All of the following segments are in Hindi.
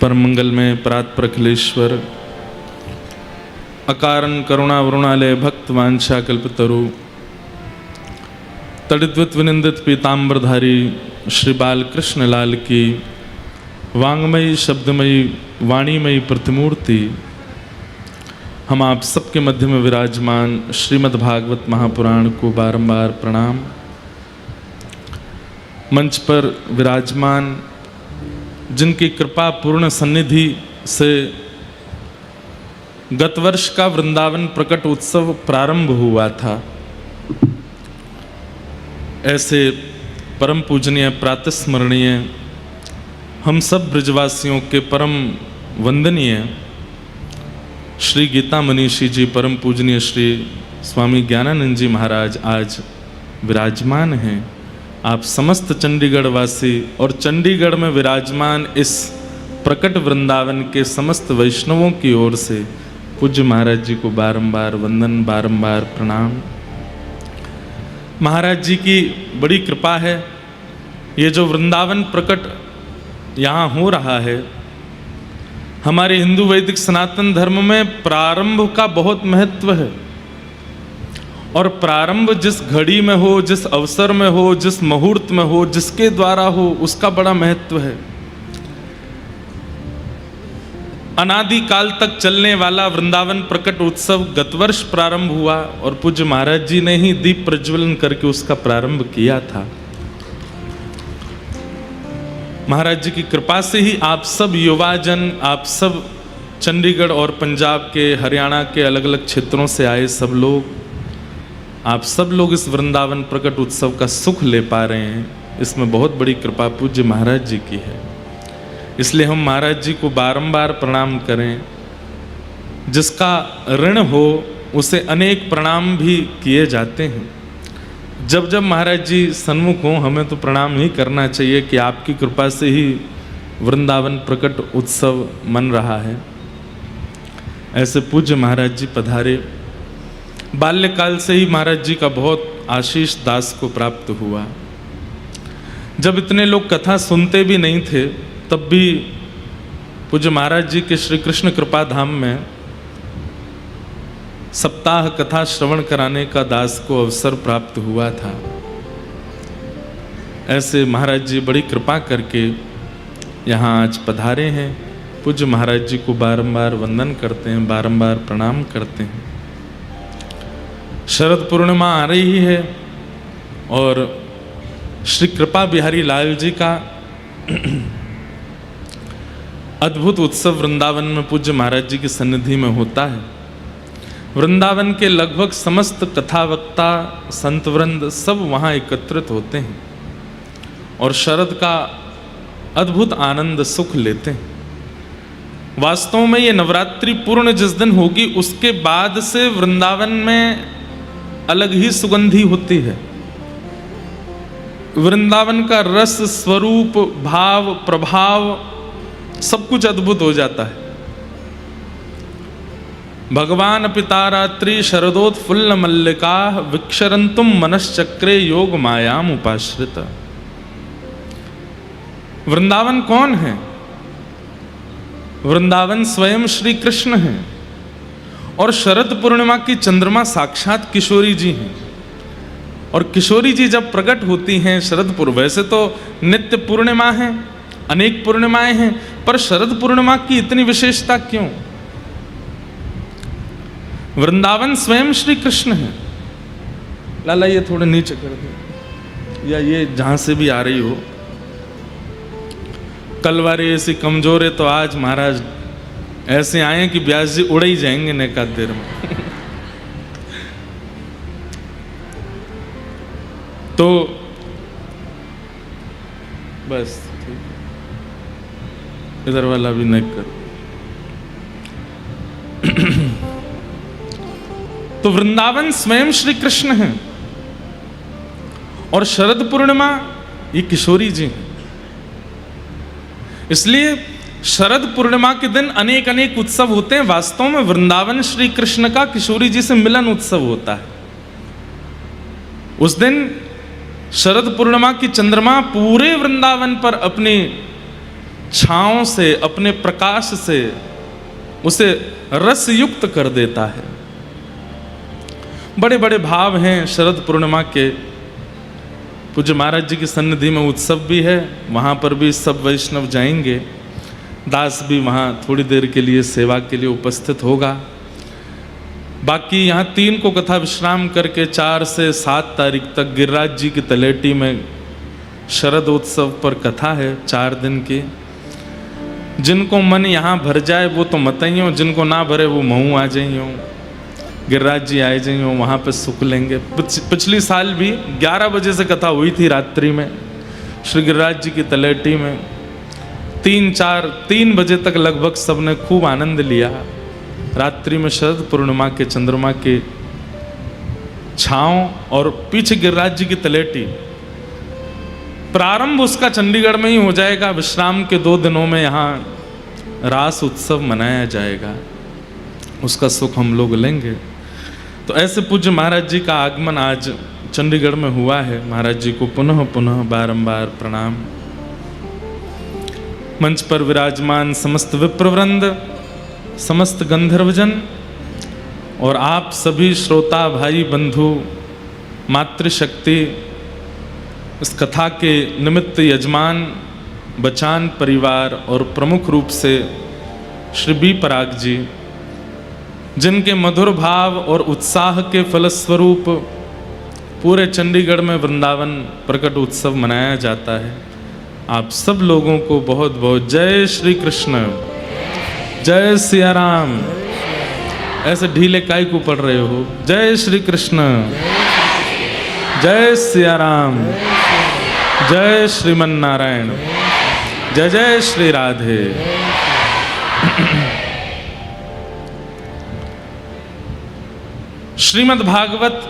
परम मंगल में प्रात प्रखलेश्वर अकारण करुणा वरुणालय भक्त वांछा कल्पतरु तड़िद्वित विनिंदित पीताम्बरधारी श्री बाल कृष्ण लाल की वांगमयी शब्दमयी वाणीमयी प्रतिमूर्ति हम आप सबके मध्य में विराजमान श्रीमद् भागवत महापुराण को बारंबार प्रणाम। मंच पर विराजमान जिनकी कृपा पूर्ण सन्निधि से गत वर्ष का वृंदावन प्रकट उत्सव प्रारंभ हुआ था, ऐसे परम पूजनीय प्रातस्मरणीय हम सब ब्रजवासियों के परम वंदनीय श्री गीता मनीषी जी परम पूजनीय श्री स्वामी ज्ञानानंद जी महाराज आज विराजमान हैं। आप समस्त चंडीगढ़ वासी और चंडीगढ़ में विराजमान इस प्रकट वृंदावन के समस्त वैष्णवों की ओर से पूज्य महाराज जी को बारंबार वंदन, बारंबार प्रणाम। महाराज जी की बड़ी कृपा है। ये जो वृंदावन प्रकट यहाँ हो रहा है, हमारे हिंदू वैदिक सनातन धर्म में प्रारंभ का बहुत महत्व है और प्रारंभ जिस घड़ी में हो, जिस अवसर में हो, जिस मुहूर्त में हो, जिसके द्वारा हो, उसका बड़ा महत्व है। अनादि काल तक चलने वाला वृंदावन प्रकट उत्सव गत वर्ष प्रारंभ हुआ और पूज्य महाराज जी ने ही दीप प्रज्वलन करके उसका प्रारंभ किया था। महाराज जी की कृपा से ही आप सब युवाजन, आप सब चंडीगढ़ और पंजाब के, हरियाणा के अलग अलग क्षेत्रों से आए सब लोग, आप सब लोग इस वृंदावन प्रकट उत्सव का सुख ले पा रहे हैं। इसमें बहुत बड़ी कृपा पूज्य महाराज जी की है। इसलिए हम महाराज जी को बारंबार प्रणाम करें। जिसका ऋण हो उसे अनेक प्रणाम भी किए जाते हैं। जब जब महाराज जी सन्मुख हों हमें तो प्रणाम ही करना चाहिए कि आपकी कृपा से ही वृंदावन प्रकट उत्सव मन रहा है। ऐसे पूज्य महाराज जी पधारे। बाल्यकाल से ही महाराज जी का बहुत आशीष दास को प्राप्त हुआ। जब इतने लोग कथा सुनते भी नहीं थे तब भी पूज्य महाराज जी के श्री कृष्ण कृपा धाम में सप्ताह कथा श्रवण कराने का दास को अवसर प्राप्त हुआ था। ऐसे महाराज जी बड़ी कृपा करके यहाँ आज पधारे हैं। पूज्य महाराज जी को बारंबार वंदन करते हैं, बारंबार प्रणाम करते हैं। शरद पूर्णिमा आ रही है और श्री कृपा बिहारी लाल जी का अद्भुत उत्सव वृंदावन में पूज्य महाराज जी की सन्निधि में होता है। वृंदावन के लगभग समस्त कथावक्ता, संतवृंद सब वहाँ एकत्रित होते हैं और शरद का अद्भुत आनंद सुख लेते हैं। वास्तव में ये नवरात्रि पूर्ण जिस दिन होगी उसके बाद से वृंदावन में अलग ही सुगंधी होती है। वृंदावन का रस, स्वरूप, भाव, प्रभाव सब कुछ अद्भुत हो जाता है। भगवान पितारात्रि शरदोत्फुल्ल मल्लिका विक्षरंतुम मनश्चक्रे योग मायाम उपाश्रित। वृंदावन कौन है? वृंदावन स्वयं श्री कृष्ण है और शरद पूर्णिमा की चंद्रमा साक्षात किशोरी जी हैं। और किशोरी जी जब प्रकट होती हैं शरद पूर्णिमा, वैसे तो नित्य पूर्णिमा है, अनेक पूर्णिमाएं हैं, पर शरद पूर्णिमा की इतनी विशेषता क्यों? वृंदावन स्वयं श्री कृष्ण है। लाला ये थोड़े नीचे कर दो, या ये जहां से भी आ रही हो। कल वारी ऐसी कमजोर है तो आज महाराज ऐसे आए कि व्यास जी उड़ ही जाएंगे नेका देर में। तो बस इधर वाला भी नेक कर। तो वृंदावन स्वयं श्री कृष्ण है और शरद पूर्णिमा ये किशोरी जी हैं। इसलिए शरद पूर्णिमा के दिन अनेक अनेक उत्सव होते हैं। वास्तव में वृंदावन श्री कृष्ण का किशोरी जी से मिलन उत्सव होता है। उस दिन शरद पूर्णिमा की चंद्रमा पूरे वृंदावन पर अपनी छाँव से, अपने प्रकाश से उसे रस युक्त कर देता है। बड़े बड़े भाव हैं शरद पूर्णिमा के। पूज्य महाराज जी की सन्निधि में उत्सव भी है, वहाँ पर भी सब वैष्णव जाएंगे, दास भी वहाँ थोड़ी देर के लिए सेवा के लिए उपस्थित होगा। बाकी यहाँ 3 को कथा विश्राम करके 4 से 7 तारीख तक गिरिराज जी की तलेटी में शरद उत्सव पर कथा है 4 दिन की। जिनको मन यहाँ भर जाए वो तो मत ही हो, जिनको ना भरे वो महू आ जाइयो, गिरिराज जी आए जाइयो, वहाँ पे सुख लेंगे। पिछली साल भी 11 बजे से कथा हुई थी रात्रि में श्री गिरिराज जी की तलेटी में। 3 बजे तक लगभग सबने खूब आनंद लिया। रात्रि में शरद पूर्णिमा के चंद्रमा के छाँव और पीछे गिरिराज जी की तलेटी। प्रारंभ उसका चंडीगढ़ में ही हो जाएगा। विश्राम के 2 दिनों में यहाँ रास उत्सव मनाया जाएगा, उसका सुख हम लोग लेंगे। तो ऐसे पूज्य महाराज जी का आगमन आज चंडीगढ़ में हुआ है। महाराज जी को पुनः पुनः बारंबार प्रणाम। मंच पर विराजमान समस्त विप्रवृंद, समस्त गंधर्वजन और आप सभी श्रोता भाई बंधु, मातृशक्ति, इस कथा के निमित्त यजमान, बचान परिवार और प्रमुख रूप से श्री बी पराग जी, जिनके मधुर भाव और उत्साह के फलस्वरूप पूरे चंडीगढ़ में वृंदावन प्रकट उत्सव मनाया जाता है। आप सब लोगों को बहुत बहुत जय श्री कृष्ण, जय सिया राम। ऐसे ढीले काय को पढ़ रहे हो? जय श्री कृष्ण, जय सिया राम, जय श्रीमन नारायण, जय जय श्री राधे। श्रीमद् भागवत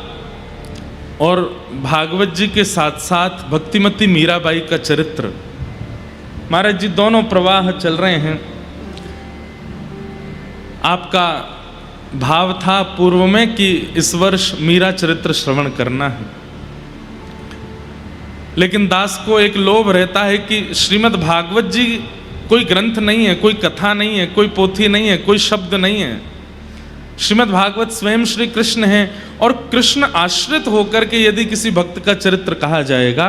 और भागवत जी के साथ साथ भक्तिमती मीराबाई का चरित्र, महाराज जी दोनों प्रवाह चल रहे हैं। आपका भाव था पूर्व में कि इस वर्ष मीरा चरित्र श्रवण करना है, लेकिन दास को एक लोभ रहता है कि श्रीमद् भागवत जी कोई ग्रंथ नहीं है, कोई कथा नहीं है, कोई पोथी नहीं है, कोई शब्द नहीं है। श्रीमद् भागवत स्वयं श्री कृष्ण है और कृष्ण आश्रित होकर के यदि किसी भक्त का चरित्र कहा जाएगा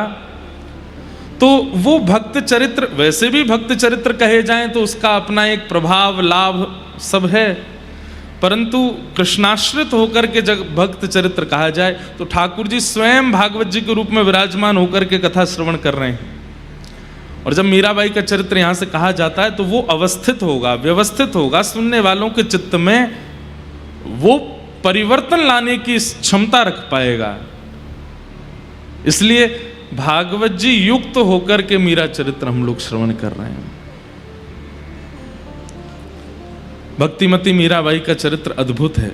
तो वो भक्त चरित्र, वैसे भी भक्त चरित्र कहे जाएं तो उसका अपना एक प्रभाव लाभ सब है, परंतु कृष्णाश्रित होकर के जब भक्त चरित्र कहा जाए तो ठाकुर जी स्वयं भागवत जी के रूप में विराजमान होकर के कथा श्रवण कर रहे हैं। और जब मीराबाई का चरित्र यहाँ से कहा जाता है तो वो अवस्थित होगा, व्यवस्थित होगा, सुनने वालों के चित्त में वो परिवर्तन लाने की क्षमता रख पाएगा। इसलिए भागवत जी युक्त होकर के मीरा चरित्र हम लोग श्रवण कर रहे हैं। भक्तिमती मीराबाई का चरित्र अद्भुत है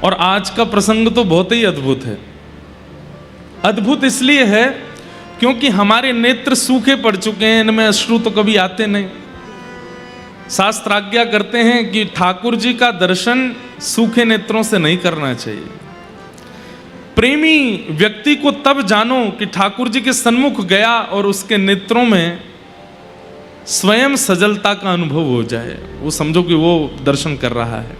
और आज का प्रसंग तो बहुत ही अद्भुत है। अद्भुत इसलिए है क्योंकि हमारे नेत्र सूखे पड़ चुके हैं, इनमें अश्रु तो कभी आते नहीं। शास्त्र आज्ञा करते हैं कि ठाकुर जी का दर्शन सूखे नेत्रों से नहीं करना चाहिए। प्रेमी व्यक्ति को तब जानो कि ठाकुर जी के सन्मुख गया और उसके नेत्रों में स्वयं सजलता का अनुभव हो जाए, वो समझो कि वो दर्शन कर रहा है।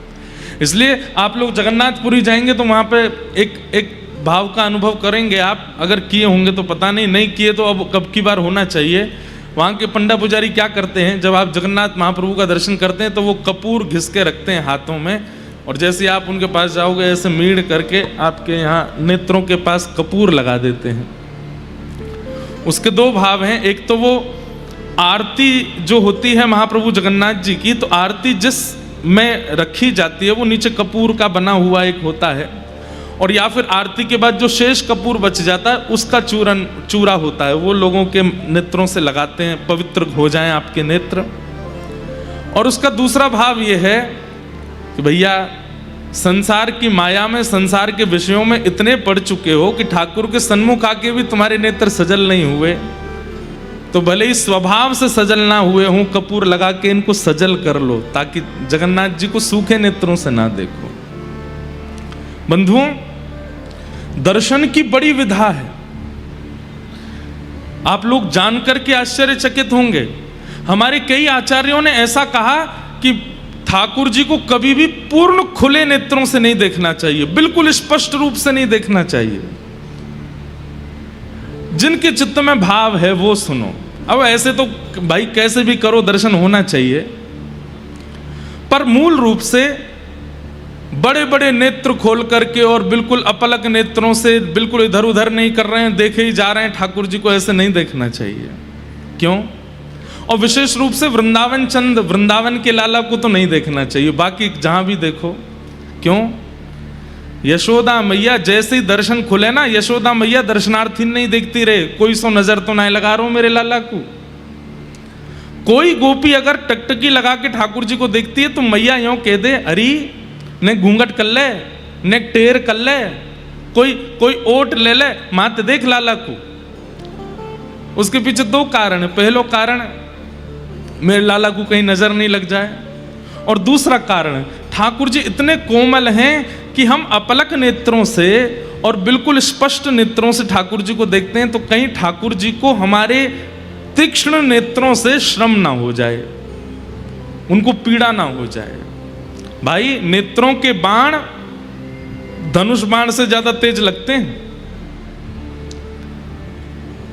इसलिए आप लोग जगन्नाथपुरी जाएंगे तो वहाँ पे एक भाव का अनुभव करेंगे आप, अगर किए होंगे तो पता नहीं, नहीं किए तो अब कब की बार होना चाहिए। वहाँ के पंडा पुजारी क्या करते हैं, जब आप जगन्नाथ महाप्रभु का दर्शन करते हैं तो वो कपूर घिस के रखते हैं हाथों में, और जैसे आप उनके पास जाओगे ऐसे मीड़ करके आपके यहाँ नेत्रों के पास कपूर लगा देते हैं। उसके 2 भाव हैं, एक तो वो आरती जो होती है महाप्रभु जगन्नाथ जी की, तो आरती जिस में रखी जाती है वो नीचे कपूर का बना हुआ एक होता है, और या फिर आरती के बाद जो शेष कपूर बच जाता है उसका चूरा होता है, वो लोगों के नेत्रों से लगाते हैं, पवित्र हो जाएं आपके नेत्र। और उसका दूसरा भाव ये है कि भैया संसार की माया में, संसार के विषयों में इतने पड़ चुके हो कि ठाकुर के सन्मुख आके भी तुम्हारे नेत्र सजल नहीं हुए, तो भले ही स्वभाव से सजल ना हुए हों, कपूर लगा के इनको सजल कर लो ताकि जगन्नाथ जी को सूखे नेत्रों से ना देखो। बंधुओं, दर्शन की बड़ी विधा है। आप लोग जानकर के आश्चर्यचकित होंगे, हमारे कई आचार्यों ने ऐसा कहा कि ठाकुर जी को कभी भी पूर्ण खुले नेत्रों से नहीं देखना चाहिए, बिल्कुल स्पष्ट रूप से नहीं देखना चाहिए। जिनके चित्त में भाव है वो सुनो। अब ऐसे तो भाई कैसे भी करो दर्शन होना चाहिए, पर मूल रूप से बड़े बड़े नेत्र खोल करके और बिल्कुल अपलक नेत्रों से बिल्कुल इधर उधर नहीं कर रहे हैं, देखे ही जा रहे हैं ठाकुर जी को, ऐसे नहीं देखना चाहिए। क्यों? और विशेष रूप से वृंदावन चंद, वृंदावन के लाला को तो नहीं देखना चाहिए, बाकी जहां भी देखो। क्यों? यशोदा मैया जैसे ही दर्शन खुले ना, यशोदा मैया दर्शनार्थी नहीं देखती रहे, कोई सो नजर तो नहीं लगा रहा हूं मेरे लाला को। कोई गोपी अगर टकटकी लगा के ठाकुर जी को देखती है तो मैया यूं कह दे, अरे ने घूंघट कर ले, ने टेर कर ले, कोई ओट ले ले, मात देख लाला को। उसके पीछे दो कारण है। पहलो कारण मेरे लाला को कहीं नजर नहीं लग जाए, और दूसरा कारण ठाकुर जी इतने कोमल हैं कि हम अपलक नेत्रों से और बिल्कुल स्पष्ट नेत्रों से ठाकुर जी को देखते हैं तो कहीं ठाकुर जी को हमारे तीक्ष्ण नेत्रों से श्रम ना हो जाए, उनको पीड़ा ना हो जाए। भाई नेत्रों के बाण धनुष बाण से ज्यादा तेज लगते हैं।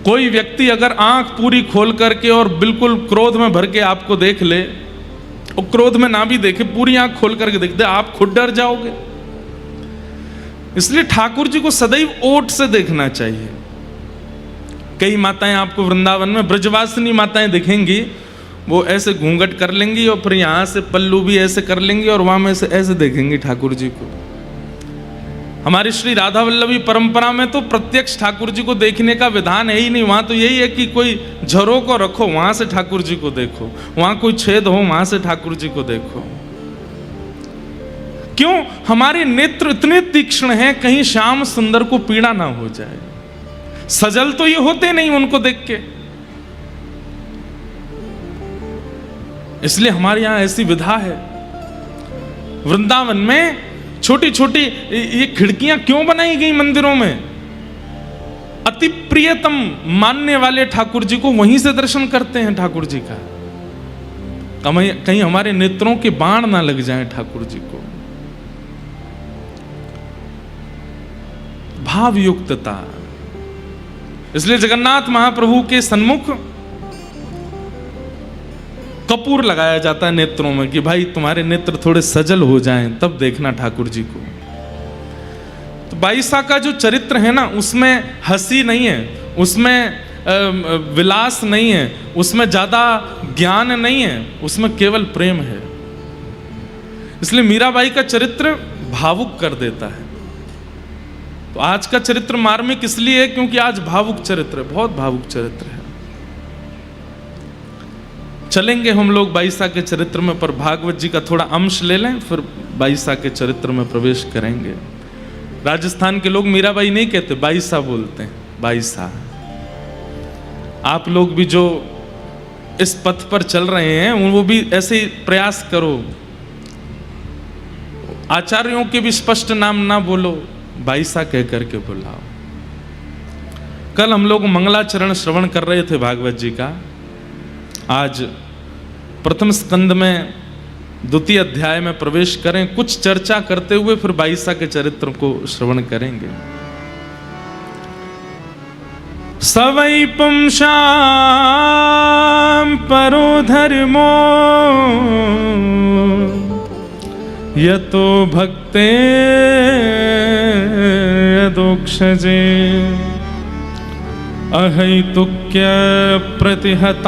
कोई व्यक्ति अगर आंख पूरी खोल करके और बिल्कुल क्रोध में भर के आपको देख ले, और क्रोध में ना भी देखे, पूरी आंख खोल करके देख दे, आप खुद डर जाओगे। इसलिए ठाकुर जी को सदैव ओट से देखना चाहिए। कई माताएं आपको वृंदावन में ब्रजवासिनी माताएं दिखेंगी, वो ऐसे घूंघट कर लेंगी और फिर यहां से पल्लू भी ऐसे कर लेंगी और वहां में से ऐसे देखेंगी ठाकुर जी को। हमारी श्री राधा वल्लभी परंपरा में तो प्रत्यक्ष ठाकुर जी को देखने का विधान है ही नहीं। वहां तो यही है कि कोई झरों को रखो, वहां से ठाकुर जी को देखो, वहां कोई छेद हो, वहां से ठाकुर जी को देखो। क्यों? हमारे नेत्र इतने तीक्ष्ण हैं, कहीं श्याम सुंदर को पीड़ा ना हो जाए। सजल तो ये होते नहीं उनको देख के, इसलिए हमारे यहां ऐसी विधा है। वृंदावन में छोटी छोटी ये खिड़कियां क्यों बनाई गई मंदिरों में? अति प्रियतम मानने वाले ठाकुर जी को वहीं से दर्शन करते हैं ठाकुर जी का। कहीं हमारे नेत्रों के बाण ना लग जाएं ठाकुर जी को। भावयुक्तता। इसलिए जगन्नाथ महाप्रभु के सन्मुख कपूर लगाया जाता है नेत्रों में कि भाई तुम्हारे नेत्र थोड़े सजल हो जाएं तब देखना ठाकुर जी को। तो बाईसा का जो चरित्र है ना, उसमें हंसी नहीं है, उसमें विलास नहीं है, उसमें ज्यादा ज्ञान नहीं है, उसमें केवल प्रेम है। इसलिए मीराबाई का चरित्र भावुक कर देता है। तो आज का चरित्र मार्मिक इसलिए है क्योंकि आज भावुक चरित्र है, बहुत भावुक चरित्र है। चलेंगे हम लोग बाईसा के चरित्र में, पर भागवत जी का थोड़ा अंश ले लें, फिर बाईसा के चरित्र में प्रवेश करेंगे। राजस्थान के लोग मीराबाई नहीं कहते, बाईसा बोलते हैं, बाईसा। आप लोग भी जो इस पथ पर चल रहे हैं वो भी ऐसे ही प्रयास करो। आचार्यों के भी स्पष्ट नाम ना बोलो, बाईसा कह करके बुलाओ। कल हम लोग मंगलाचरण श्रवण कर रहे थे भागवत जी का। आज प्रथम स्कंद में द्वितीय अध्याय में प्रवेश करें, कुछ चर्चा करते हुए फिर बाईसा के चरित्र को श्रवण करेंगे। सवै पुंसां परो धर्मो यतो भक्ते यदोक्षजे अहैतुक्य प्रतिहताययात्मा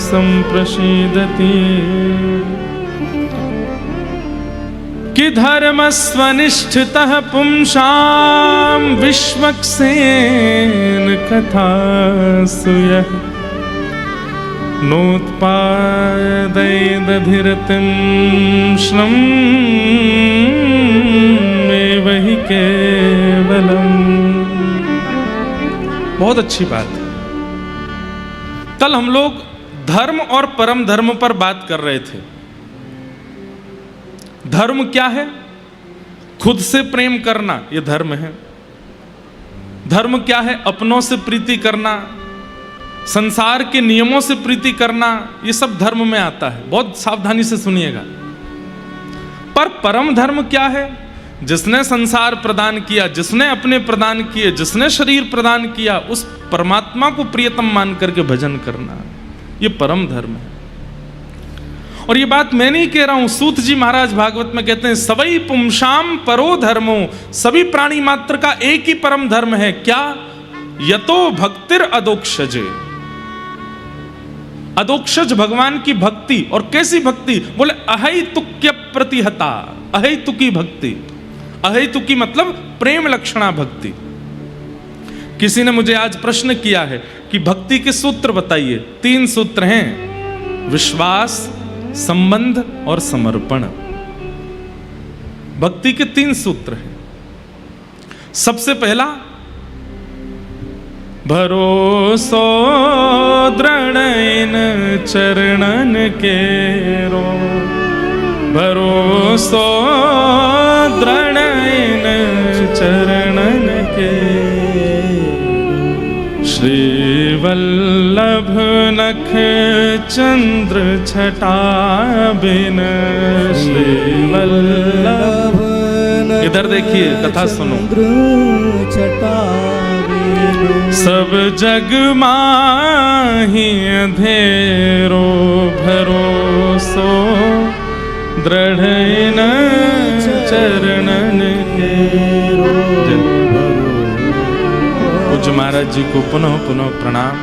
संप्रसीदति कि धर्मस्वनिष्ठितः पुंसां विश्वक्सेन कथासुयः नोत्पादयदधिरतिं श्रम वही केवलम। बहुत अच्छी बात है। कल हम लोग धर्म और परम धर्म पर बात कर रहे थे। धर्म क्या है? खुद से प्रेम करना, यह धर्म है। धर्म क्या है? अपनों से प्रीति करना, संसार के नियमों से प्रीति करना, ये सब धर्म में आता है। बहुत सावधानी से सुनिएगा। पर परम धर्म क्या है? जिसने संसार प्रदान किया, जिसने अपने प्रदान किए, जिसने शरीर प्रदान किया, उस परमात्मा को प्रियतम मान करके भजन करना, ये परम धर्म है। और ये बात मैं नहीं कह रहा हूं, सूत जी महाराज भागवत में कहते हैं, सवई पुंसाम परो धर्मो, सभी प्राणी मात्र का एक ही परम धर्म है। क्या? यतो भक्तिर अदोक्षजे, अदोक्षज भगवान की भक्ति। और कैसी भक्ति? बोले अहैतुक्य प्रतिहता, अहैतुकी भक्ति। अहैतुकी मतलब प्रेम लक्षणा भक्ति। किसी ने मुझे आज प्रश्न किया है कि भक्ति के सूत्र बताइए। 3 सूत्र हैं, विश्वास, संबंध और समर्पण। भक्ति के 3 सूत्र हैं। सबसे पहला, भरोसो दृढ़न चरणन केरो, भरोसो दृढ़न चरणन के, श्री वल्लभ नख चंद्र छटा बिन, श्री वल्लभ। इधर देखिए, कथा सुनो। छटा सब जग माही अंधेरो, भरोसो दृढ़ चरणन केरो। पूज्य महाराज जी को पुनः पुनः प्रणाम।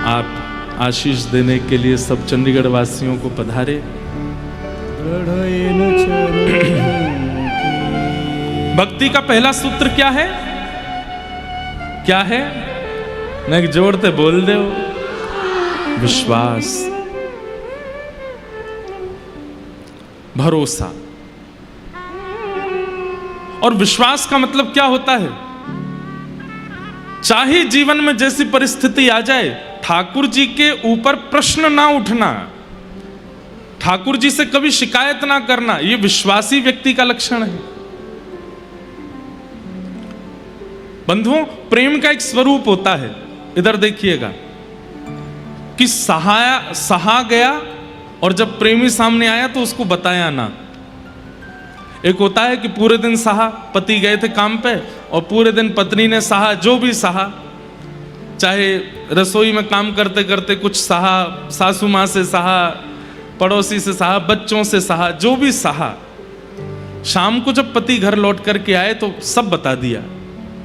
आप आशीष देने के लिए सब चंडीगढ़ वासियों को पधारे। भक्ति का पहला सूत्र क्या है? क्या है? नहीं जोड़ते बोल दो, विश्वास, भरोसा। और विश्वास का मतलब क्या होता है? चाहे जीवन में जैसी परिस्थिति आ जाए, ठाकुर जी के ऊपर प्रश्न ना उठना, ठाकुर जी से कभी शिकायत ना करना, यह विश्वासी व्यक्ति का लक्षण है। बंधुओं, प्रेम का एक स्वरूप होता है। इधर देखिएगा कि सहा गया, और जब प्रेमी सामने आया तो उसको बताया ना। एक होता है कि पूरे दिन सहा, पति गए थे काम पे और पूरे दिन पत्नी ने सहा, जो भी सहा, चाहे रसोई में काम करते करते कुछ सहा, सासू माँ से सहा, पड़ोसी से सहा, बच्चों से सहा, जो भी सहा। शाम को जब पति घर लौट करके आए तो सब बता दिया,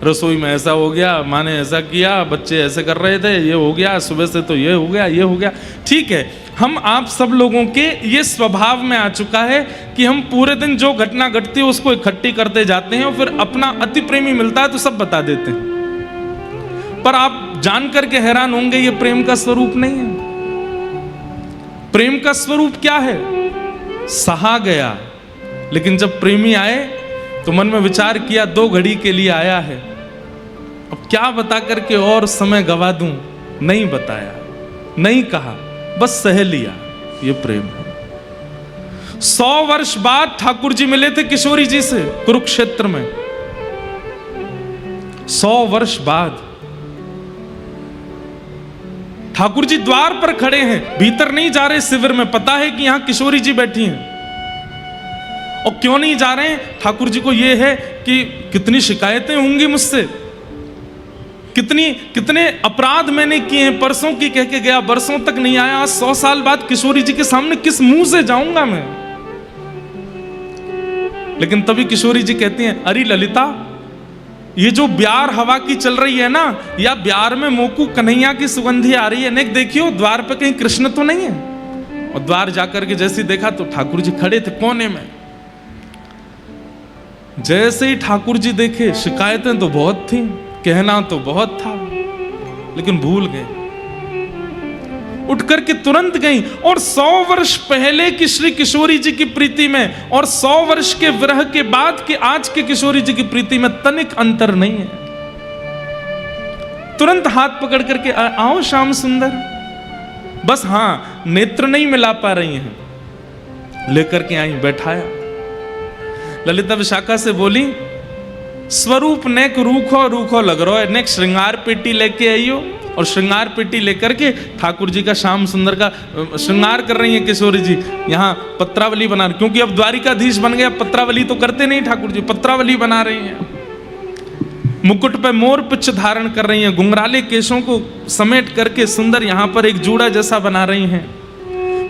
रसोई में ऐसा हो गया, माँ ने ऐसा किया, बच्चे ऐसे कर रहे थे, ये हो गया, सुबह से तो ये हो गया, ये हो गया। ठीक है, हम आप सब लोगों के ये स्वभाव में आ चुका है कि हम पूरे दिन जो घटना घटती है उसको इकट्ठी करते जाते हैं और फिर अपना अति प्रेमी मिलता है तो सब बता देते हैं। पर आप जान करके हैरान होंगे, ये प्रेम का स्वरूप नहीं है। प्रेम का स्वरूप क्या है? सहा गया, लेकिन जब प्रेमी आए तो मन में विचार किया, 2 घड़ी के लिए आया है, अब क्या बता करके और समय गवा दूं। नहीं बताया, नहीं कहा, बस सह लिया। ये प्रेम है। 100 वर्ष बाद ठाकुर जी मिले थे किशोरी जी से कुरुक्षेत्र में। 100 वर्ष बाद ठाकुर जी द्वार पर खड़े हैं, भीतर नहीं जा रहे शिविर में। पता है कि यहां किशोरी जी बैठी हैं, और क्यों नहीं जा रहे हैं? ठाकुर जी को यह है कि कितनी शिकायतें होंगी मुझसे, कितने अपराध मैंने किए हैं, परसों की कह के गया, बरसों तक नहीं आया, आज 100 साल बाद किशोरी जी के सामने किस मुंह से जाऊंगा मैं। लेकिन तभी किशोरी जी कहती हैं, अरे ललिता, ये जो ब्यार हवा की चल रही है ना, या ब्यार में मोकू कन्हैया की सुगंधी आ रही है, नेक देखियो द्वार पे कहीं कृष्ण तो नहीं है। और द्वार जाकर के जैसे देखा तो ठाकुर जी खड़े थे कोने में। जैसे ही ठाकुर जी देखे, शिकायतें तो बहुत थी, कहना तो बहुत था, लेकिन भूल गए। उठ करके तुरंत गई, और 100 वर्ष पहले की श्री किशोरी जी की प्रीति में और 100 वर्ष के विरह के बाद के आज के किशोरी जी की प्रीति में तनिक अंतर नहीं है। तुरंत हाथ पकड़ करके आओ श्याम सुंदर। बस हाँ, नेत्र नहीं मिला पा रही हैं, लेकर के आई, बैठाया। ललिता विशाखा से बोली स्वरूप नेक रूखो रूखो लग रहा है, नेक श्रृंगार पेटी लेके आइयो, और श्रृंगार पेटी लेकर के ठाकुर जी का श्याम सुंदर का श्रृंगार कर रही है किशोरी जी। यहाँ पत्रावली बना रही, क्योंकि अब द्वारिकाधीश बन गया, पत्रावली तो करते नहीं ठाकुर जी, पत्रावली बना रही हैं। मुकुट पे मोर पिच धारण कर रही हैं, घुंघराले केशों को समेट करके सुंदर यहाँ पर एक जूड़ा जैसा बना रही हैं,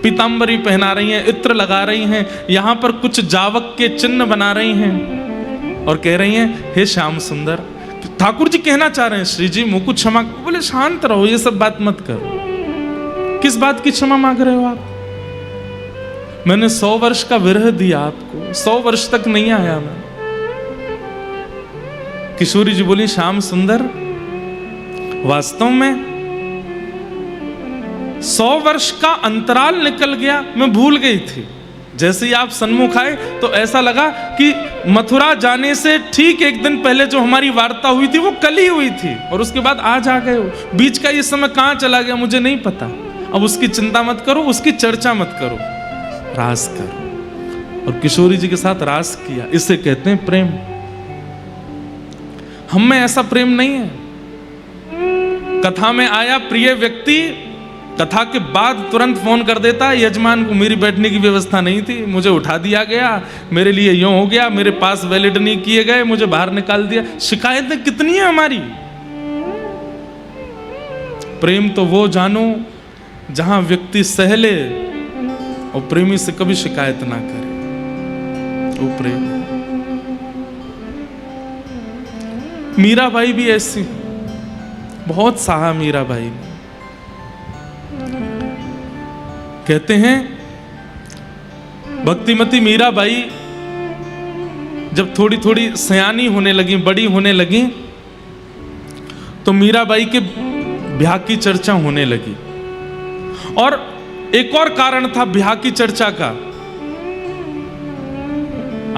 पीतांबरी पहना रही हैं, इत्र लगा रही हैं, यहाँ पर कुछ जावक के चिन्ह बना रही हैं और कह रही हैं हे श्याम सुंदर। ठाकुर जी कहना चाह रहे हैं श्री जी मुकुट क्षमा, बोले शांत रहो, ये सब बात मत करो। किस बात की क्षमा मांग रहे हो आप? मैंने 100 वर्ष का विरह दिया आपको, 100 वर्ष तक नहीं आया मैं। किशोरी जी बोली श्याम सुंदर, वास्तव में 100 वर्ष का अंतराल निकल गया, मैं भूल गई थी। जैसे ही आप सन्मुख आए तो ऐसा लगा कि मथुरा जाने से ठीक एक दिन पहले जो हमारी वार्ता हुई थी वो कल ही हुई थी, और उसके बाद आज आ गए हो। बीच का ये समय कहाँ चला गया मुझे नहीं पता। अब उसकी चिंता मत करो, उसकी चर्चा मत करो, रास करो। और किशोरी जी के साथ रास किया, इसे कहते हैं प्रेम। हम में ऐसा प्रेम नहीं है। कथा में आया प्रिय व्यक्ति, कथा के बाद तुरंत फोन कर देता है यजमान को, मेरी बैठने की व्यवस्था नहीं थी, मुझे उठा दिया गया, मेरे लिए यूं हो गया, मेरे पास वैलिड नहीं किए गए, मुझे बाहर निकाल दिया। शिकायतें कितनी है हमारी। प्रेम तो वो जानो जहां व्यक्ति सहले और प्रेमी से कभी शिकायत ना करे, वो प्रेम। मीराबाई भी ऐसी, बहुत सहा मीराबाई ने। कहते हैं भक्तिमती मीराबाई जब थोड़ी थोड़ी सयानी होने लगी, बड़ी होने लगी, तो मीराबाई के ब्याह की चर्चा होने लगी। और एक और कारण था ब्याह की चर्चा का।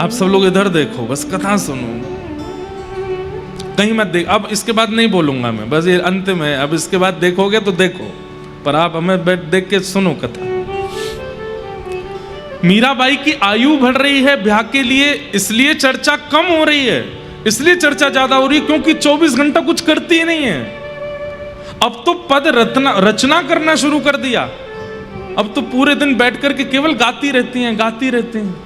आप सब लोग इधर देखो, बस कथा सुनो, कहीं मत देख। अब इसके बाद नहीं बोलूंगा मैं, बस ये अंतिम है। अब इसके बाद देखोगे तो देखो, पर आप हमें बैठ देख के सुनो कथा। मीराबाई की आयु बढ़ रही है ब्याह के लिए, इसलिए चर्चा कम हो रही है, इसलिए चर्चा ज्यादा हो रही है क्योंकि 24 घंटा कुछ करती ही नहीं है। अब तो पद रचना करना शुरू कर दिया। अब तो पूरे दिन बैठ करके केवल गाती रहती हैं, गाती रहती हैं।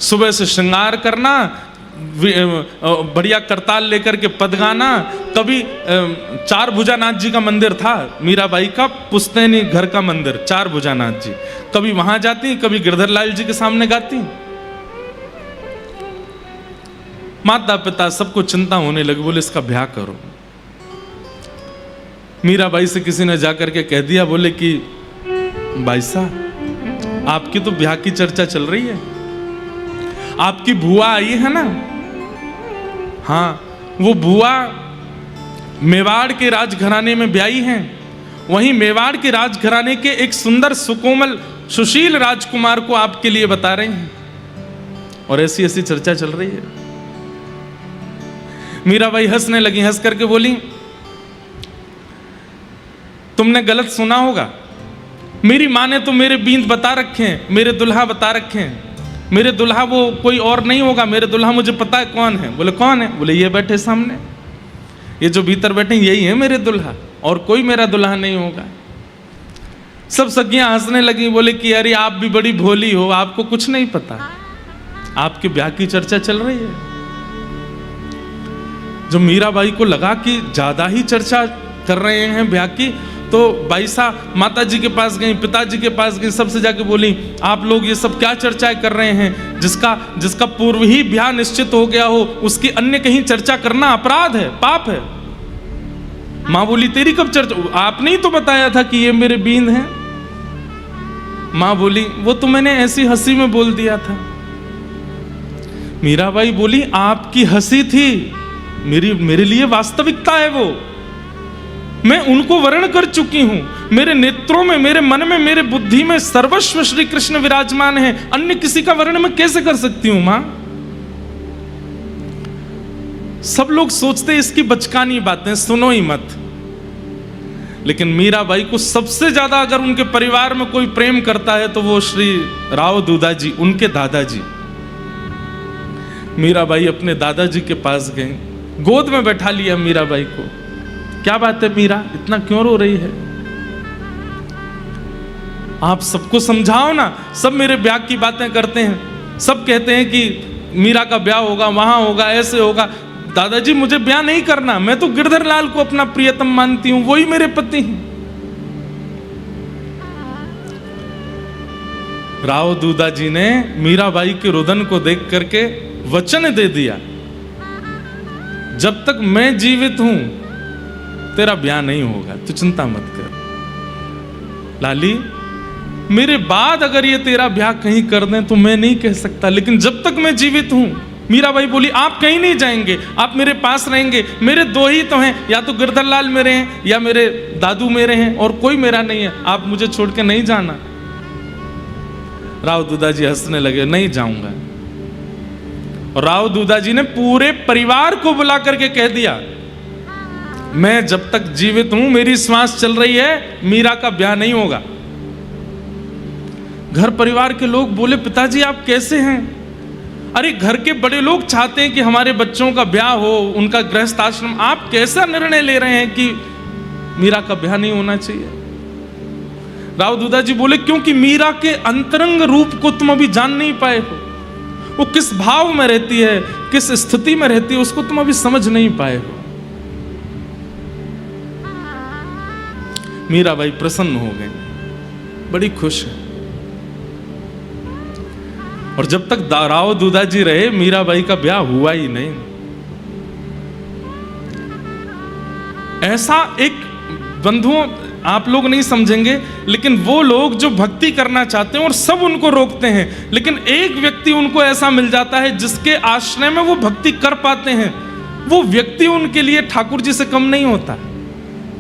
सुबह से श्रृंगार करना, बढ़िया करताल लेकर के पद गाना। कभी 4 भुजानाथ जी का मंदिर था मीराबाई का, पुश्तैनी घर का मंदिर, 4 भुजानाथ जी। कभी वहां जाती, कभी गिरधरलाल जी के सामने गाती। माता पिता सबको चिंता होने लगी, बोले इसका ब्याह करो। मीराबाई से किसी ने जाकर के कह दिया, बोले कि भाई साहब आपकी तो ब्याह की चर्चा चल रही है, आपकी बुआ आई है ना, हाँ वो बुआ मेवाड़ के राजघराने में ब्याही हैं। वहीं मेवाड़ के राजघराने के एक सुंदर सुकोमल सुशील राजकुमार को आपके लिए बता रहे हैं, और ऐसी ऐसी चर्चा चल रही है। मीराबाई हंसने लगी, हंस करके बोली तुमने गलत सुना होगा, मेरी माँ ने तो मेरे बींद बता रखे हैं, मेरे दुल्हा बता रखे हैं, मेरे दुल्हा वो कोई और नहीं होगा, मेरे दुल्हा मुझे पता है कौन है। बोले कौन है? बोले ये बैठे सामने, ये जो भीतर बैठे यही है मेरे दुल्हा, और कोई मेरा दुल्हा नहीं होगा। सब सखियां हंसने लगी, बोले कि अरे आप भी बड़ी भोली हो, आपको कुछ नहीं पता, आपके ब्याह की चर्चा चल रही है। जो मीराबाई को लगा कि ज्यादा ही चर्चा कर रहे हैं ब्याह की, तो बाईसा माता जी के पास गई, पिताजी के पास गई, सबसे जाके बोली आप लोग ये सब क्या चर्चाएं कर रहे हैं? जिसका पूर्व ही ब्याह निश्चित हो गया हो उसकी अन्य कहीं चर्चा करना अपराध है, पाप है। माँ बोली तेरी कब चर्चा, आपने ही तो बताया था कि ये मेरे बींद हैं। माँ बोली वो तो मैंने ऐसी हंसी में बोल दिया था। मीराबाई बोली आपकी हंसी थी, मेरे लिए वास्तविकता है वो, मैं उनको वर्ण कर चुकी हूं। मेरे नेत्रों में, मेरे मन में, मेरे बुद्धि में सर्वस्व श्री कृष्ण विराजमान है, अन्य किसी का वर्ण मैं कैसे कर सकती हूं मां? सब लोग सोचते इसकी बचकानी बातें, सुनो ही मत। लेकिन मीराबाई को सबसे ज्यादा अगर उनके परिवार में कोई प्रेम करता है तो वो श्री राव दूधा जी, उनके दादाजी। मीराबाई अपने दादाजी के पास गई, गोद में बैठा लिया मीराबाई को। क्या बात है मीरा, इतना क्यों रो रही है? आप सबको समझाओ ना। सब मेरे ब्याह की बातें करते हैं, सब कहते हैं कि मीरा का ब्याह होगा, वहां होगा, ऐसे होगा। दादाजी मुझे ब्याह नहीं करना, मैं तो गिरधर लाल को अपना प्रियतम मानती हूं, वही मेरे पति हैं। राव दूधा जी ने मीराबाई के रुदन को देख करके वचन दे दिया, जब तक मैं जीवित हूं तेरा ब्याह नहीं होगा, तू चिंता मत कर। लाली, मेरे बाद अगर ये तेरा ब्याह कहीं कर दें तो मैं नहीं कह सकता, लेकिन जब तक मैं जीवित हूं। मीराबाई बोली, आप कहीं नहीं जाएंगे, आप मेरे पास रहेंगे। मेरे दो ही तो हैं, या तो गिरधर लाल मेरे हैं या मेरे दादू मेरे हैं, और कोई मेरा नहीं है। आप मुझे छोड़ के नहीं जाना। राव दूधा जी हंसने लगे, नहीं जाऊंगा। और राव दूधा जी ने पूरे परिवार को बुला करके कह दिया, मैं जब तक जीवित हूं, मेरी श्वास चल रही है, मीरा का ब्याह नहीं होगा। घर परिवार के लोग बोले, पिताजी आप कैसे हैं? अरे घर के बड़े लोग चाहते हैं कि हमारे बच्चों का ब्याह हो, उनका गृहस्थ आश्रम, आप कैसा निर्णय ले रहे हैं कि मीरा का ब्याह नहीं होना चाहिए? राव दूधा जी बोले, क्योंकि मीरा के अंतरंग रूप को तुम अभी जान नहीं पाए हो। वो किस भाव में रहती है, किस स्थिति में रहती है, उसको तुम अभी समझ नहीं पाए हो। मीराबाई प्रसन्न हो गई, बड़ी खुश है। और जब तक राव दूधा जी रहे, मीराबाई का ब्याह हुआ ही नहीं। ऐसा एक, बंधुओं आप लोग नहीं समझेंगे, लेकिन वो लोग जो भक्ति करना चाहते हैं और सब उनको रोकते हैं, लेकिन एक व्यक्ति उनको ऐसा मिल जाता है जिसके आश्रय में वो भक्ति कर पाते हैं। वो व्यक्ति उनके लिए ठाकुर जी से कम नहीं होता,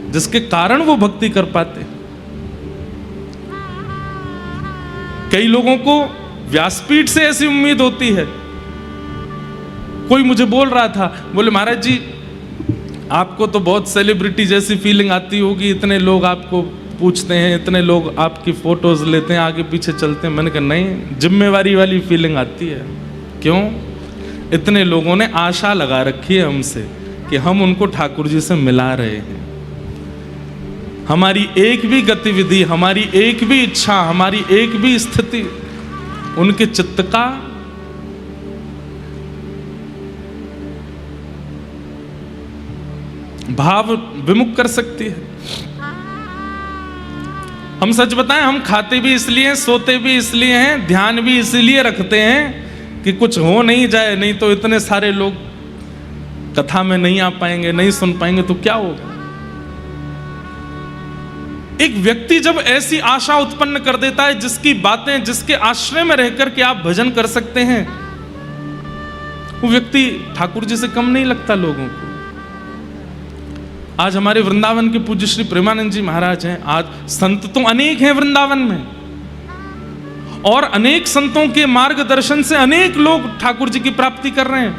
जिसके कारण वो भक्ति कर पाते हैं। कई लोगों को व्यासपीठ से ऐसी उम्मीद होती है। कोई मुझे बोल रहा था, बोले महाराज जी आपको तो बहुत सेलिब्रिटी जैसी फीलिंग आती होगी, इतने लोग आपको पूछते हैं, इतने लोग आपकी फोटोज लेते हैं, आगे पीछे चलते हैं। मैंने कहा नहीं, जिम्मेवारी वाली फीलिंग आती है। क्यों? इतने लोगों ने आशा लगा रखी है हमसे कि हम उनको ठाकुर जी से मिला रहे हैं। हमारी एक भी गतिविधि, हमारी एक भी इच्छा, हमारी एक भी स्थिति उनके चित्त का भाव विमुख कर सकती है। हम सच बताएं, हम खाते भी इसलिए हैं, सोते भी इसलिए हैं, ध्यान भी इसलिए रखते हैं कि कुछ हो नहीं जाए, नहीं तो इतने सारे लोग कथा में नहीं आ पाएंगे, नहीं सुन पाएंगे तो क्या होगा। एक व्यक्ति जब ऐसी आशा उत्पन्न कर देता है, जिसकी बातें, जिसके आश्रय में रहकर के आप भजन कर सकते हैं, वो व्यक्ति ठाकुर जी से कम नहीं लगता लोगों को। आज हमारे वृंदावन के पूज्य श्री प्रेमानंद जी महाराज हैं। आज संत तो अनेक हैं वृंदावन में, और अनेक संतों के मार्गदर्शन से अनेक लोग ठाकुर जी की प्राप्ति कर रहे हैं।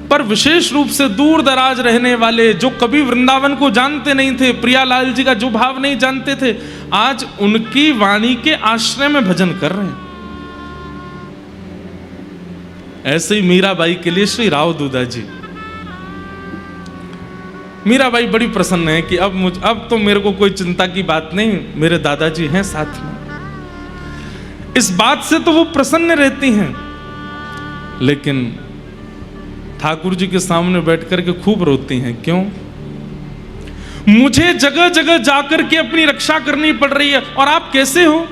पर विशेष रूप से दूर दराज रहने वाले, जो कभी वृंदावन को जानते नहीं थे, प्रियालाल जी का जो भाव नहीं जानते थे, आज उनकी वाणी के आश्रय में भजन कर रहे हैं। ऐसे ही मीराबाई के लिए श्री राव दूधा जी, मीराबाई बड़ी प्रसन्न है कि अब तो मेरे को कोई चिंता की बात नहीं, मेरे दादाजी हैं साथ में। इस बात से तो वो प्रसन्न रहती हैं, लेकिन ठाकुर जी के सामने बैठ करके खूब रोती हैं। क्यों? मुझे जगह जगह जाकर के अपनी रक्षा करनी पड़ रही है, और आप कैसे हो?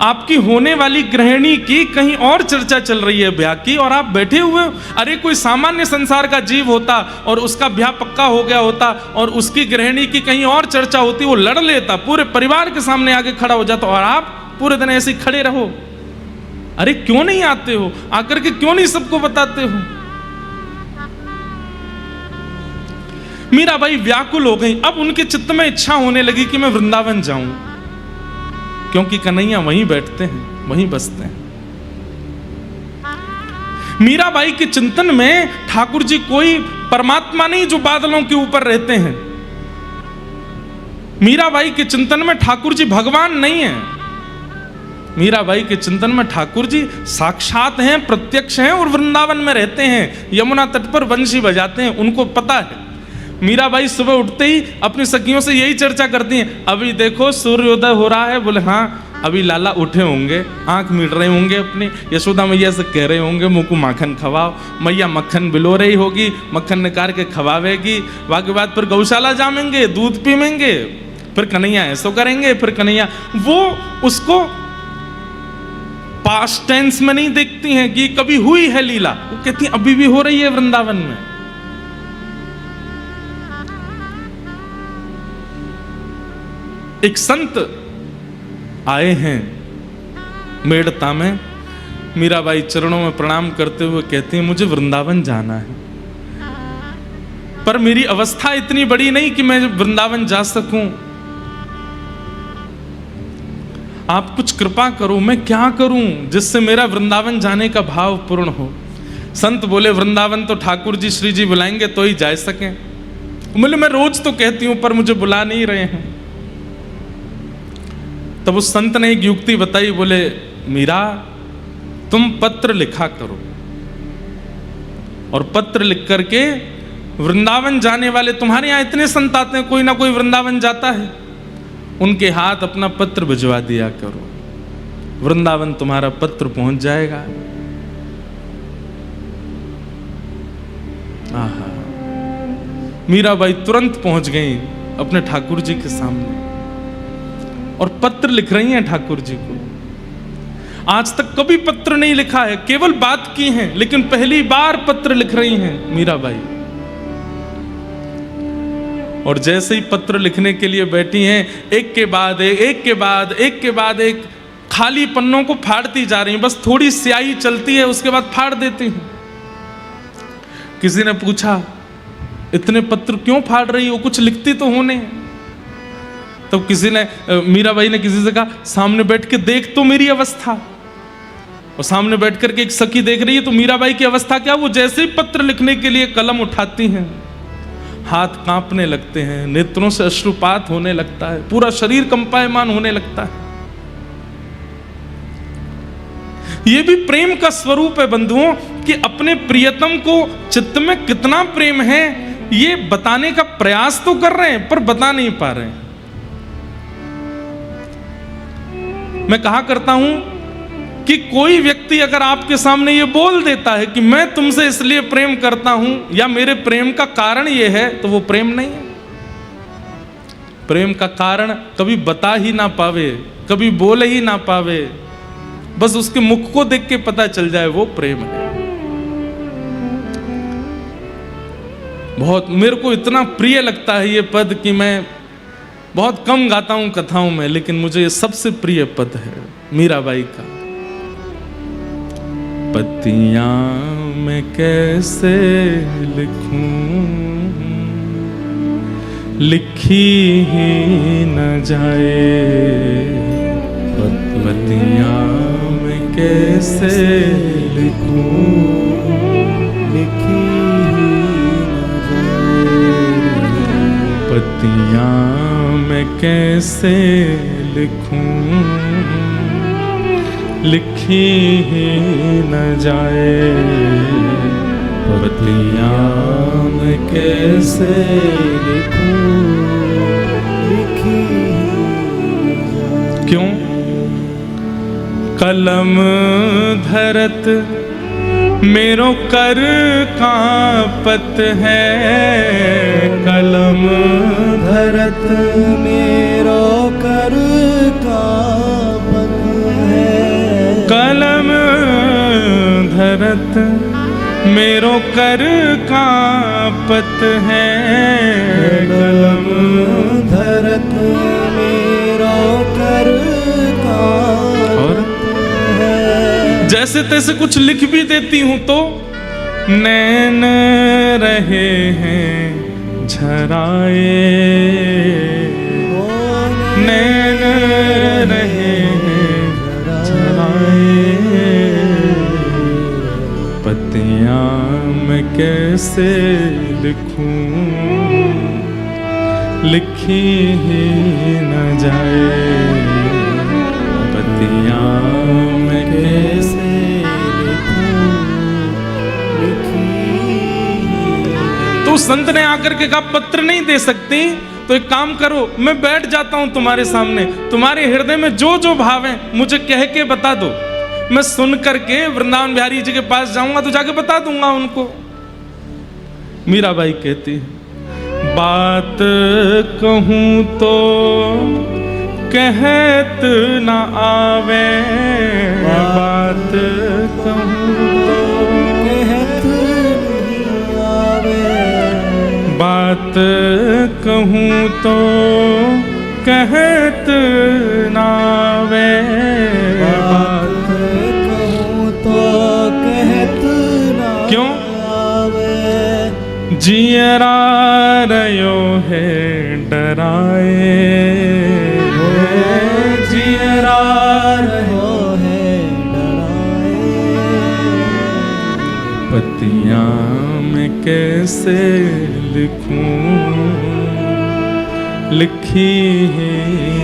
आपकी होने वाली गृहिणी की कहीं और चर्चा चल रही है ब्याह की, और आप बैठे हुए हो। अरे कोई सामान्य संसार का जीव होता और उसका ब्याह पक्का हो गया होता, और उसकी गृहिणी की कहीं और चर्चा होती, वो लड़ लेता, पूरे परिवार के सामने आगे खड़ा हो जाता, और आप पूरे दिन ऐसे खड़े रहो। अरे क्यों नहीं आते हो? आकर के क्यों नहीं सबको बताते हो? मीराबाई व्याकुल हो गई। अब उनके चित्त में इच्छा होने लगी कि मैं वृंदावन जाऊं, क्योंकि कन्हैया वहीं बैठते हैं, वहीं बसते हैं। मीराबाई के चिंतन में ठाकुर जी कोई परमात्मा नहीं जो बादलों के ऊपर रहते हैं। मीराबाई के चिंतन में ठाकुर जी भगवान नहीं है। मीराबाई के चिंतन में ठाकुर जी साक्षात हैं, प्रत्यक्ष हैं और वृंदावन में रहते हैं, यमुना तट पर बंशी बजाते हैं, उनको पता है। मीराबाई सुबह उठते ही अपनी सखियों से यही चर्चा करती हैं, अभी देखो सूर्योदय हो रहा है। बोले हाँ, अभी लाला उठे होंगे, आंख मीट रहे होंगे अपनी, यशोदा मैया से कह रहे होंगे मुँह को माखन खवाओ, मैया मक्खन बिलो रही होगी, मक्खन निकाल के खवावेगी, बाकी बात फिर गौशाला जामेंगे, दूध पीमेंगे, फिर कन्हैया ऐसो करेंगे, फिर कन्हैया, वो उसको पास्ट टेंस में नहीं देखती हैं कि कभी हुई है लीला, वो कहती हैं अभी भी हो रही है वृंदावन में। एक संत आए हैं मेड़ता में, मीराबाई चरणों में प्रणाम करते हुए कहती हैं मुझे वृंदावन जाना है, पर मेरी अवस्था इतनी बड़ी नहीं कि मैं वृंदावन जा सकूं, आप कुछ कृपा करो, मैं क्या करूं जिससे मेरा वृंदावन जाने का भाव पूर्ण हो। संत बोले वृंदावन तो ठाकुर जी श्री जी बुलाएंगे तो ही जा सकें। बोले मैं रोज तो कहती हूं पर मुझे बुला नहीं रहे हैं। तब उस संत ने एक युक्ति बताई, बोले मीरा तुम पत्र लिखा करो और पत्र लिख करके वृंदावन जाने वाले, तुम्हारे यहां इतने संत आते हैं, कोई ना कोई वृंदावन जाता है, उनके हाथ अपना पत्र भिजवा दिया करो, वृंदावन तुम्हारा पत्र पहुंच जाएगा। आहा, मीराबाई तुरंत पहुंच गई अपने ठाकुर जी के सामने और पत्र लिख रही हैं ठाकुर जी को। आज तक कभी पत्र नहीं लिखा है, केवल बात की है, लेकिन पहली बार पत्र लिख रही हैं मीराबाई। और जैसे ही पत्र लिखने के लिए बैठी हैं, एक के बाद एक खाली पन्नों को फाड़ती जा रही हैं, बस थोड़ी स्याही चलती है उसके बाद फाड़ देती हैं। किसी ने पूछा इतने पत्र क्यों फाड़ रही हो, कुछ लिखती तो होने। तो किसी ने, मीराबाई ने किसी से कहा सामने बैठ के देख तो मेरी अवस्था, और सामने बैठ करके एक सखी देख रही है, तो मीराबाई की अवस्था क्या, वो जैसे ही पत्र लिखने के लिए कलम उठाती हैं हाथ कांपने लगते हैं, नेत्रों से अश्रुपात होने लगता है, पूरा शरीर कंपायमान होने लगता है। यह भी प्रेम का स्वरूप है बंधुओं, कि अपने प्रियतम को चित्त में कितना प्रेम है ये बताने का प्रयास तो कर रहे हैं पर बता नहीं पा रहे हैं। मैं कहा करता हूं कि कोई व्यक्ति अगर आपके सामने ये बोल देता है कि मैं तुमसे इसलिए प्रेम करता हूं या मेरे प्रेम का कारण ये है, तो वो प्रेम नहीं है। प्रेम का कारण कभी बता ही ना पावे, कभी बोल ही ना पावे, बस उसके मुख को देख के पता चल जाए वो प्रेम है। बहुत मेरे को इतना प्रिय लगता है ये पद कि मैं बहुत कम गाता हूं कथाओं में, लेकिन मुझे ये सबसे प्रिय पद है मीराबाई का। पत्तियां मैं कैसे लिखूं, लिखी ही न जाए, पत्तियां मैं कैसे लिखूं, लिखी पत्तियां मैं कैसे लिखूं, लिखी ही न जाए, पत्तियां मैं कैसे लिखूं, लिखी क्यों? कलम धरत मेरो कर कांपत है, कलम धरत मेरो कर कांपत है, कलम धरत मेरो कर कांपत है, कलम धरत मेरो कर कांपत है। जैसे तैसे कुछ लिख भी देती हूं तो नैन रहे हैं झराए, नैन रहे हैं झराए, पत्तियां मैं कैसे लिखूं, लिखी ही न जाए, पत्तियां मैं कैसे तो संत ने आकर के कहा पत्र नहीं दे सकती तो एक काम करो, मैं बैठ जाता हूं तुम्हारे सामने, तुम्हारे हृदय में जो जो भाव है मुझे कह के बता दो, मैं सुन करके वृंदावन बिहारी जी के पास जाऊंगा तो जाके बता दूंगा उनको। मीराबाई कहती बात कहूं तो कहत न आवे, बात कहूं तो कहत नहीं आवे, बात कहूं तो कहत न आवे, बात कहूं तो कहत न क्यों आवे, जियरा रयो है डराए, जियरा रयो है डराए, पत्तियां मैं कैसे लिखूं, लिखी ही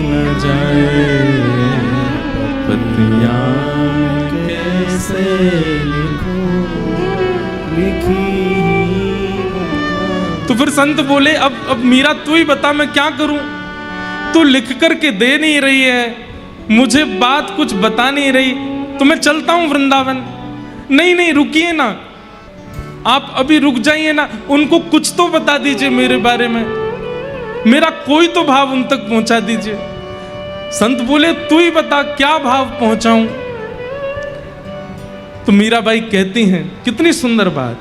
न जाए, पत्तियां मैं कैसे लिखूं, लिखी। तो फिर संत बोले अब मीरा तू ही बता मैं क्या करूं, तू लिख करके दे नहीं रही है, मुझे बात कुछ बता नहीं रही, तो मैं चलता हूं वृंदावन। नहीं नहीं रुकिए ना, आप अभी रुक जाइए ना, उनको कुछ तो बता दीजिए मेरे बारे में, मेरा कोई तो भाव उन तक पहुंचा दीजिए। संत बोले तू ही बता क्या भाव पहुंचाऊं। तो मीराबाई कहती हैं कितनी सुंदर बात,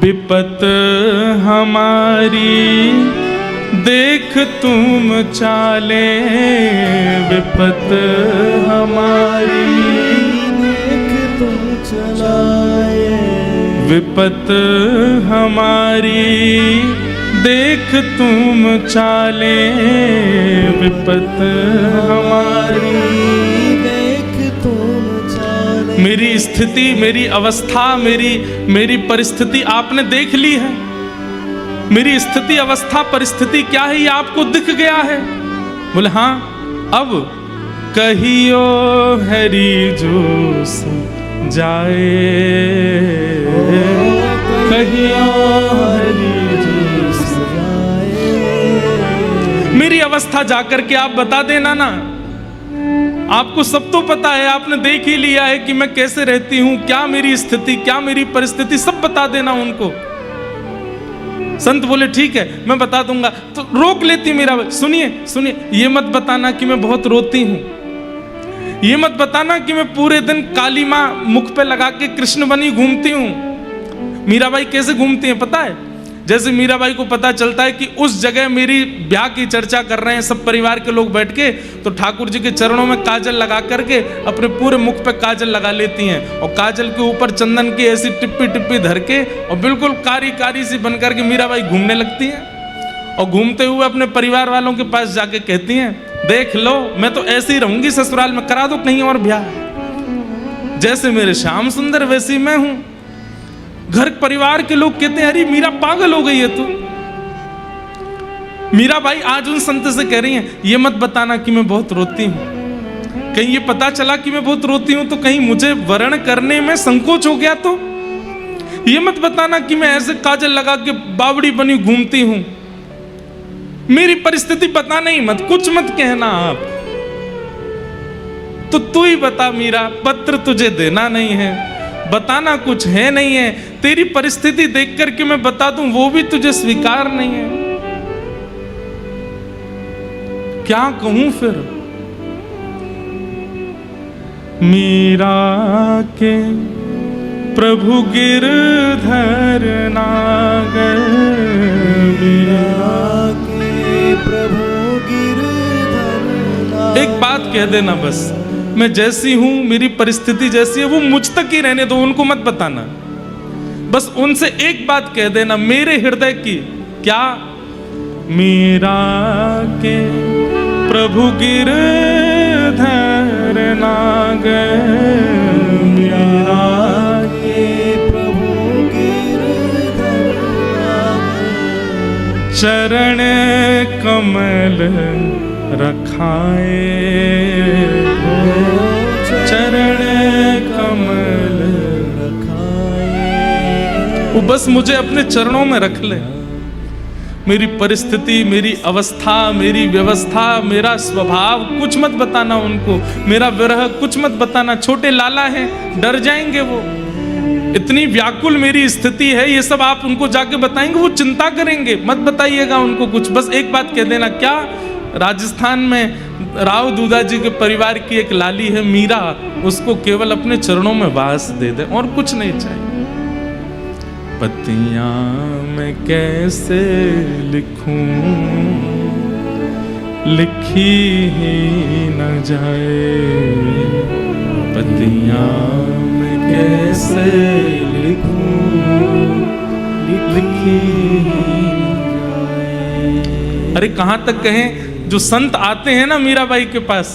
विपत हमारी देख तुम चाले, विपत हमारी देख तुम चलाए, विपत हमारी देख तुम चाले, विपत हमारी देख तुम चाले। मेरी स्थिति, मेरी अवस्था, मेरी परिस्थिति आपने देख ली है, मेरी स्थिति अवस्था परिस्थिति क्या है ये आपको दिख गया है। बोले हाँ, अब कहियो हरि जो जाए, कहियो हरि जो जाए, मेरी अवस्था जाकर के आप बता देना ना, आपको सब तो पता है, आपने देख ही लिया है कि मैं कैसे रहती हूं, क्या मेरी स्थिति, क्या मेरी परिस्थिति, सब बता देना उनको। संत बोले ठीक है मैं बता दूंगा। तो रोक लेती मेरा, सुनिए सुनिए, ये मत बताना कि मैं बहुत रोती हूं, ये मत बताना कि मैं पूरे दिन काली मां मुख पे लगा के कृष्ण बनी घूमती हूं। मीराबाई कैसे घूमती हैं पता है, जैसे मीराबाई को पता चलता है कि उस जगह मेरी ब्याह की चर्चा कर रहे हैं सब परिवार के लोग बैठ के, तो ठाकुर जी के चरणों में काजल लगा करके अपने पूरे मुख पे काजल लगा लेती हैं, और काजल के ऊपर चंदन की ऐसी टिप्पी टिप्पी धर के और बिल्कुल कारी कारी सी बन करके मीराबाई घूमने लगती हैं। और घूमते हुए अपने परिवार वालों के पास जाके कहती हैं देख लो मैं तो ऐसे ही रहूंगी ससुराल में, करा दो कहीं और ब्याह, जैसे मेरे श्याम सुंदर वैसी मैं हूं। घर परिवार के लोग कहते हैं अरे मीरा पागल हो गई है तू। मीराबाई आज उन संत से कह रही हैं ये मत बताना कि मैं बहुत रोती हूं, कहीं ये पता चला कि मैं बहुत रोती हूं तो कहीं मुझे वर्ण करने में संकोच हो गया, तो ये मत बताना कि मैं ऐसे काजल लगा के बावड़ी बनी घूमती हूं। मेरी परिस्थिति बताना ही मत, कुछ मत कहना आप, तो तू ही बता मीरा, पत्र तुझे देना नहीं है, बताना कुछ है नहीं है, तेरी परिस्थिति देख करके मैं बता दूं वो भी तुझे स्वीकार नहीं है, क्या कहूं फिर। मीरा के प्रभु गिरधर नागर, मीरा के प्रभु गिरधर नागर। एक बात कह देना बस, मैं जैसी हूं मेरी परिस्थिति जैसी है वो मुझ तक ही रहने दो, उनको मत बताना। बस उनसे एक बात कह देना मेरे हृदय की, क्या मीरा के प्रभु गिरधर नागर, मीरा के प्रभु गिरधर नागर, चरण कमल रखाए, चरण कमल रखाए। वो बस मुझे अपने चरणों में रख ले। मेरी परिस्थिति, मेरी अवस्था, मेरी व्यवस्था, मेरा स्वभाव कुछ मत बताना उनको, मेरा विरह कुछ मत बताना। छोटे लाला हैं, डर जाएंगे वो। इतनी व्याकुल मेरी स्थिति है, ये सब आप उनको जाके बताएंगे, वो चिंता करेंगे। मत बताइएगा उनको कुछ, बस एक बात कह देना। क्या राजस्थान में राव दूधा जी के परिवार की एक लाली है मीरा, उसको केवल अपने चरणों में वास दे दे, और कुछ नहीं चाहिए। पत्तियां मैं कैसे लिखूं, लिखी ही न जाए। पत्तियां मैं कैसे लिखूं, लिखी ही न जाए। अरे कहां तक कहें, जो संत आते हैं ना मीराबाई के पास,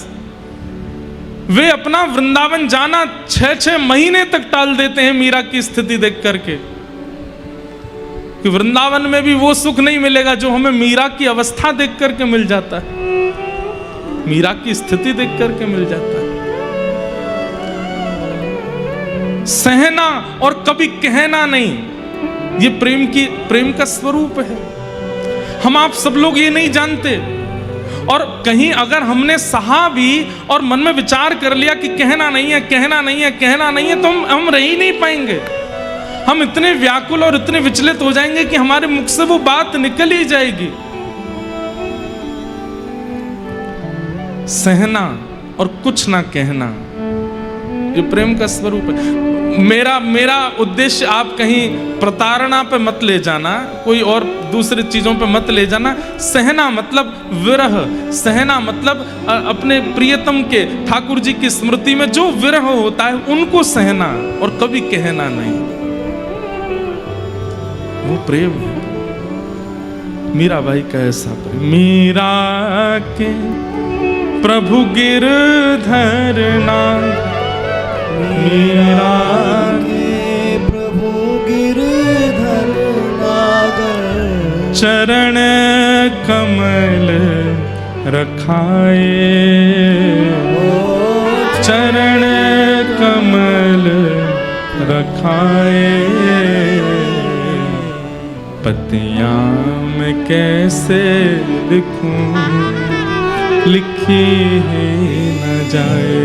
वे अपना वृंदावन जाना 6-6 महीने तक टाल देते हैं मीरा की स्थिति देख करके, कि वृंदावन में भी वो सुख नहीं मिलेगा जो हमें मीरा की अवस्था देख करके मिल जाता है, मीरा की स्थिति देख करके मिल जाता है। सहना और कभी कहना नहीं, ये प्रेम का स्वरूप है। हम आप सब लोग ये नहीं जानते, और कहीं अगर हमने सहा भी और मन में विचार कर लिया कि कहना नहीं है, कहना नहीं है, कहना नहीं है, तो हम रह ही नहीं पाएंगे। हम इतने व्याकुल और इतने विचलित हो जाएंगे कि हमारे मुख से वो बात निकल ही जाएगी। सहना और कुछ ना कहना, ये प्रेम का स्वरूप है। मेरा उद्देश्य आप कहीं प्रताड़ना पे मत ले जाना, कोई और दूसरी चीजों पे मत ले जाना। सहना मतलब विरह, सहना मतलब अपने प्रियतम के, ठाकुर जी की स्मृति में जो विरह होता है उनको सहना, और कभी कहना नहीं। वो प्रेम है मीराबाई का, ऐसा प्रेम। मीरा के प्रभु गिरधर नाथ, मीरा के प्रभु गिरधर नाथ, चरण कमल रखाए, चरण कमल रखाए। पत्तियां मैं कैसे लिखूं, लिखी ही न जाए।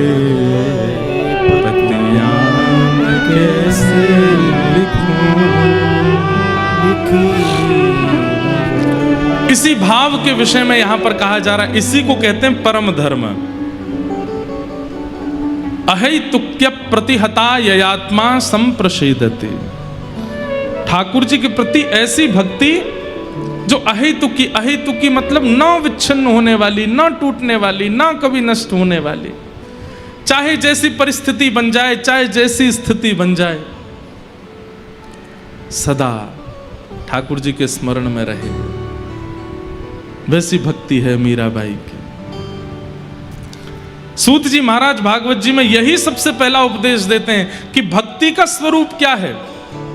पत्तियां मैं कैसे लिखूं, लिखी ही न जाए। इसी भाव के विषय में यहां पर कहा जा रहा है, इसी को कहते हैं परम धर्म। अहैतुक्य प्रतिहता ययात्मा संप्रसेदते। ठाकुर जी के प्रति ऐसी भक्ति जो अहेतुकी, अहेतुकी मतलब न विच्छिन्न होने वाली, न टूटने वाली, न कभी नष्ट होने वाली। चाहे जैसी परिस्थिति बन जाए, चाहे जैसी स्थिति बन जाए, सदा ठाकुर जी के स्मरण में रहे। वैसी भक्ति है मीराबाई की। सूत जी महाराज भागवत जी में यही सबसे पहला उपदेश देते हैं कि भक्ति का स्वरूप क्या है।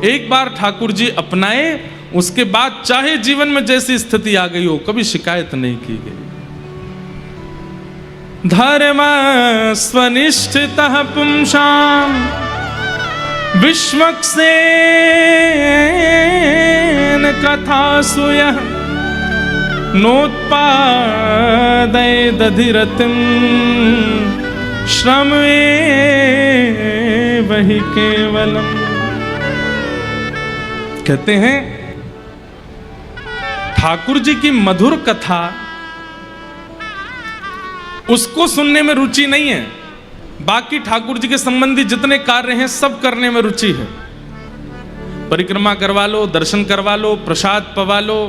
एक बार ठाकुर जी अपनाए, उसके बाद चाहे जीवन में जैसी स्थिति आ गई हो, कभी शिकायत नहीं की गई। धर्म स्वनिष्ठितः पुंसाम विश्वक्सेन कथासु यः नोत्पादय दधिरतिम श्रमे वही केवलम। कहते हैं ठाकुर जी की मधुर कथा, उसको सुनने में रुचि नहीं है, बाकी ठाकुर जी के संबंधी जितने कार्य हैं सब करने में रुचि है। परिक्रमा करवा लो, दर्शन करवा लो, प्रसाद पवा लो,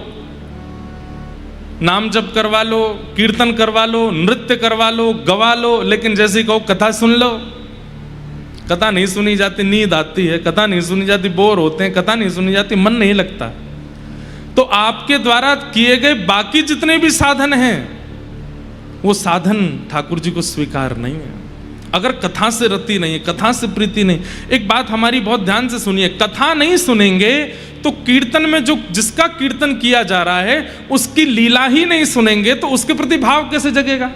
नाम जप करवा लो, कीर्तन करवा लो, नृत्य करवा लो, गवा लो, लेकिन जैसे कहो कथा सुन लो, कथा नहीं सुनी जाती, नींद आती है। कथा नहीं सुनी जाती, बोर होते हैं। कथा नहीं सुनी जाती, मन नहीं लगता। तो आपके द्वारा किए गए बाकी जितने भी साधन हैं, वो साधन ठाकुर जी को स्वीकार नहीं है। अगर कथा से रति नहीं है, कथा से प्रीति नहीं। एक बात हमारी बहुत ध्यान से सुनिए, कथा नहीं सुनेंगे तो कीर्तन में जो जिसका कीर्तन किया जा रहा है उसकी लीला ही नहीं सुनेंगे तो उसके प्रति भाव कैसे जगेगा?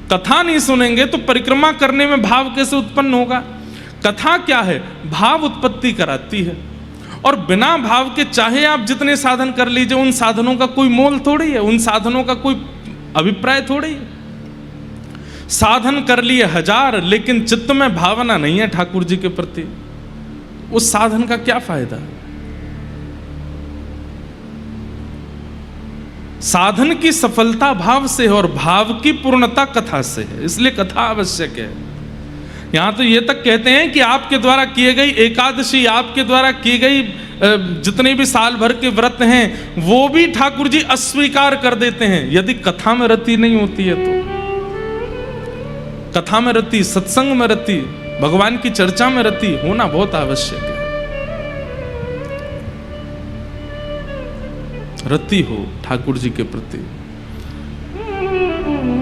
कथा नहीं सुनेंगे तो परिक्रमा करने में भाव कैसे उत्पन्न होगा? कथा क्या है? भाव उत्पत्ति कराती है। और बिना भाव के चाहे आप जितने साधन कर लीजिए, उन साधनों का कोई मोल थोड़ी है, उन साधनों का कोई अभिप्राय थोड़ी है। साधन कर लिए 1000 लेकिन चित्त में भावना नहीं है ठाकुर जी के प्रति, उस साधन का क्या फायदा? साधन की सफलता भाव से है और भाव की पूर्णता कथा से है, इसलिए कथा आवश्यक है। यहां तो ये तक कहते हैं कि आपके द्वारा किए गई एकादशी, आपके द्वारा की गई जितने भी साल भर के व्रत हैं वो भी ठाकुर जी अस्वीकार कर देते हैं यदि कथा में रति नहीं होती है तो। कथा में रति, सत्संग में रति, भगवान की चर्चा में रति होना बहुत आवश्यक है। रति हो ठाकुर जी के प्रति।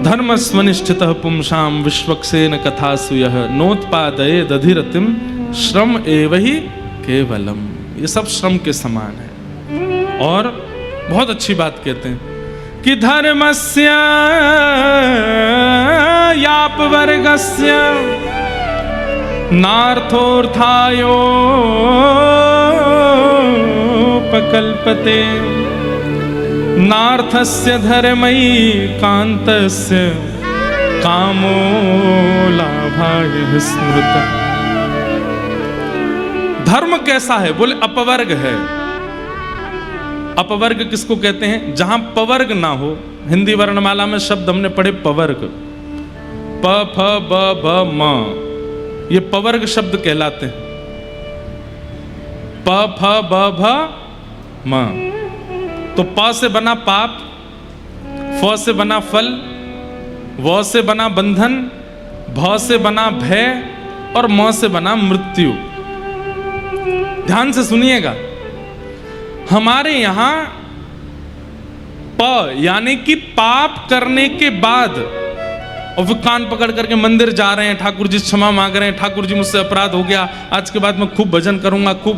धर्म स्वनिष्ठितः पुंसाम विश्वक्सेन कथासु यः नोत्पादये दधिरतिम श्रम एव ही केवलम। ये सब श्रम के समान है। और बहुत अच्छी बात कहते हैं कि धर्मस्य याप वर्गस्य नार्थोर्थायोपकल्पते नार्थस्य धर्मयि कांतस्य कामो लाभाय स्मृत। धर्म कैसा है? बोले अपवर्ग है। अपवर्ग किसको कहते हैं? जहां पवर्ग ना हो। हिंदी वर्णमाला में शब्द हमने पढ़े पवर्ग, प फ ब भ म, ये पवर्ग शब्द कहलाते हैं। प फ ब भ म, तो प से बना पाप, फ से बना फल, व से बना बंधन, भ से बना भय और म से बना मृत्यु। ध्यान से सुनिएगा, हमारे यहां प यानी कि पाप करने के बाद, और फिर कान पकड़ करके मंदिर जा रहे हैं, ठाकुर जी क्षमा मांग रहे हैं, ठाकुर जी मुझसे अपराध हो गया, आज के बाद मैं खूब भजन करूंगा, खूब,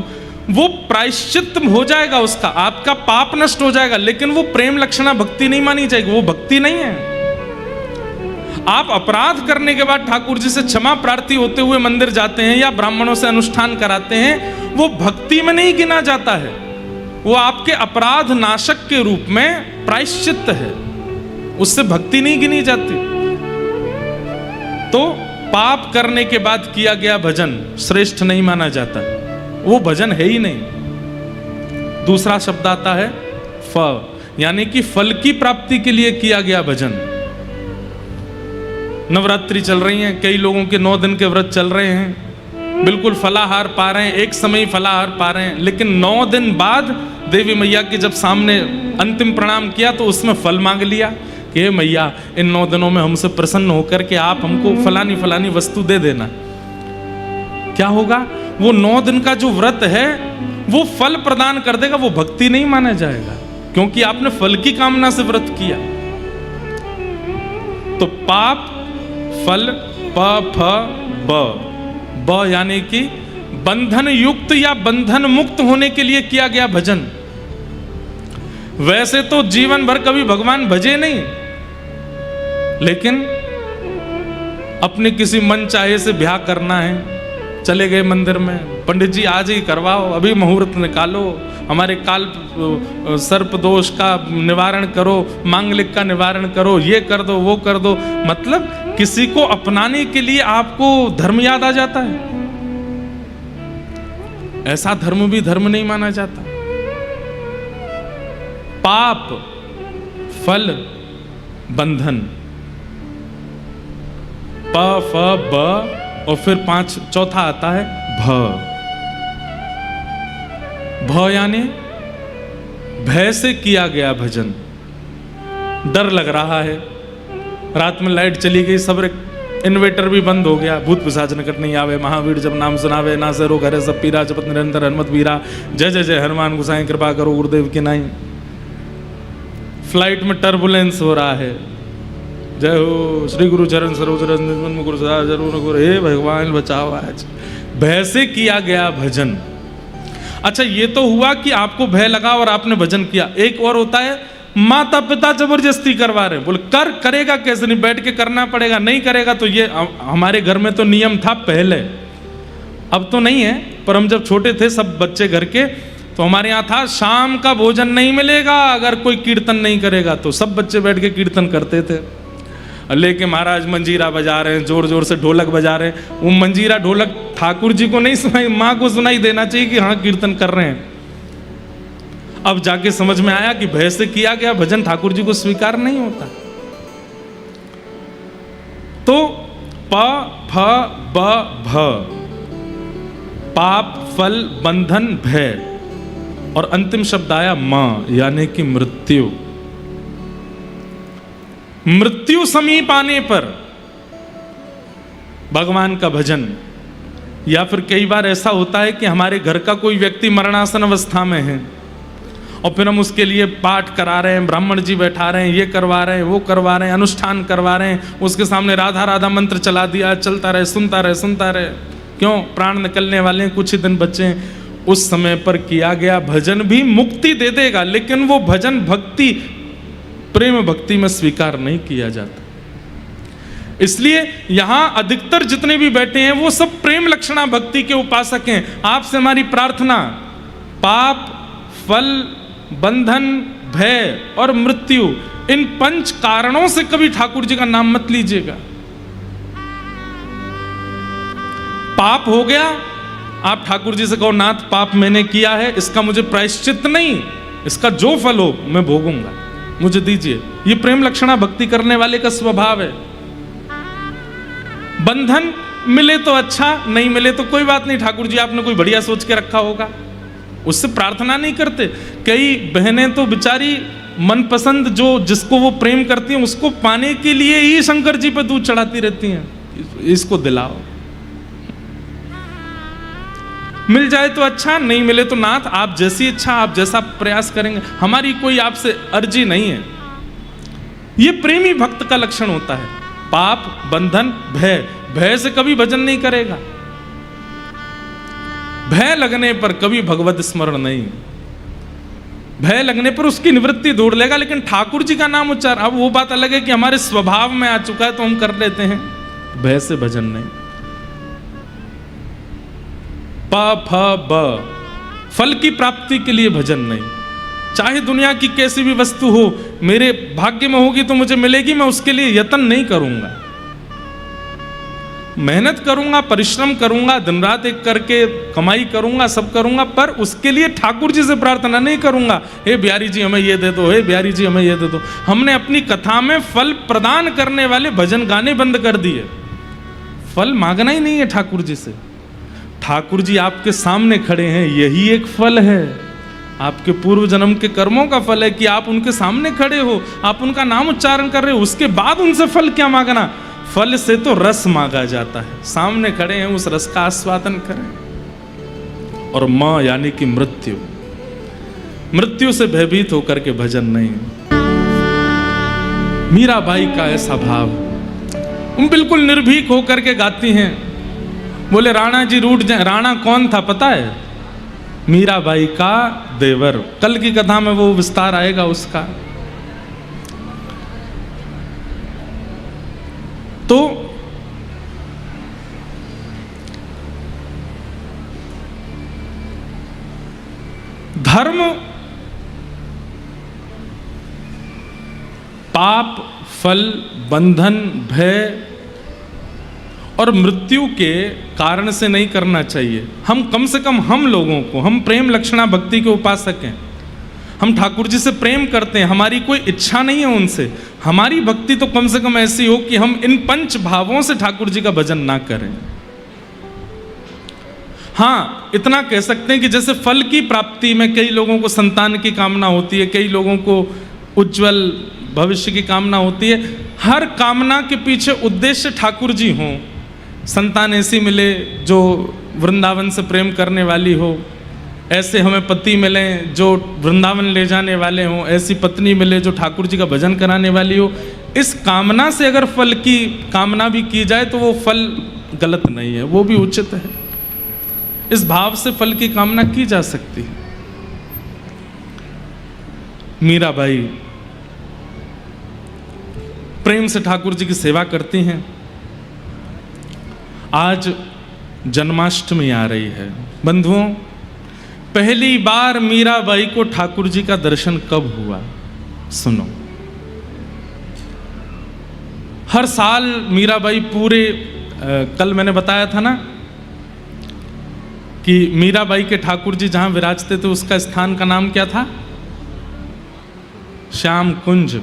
वो प्रायश्चित हो जाएगा, उसका आपका पाप नष्ट हो जाएगा, लेकिन वो प्रेम लक्षणा भक्ति नहीं मानी जाएगी, वो भक्ति नहीं है। आप अपराध करने के बाद ठाकुर जी से क्षमा प्रार्थी होते हुए मंदिर जाते हैं या ब्राह्मणों से अनुष्ठान कराते हैं, वो भक्ति में नहीं गिना जाता है, वो आपके अपराध नाशक के रूप में प्रायश्चित है, उससे भक्ति नहीं गिनी जाती। तो पाप करने के बाद किया गया भजन श्रेष्ठ नहीं माना जाता, वो भजन है ही नहीं। दूसरा शब्द आता है फ, यानी कि फल की प्राप्ति के लिए किया गया भजन। नवरात्रि चल रही हैं, कई लोगों के 9 दिन के व्रत चल रहे हैं, बिल्कुल फलाहार पा रहे हैं, एक समय ही फलाहार पा रहे हैं, लेकिन 9 दिन बाद देवी मैया के जब सामने अंतिम प्रणाम किया तो उसमें फल मांग लिया कि मैया इन 9 दिनों में हमसे प्रसन्न होकर के आप हमको फलानी फलानी वस्तु दे देना। क्या होगा? वो 9 दिन का जो व्रत है वो फल प्रदान कर देगा, वो भक्ति नहीं माना जाएगा, क्योंकि आपने फल की कामना से व्रत किया। तो पाप, फल, प फ ब यानी कि बंधन युक्त या बंधन मुक्त होने के लिए किया गया भजन। वैसे तो जीवन भर कभी भगवान भजे नहीं, लेकिन अपने किसी मन चाहे से ब्याह करना है, चले गए मंदिर में, पंडित जी आज ही करवाओ, अभी मुहूर्त निकालो, हमारे काल सर्प दोष का निवारण करो, मांगलिक का निवारण करो, ये कर दो वो कर दो। मतलब किसी को अपनाने के लिए आपको धर्म याद आ जाता है। ऐसा धर्म भी धर्म नहीं माना जाता। पाप, फल, बंधन, प फ ब और फिर 5 चौथा आता है भ। भ यानी भय से किया गया भजन। डर लग रहा है, रात में लाइट चली गई, सब इन्वेटर भी बंद हो गया, भूत पिशाच निकट नहीं आवे, महावीर जब नाम सुनावे, ना से रोग हरे सब पीरा, जपत निरंतर हनुमत वीरा, जय जय जय हनुमान गोसाई कृपा करो गुरुदेव की नाई। फ्लाइट में टर्बुलेंस हो रहा है, जय हो श्री गुरु चरण सरोज रज निज मन गुरु सदा जरूर गुरु, हे भगवान बचाओ आज। भय से किया गया भजन। अच्छा, ये तो हुआ कि आपको भय लगा और आपने भजन किया। एक और होता है माता पिता जबरदस्ती करवा रहे, बोले करेगा कैसे, नहीं बैठ के करना पड़ेगा, नहीं करेगा तो ये हमारे घर में तो नियम था पहले, अब तो नहीं है, पर हम जब छोटे थे सब बच्चे घर के, तो हमारे यहाँ था शाम का भोजन नहीं मिलेगा अगर कोई कीर्तन नहीं करेगा। तो सब बच्चे बैठ के कीर्तन करते थे, लेके महाराज मंजीरा बजा रहे हैं, जोर जोर से ढोलक बजा रहे हैं। वो मंजीरा ढोलक ठाकुर जी को नहीं सुनाई, माँ को सुनाई देना चाहिए कि हाँ कीर्तन कर रहे हैं। अब जाके समझ में आया कि भय से किया गया भजन ठाकुर जी को स्वीकार नहीं होता। तो प फ ब भ, पाप फल बंधन भय, और अंतिम शब्द आया म, यानी कि मृत्यु। मृत्यु समीप आने पर भगवान का भजन, या फिर कई बार ऐसा होता है कि हमारे घर का कोई व्यक्ति मरणासन अवस्था में है और फिर हम उसके लिए पाठ करा रहे हैं, ब्राह्मण जी बैठा रहे हैं, ये करवा रहे हैं, वो करवा रहे हैं, अनुष्ठान करवा रहे हैं, उसके सामने राधा राधा मंत्र चला दिया, चलता रहे, सुनता रहे, सुनता रहे। क्यों? प्राण निकलने वाले हैं, कुछ ही दिन बचे हैं। उस समय पर किया गया भजन भी मुक्ति दे देगा, लेकिन वो भजन भक्ति प्रेम भक्ति में स्वीकार नहीं किया जाता। इसलिए यहां अधिकतर जितने भी बैठे हैं वो सब प्रेम लक्षणा भक्ति के उपासक हैं। आपसे हमारी प्रार्थना, पाप फल बंधन भय और मृत्यु, इन 5 कारणों से कभी ठाकुर जी का नाम मत लीजिएगा। पाप हो गया, आप ठाकुर जी से कहो नाथ पाप मैंने किया है, इसका मुझे प्रायश्चित नहीं, इसका जो फल हो मैं भोगूंगा, मुझे दीजिए। ये प्रेम लक्षणा भक्ति करने वाले का स्वभाव है। बंधन मिले तो अच्छा, नहीं मिले तो कोई बात नहीं, ठाकुर जी आपने कोई बढ़िया सोच के रखा होगा, उससे प्रार्थना नहीं करते। कई बहनें तो बेचारी मनपसंद जो जिसको वो प्रेम करती हैं उसको पाने के लिए ही शंकर जी पे दूध चढ़ाती रहती हैं, इसको दिलाओ, मिल जाए तो अच्छा, नहीं मिले तो नाथ आप जैसी इच्छा, आप जैसा प्रयास करेंगे, हमारी कोई आपसे अर्जी नहीं है। ये प्रेमी भक्त का लक्षण होता है। पाप बंधन भय, भय से कभी भजन नहीं करेगा, भय लगने पर कभी भगवत स्मरण नहीं, भय लगने पर उसकी निवृत्ति ढूंढ लेगा, लेकिन ठाकुर जी का नाम उच्चार, अब वो बात अलग है कि हमारे स्वभाव में आ चुका है तो हम कर लेते हैं, भय से भजन नहीं। प फ ब, फल की प्राप्ति के लिए भजन नहीं। चाहे दुनिया की कैसी भी वस्तु हो, मेरे भाग्य में होगी तो मुझे मिलेगी, मैं उसके लिए यत्न नहीं करूंगा, मेहनत करूंगा, परिश्रम करूंगा, दिन रात एक करके कमाई करूंगा, सब करूंगा, पर उसके लिए ठाकुर जी से प्रार्थना नहीं करूंगा, हे बिहारी जी हमें ये दे दो, हे बिहारी जी हमें ये दे दो। हमने अपनी कथा में फल प्रदान करने वाले भजन गाने बंद कर दिए। फल मांगना ही नहीं है ठाकुर जी से। ठाकुर जी आपके सामने खड़े हैं, यही एक फल है, आपके पूर्व जन्म के कर्मों का फल है कि आप उनके सामने खड़े हो, आप उनका नाम उच्चारण कर रहे हो। उसके बाद उनसे फल क्या मांगना? फल से तो रस मांगा जाता है, सामने खड़े हैं उस रस का आस्वादन करें। और मां यानी कि मृत्यु, मृत्यु से भयभीत होकर के भजन नहीं। मीराबाई का ऐसा भाव, उन बिल्कुल निर्भीक होकर के गाती हैं। बोले राणा जी रूठ जाए, राणा कौन था पता है? मीराबाई का देवर। कल की कथा में वो विस्तार आएगा उसका। तो धर्म, पाप, फल, बंधन, भय और मृत्यु के कारण से नहीं करना चाहिए। हम कम से कम हम लोगों को, हम प्रेम लक्षणा भक्ति के उपासक हैं, हम ठाकुर जी से प्रेम करते हैं, हमारी कोई इच्छा नहीं है उनसे। हमारी भक्ति तो कम से कम ऐसी हो कि हम इन 5 भावों से ठाकुर जी का भजन ना करें। हाँ, इतना कह सकते हैं कि जैसे फल की प्राप्ति में कई लोगों को संतान की कामना होती है, कई लोगों को उज्जवल भविष्य की कामना होती है। हर कामना के पीछे उद्देश्य ठाकुर जी हों। संतान ऐसी मिले जो वृंदावन से प्रेम करने वाली हो, ऐसे हमें पति मिले जो वृंदावन ले जाने वाले हों, ऐसी पत्नी मिले जो ठाकुर जी का भजन कराने वाली हो, इस कामना से अगर फल की कामना भी की जाए तो वो फल गलत नहीं है, वो भी उचित है। इस भाव से फल की कामना की जा सकती है। मीराबाई प्रेम से ठाकुर जी की सेवा करती हैं। आज जन्माष्टमी आ रही है। बंधुओं, पहली बार मीराबाई को ठाकुर जी का दर्शन कब हुआ? सुनो, हर साल मीराबाई पूरे कल मैंने बताया था ना कि मीराबाई के ठाकुर जी जहां विराजते थे उसका स्थान का नाम क्या था? श्याम कुंज।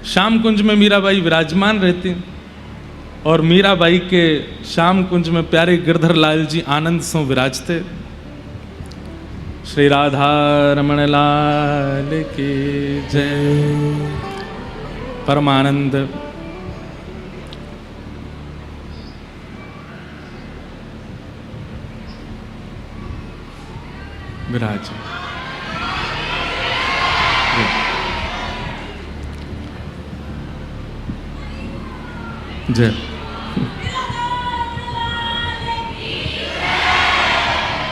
श्याम कुंज में मीराबाई विराजमान रहती, और मीराबाई के श्याम कुंज में प्यारे गिरधर लाल जी आनंद सो विराजते। श्री राधा रमण लाल की जय। परमानंद विराज। जय।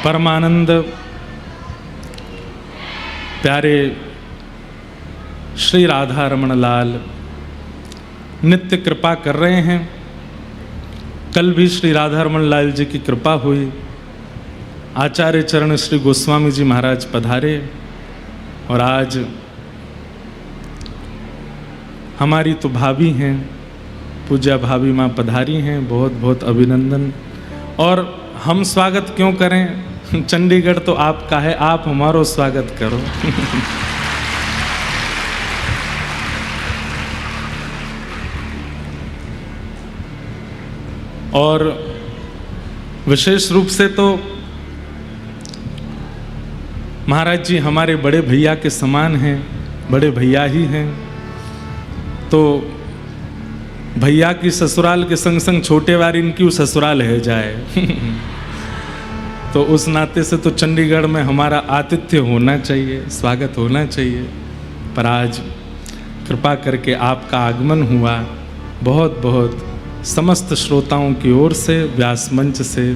परमानंद प्यारे श्री राधा रमण लाल नित्य कृपा कर रहे हैं। कल भी श्री राधा रमण लाल जी की कृपा हुई। आचार्य चरण श्री गोस्वामी जी महाराज पधारे, और आज हमारी तो भाभी हैं, पूज्या भाभी माँ पधारी हैं। बहुत बहुत अभिनंदन। और हम स्वागत क्यों करें? चंडीगढ़ तो आपका है, आप हमारो स्वागत करो। और विशेष रूप से तो महाराज जी हमारे बड़े भैया के समान हैं, बड़े भैया ही हैं। तो भैया की ससुराल के संग संग छोटे वारी इनकी ससुराल है जाए। तो उस नाते से तो चंडीगढ़ में हमारा आतिथ्य होना चाहिए, स्वागत होना चाहिए। पर आज कृपा करके आपका आगमन हुआ। बहुत बहुत समस्त श्रोताओं की ओर से व्यास मंच से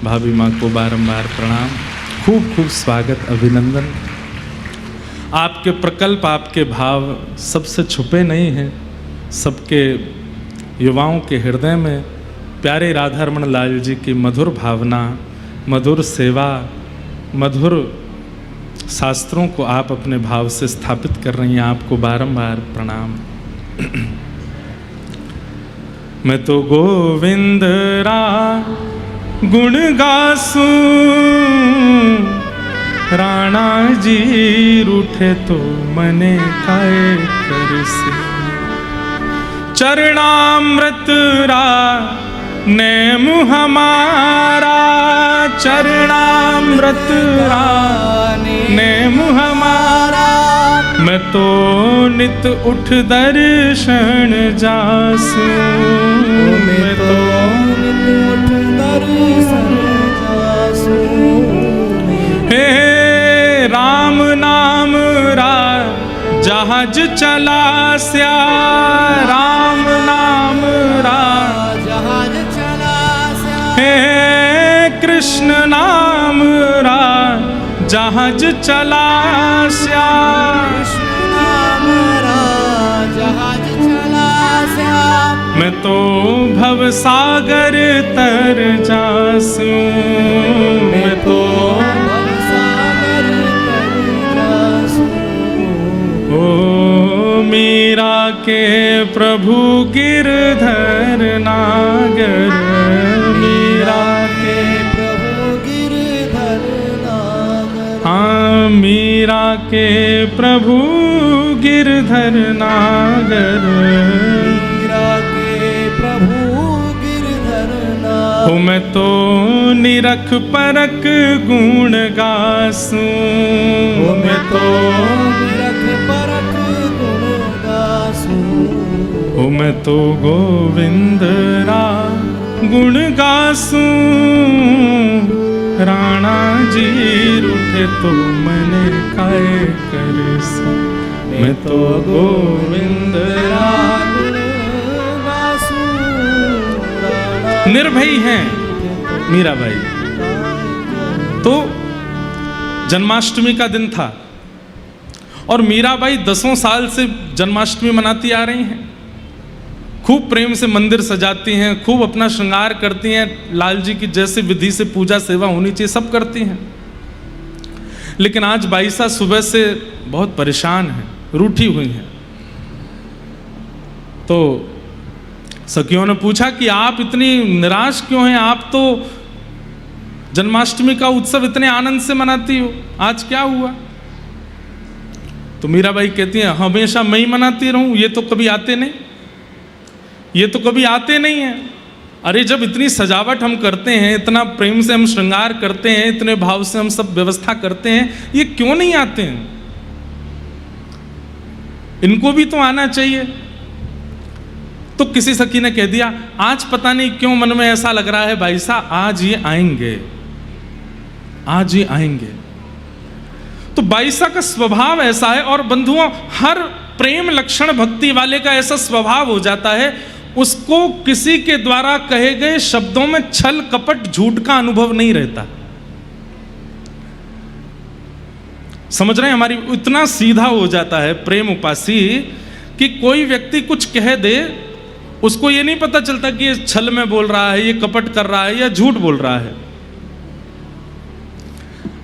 भाभी माँ को बारंबार प्रणाम। खूब खूब स्वागत, अभिनंदन। आपके प्रकल्प, आपके भाव सबसे छुपे नहीं हैं। सबके युवाओं के हृदय में प्यारे राधा रमण लाल जी की मधुर भावना, मधुर सेवा, मधुर शास्त्रों को आप अपने भाव से स्थापित कर रही हैं। आपको बारंबार प्रणाम। मैं तो गोविंद रा गुण गासूं, राणा जी रूठे तो मने काय करसे। चरणामृत रा नेम हमारा, चरणामृत रा नेम हमारा। मैं तो नित उठ दर्शन जासूं, मैं तो नित उठ दर्शन जासूं। हे राम नाम रा जहाज चला स्या, राम नाम रा जहाज चला स्या। हे कृष्ण नाम रा जहाज चला स्या, कृष्ण नाम रा जहाज चला स्या। मैं तो भव सागर तर जासूं, मैं तो भव सागर तर जासूं। ओ मीरा के प्रभु गिरधर नागर, मीरा के प्रभु गिरधर नागर। हाँ, मीरा के प्रभु गिरधर नागर, मीरा के प्रभु गिरधर नागर। हो मैं तो निरख परख गुण गासूं, हो मैं तो निरख परख गुण गासूं। हो मैं तो गोविंद रा गुण गासूं, राणा जी रूठे तो मने काय करसूं। मैं तो गोविंद निर्भयी हैं मीराबाई। तो जन्माष्टमी का दिन था और मीराबाई 10 साल से जन्माष्टमी मनाती आ रही हैं। खूब प्रेम से मंदिर सजाती हैं, खूब अपना श्रृंगार करती हैं, लाल जी की जैसे विधि से पूजा सेवा होनी चाहिए सब करती हैं। लेकिन आज बाईसा सुबह से बहुत परेशान है, रूठी हुई हैं। तो सखियों ने पूछा कि आप इतनी निराश क्यों हैं, आप तो जन्माष्टमी का उत्सव इतने आनंद से मनाती हो, आज क्या हुआ? तो मीराबाई कहती हैं हमेशा मैं ही मनाती रहूं, ये तो कभी आते नहीं, ये तो कभी आते नहीं हैं। अरे जब इतनी सजावट हम करते हैं, इतना प्रेम से हम श्रृंगार करते हैं, इतने भाव से हम सब व्यवस्था करते हैं, ये क्यों नहीं आते हैं? इनको भी तो आना चाहिए। तो किसी सखी ने कह दिया आज पता नहीं क्यों मन में ऐसा लग रहा है भाई साहब आज ये आएंगे, आज ये आएंगे। तो बाईसा का स्वभाव ऐसा है। और बंधुओं, हर प्रेम लक्षण भक्ति वाले का ऐसा स्वभाव हो जाता है, उसको किसी के द्वारा कहे गए शब्दों में छल कपट झूठ का अनुभव नहीं रहता। समझ रहे हैं? हमारी इतना सीधा हो जाता है प्रेम उपासी कि कोई व्यक्ति कुछ कह दे, उसको ये नहीं पता चलता कि ये छल में बोल रहा है, ये कपट कर रहा है या झूठ बोल रहा है।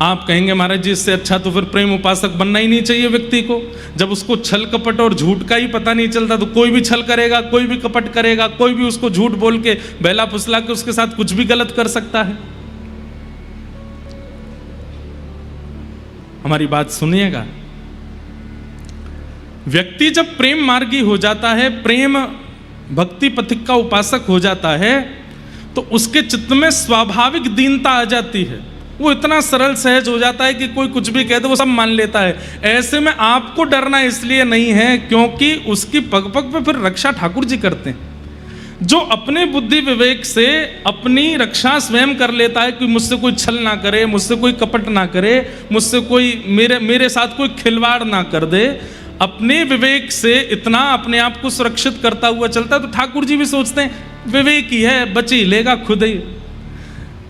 आप कहेंगे महाराज जी इससे अच्छा तो फिर प्रेम उपासक बनना ही नहीं चाहिए व्यक्ति को। जब उसको छल कपट और झूठ का ही पता नहीं चलता तो कोई भी छल करेगा, कोई भी कपट करेगा, कोई भी उसको झूठ बोल के बहला फुसला के उसके साथ कुछ भी गलत कर सकता है। हमारी बात सुनिएगा, व्यक्ति जब प्रेम मार्गी हो जाता है, प्रेम भक्ति पथिक का उपासक हो जाता है, तो उसके चित्त में स्वाभाविक दीनता आ जाती है। वो इतना सरल सहज हो जाता है कि कोई कुछ भी कह दे वो सब मान लेता है। ऐसे में आपको डरना इसलिए नहीं है क्योंकि उसकी पग पग पे फिर रक्षा ठाकुर जी करते हैं। जो अपने बुद्धि विवेक से अपनी रक्षा स्वयं कर लेता है कि मुझसे कोई छल ना करे, मुझसे कोई कपट ना करे, मुझसे कोई मेरे साथ कोई खिलवाड़ ना कर दे, अपने विवेक से इतना अपने आप को सुरक्षित करता हुआ चलता है, तो ठाकुर जी भी सोचते हैं विवेक ही है, बच ही लेगा खुद ही।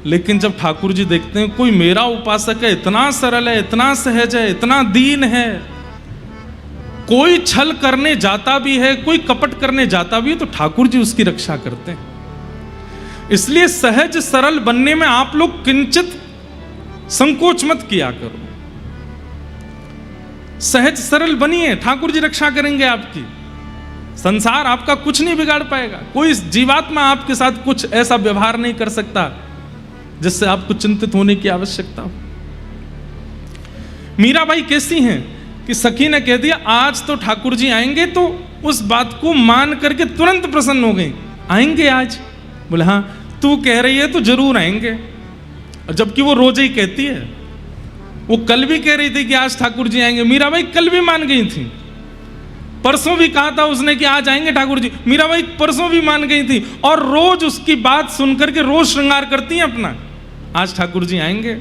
लेकिन जब ठाकुर जी देखते हैं कोई मेरा उपासक है, इतना सरल है, इतना सहज है, इतना दीन है, कोई छल करने जाता भी है, कोई कपट करने जाता भी है, तो ठाकुर जी उसकी रक्षा करते हैं। इसलिए सहज सरल बनने में आप लोग किंचित संकोच मत किया करो। सहज सरल बनिए, ठाकुर जी रक्षा करेंगे आपकी। संसार आपका कुछ नहीं बिगाड़ पाएगा, कोई जीवात्मा आपके साथ कुछ ऐसा व्यवहार नहीं कर सकता जिससे आपको चिंतित होने की आवश्यकता हो। मीराबाई कैसी हैं कि सखी ने कह दिया आज तो ठाकुर जी आएंगे, तो उस बात को मान करके तुरंत प्रसन्न हो गई। आएंगे आज? बोले हाँ, तू कह रही है तो जरूर आएंगे। जबकि वो रोज ही कहती है, वो कल भी कह रही थी कि आज ठाकुर जी आएंगे। मीराबाई कल भी मान गई थी, परसों भी कहा था उसने कि आज आएंगे ठाकुर जी। मीराबाई परसों भी मान गई थी और रोज उसकी बात सुनकर के रोज श्रृंगार करती हैं अपना, आज ठाकुर जी आएंगे।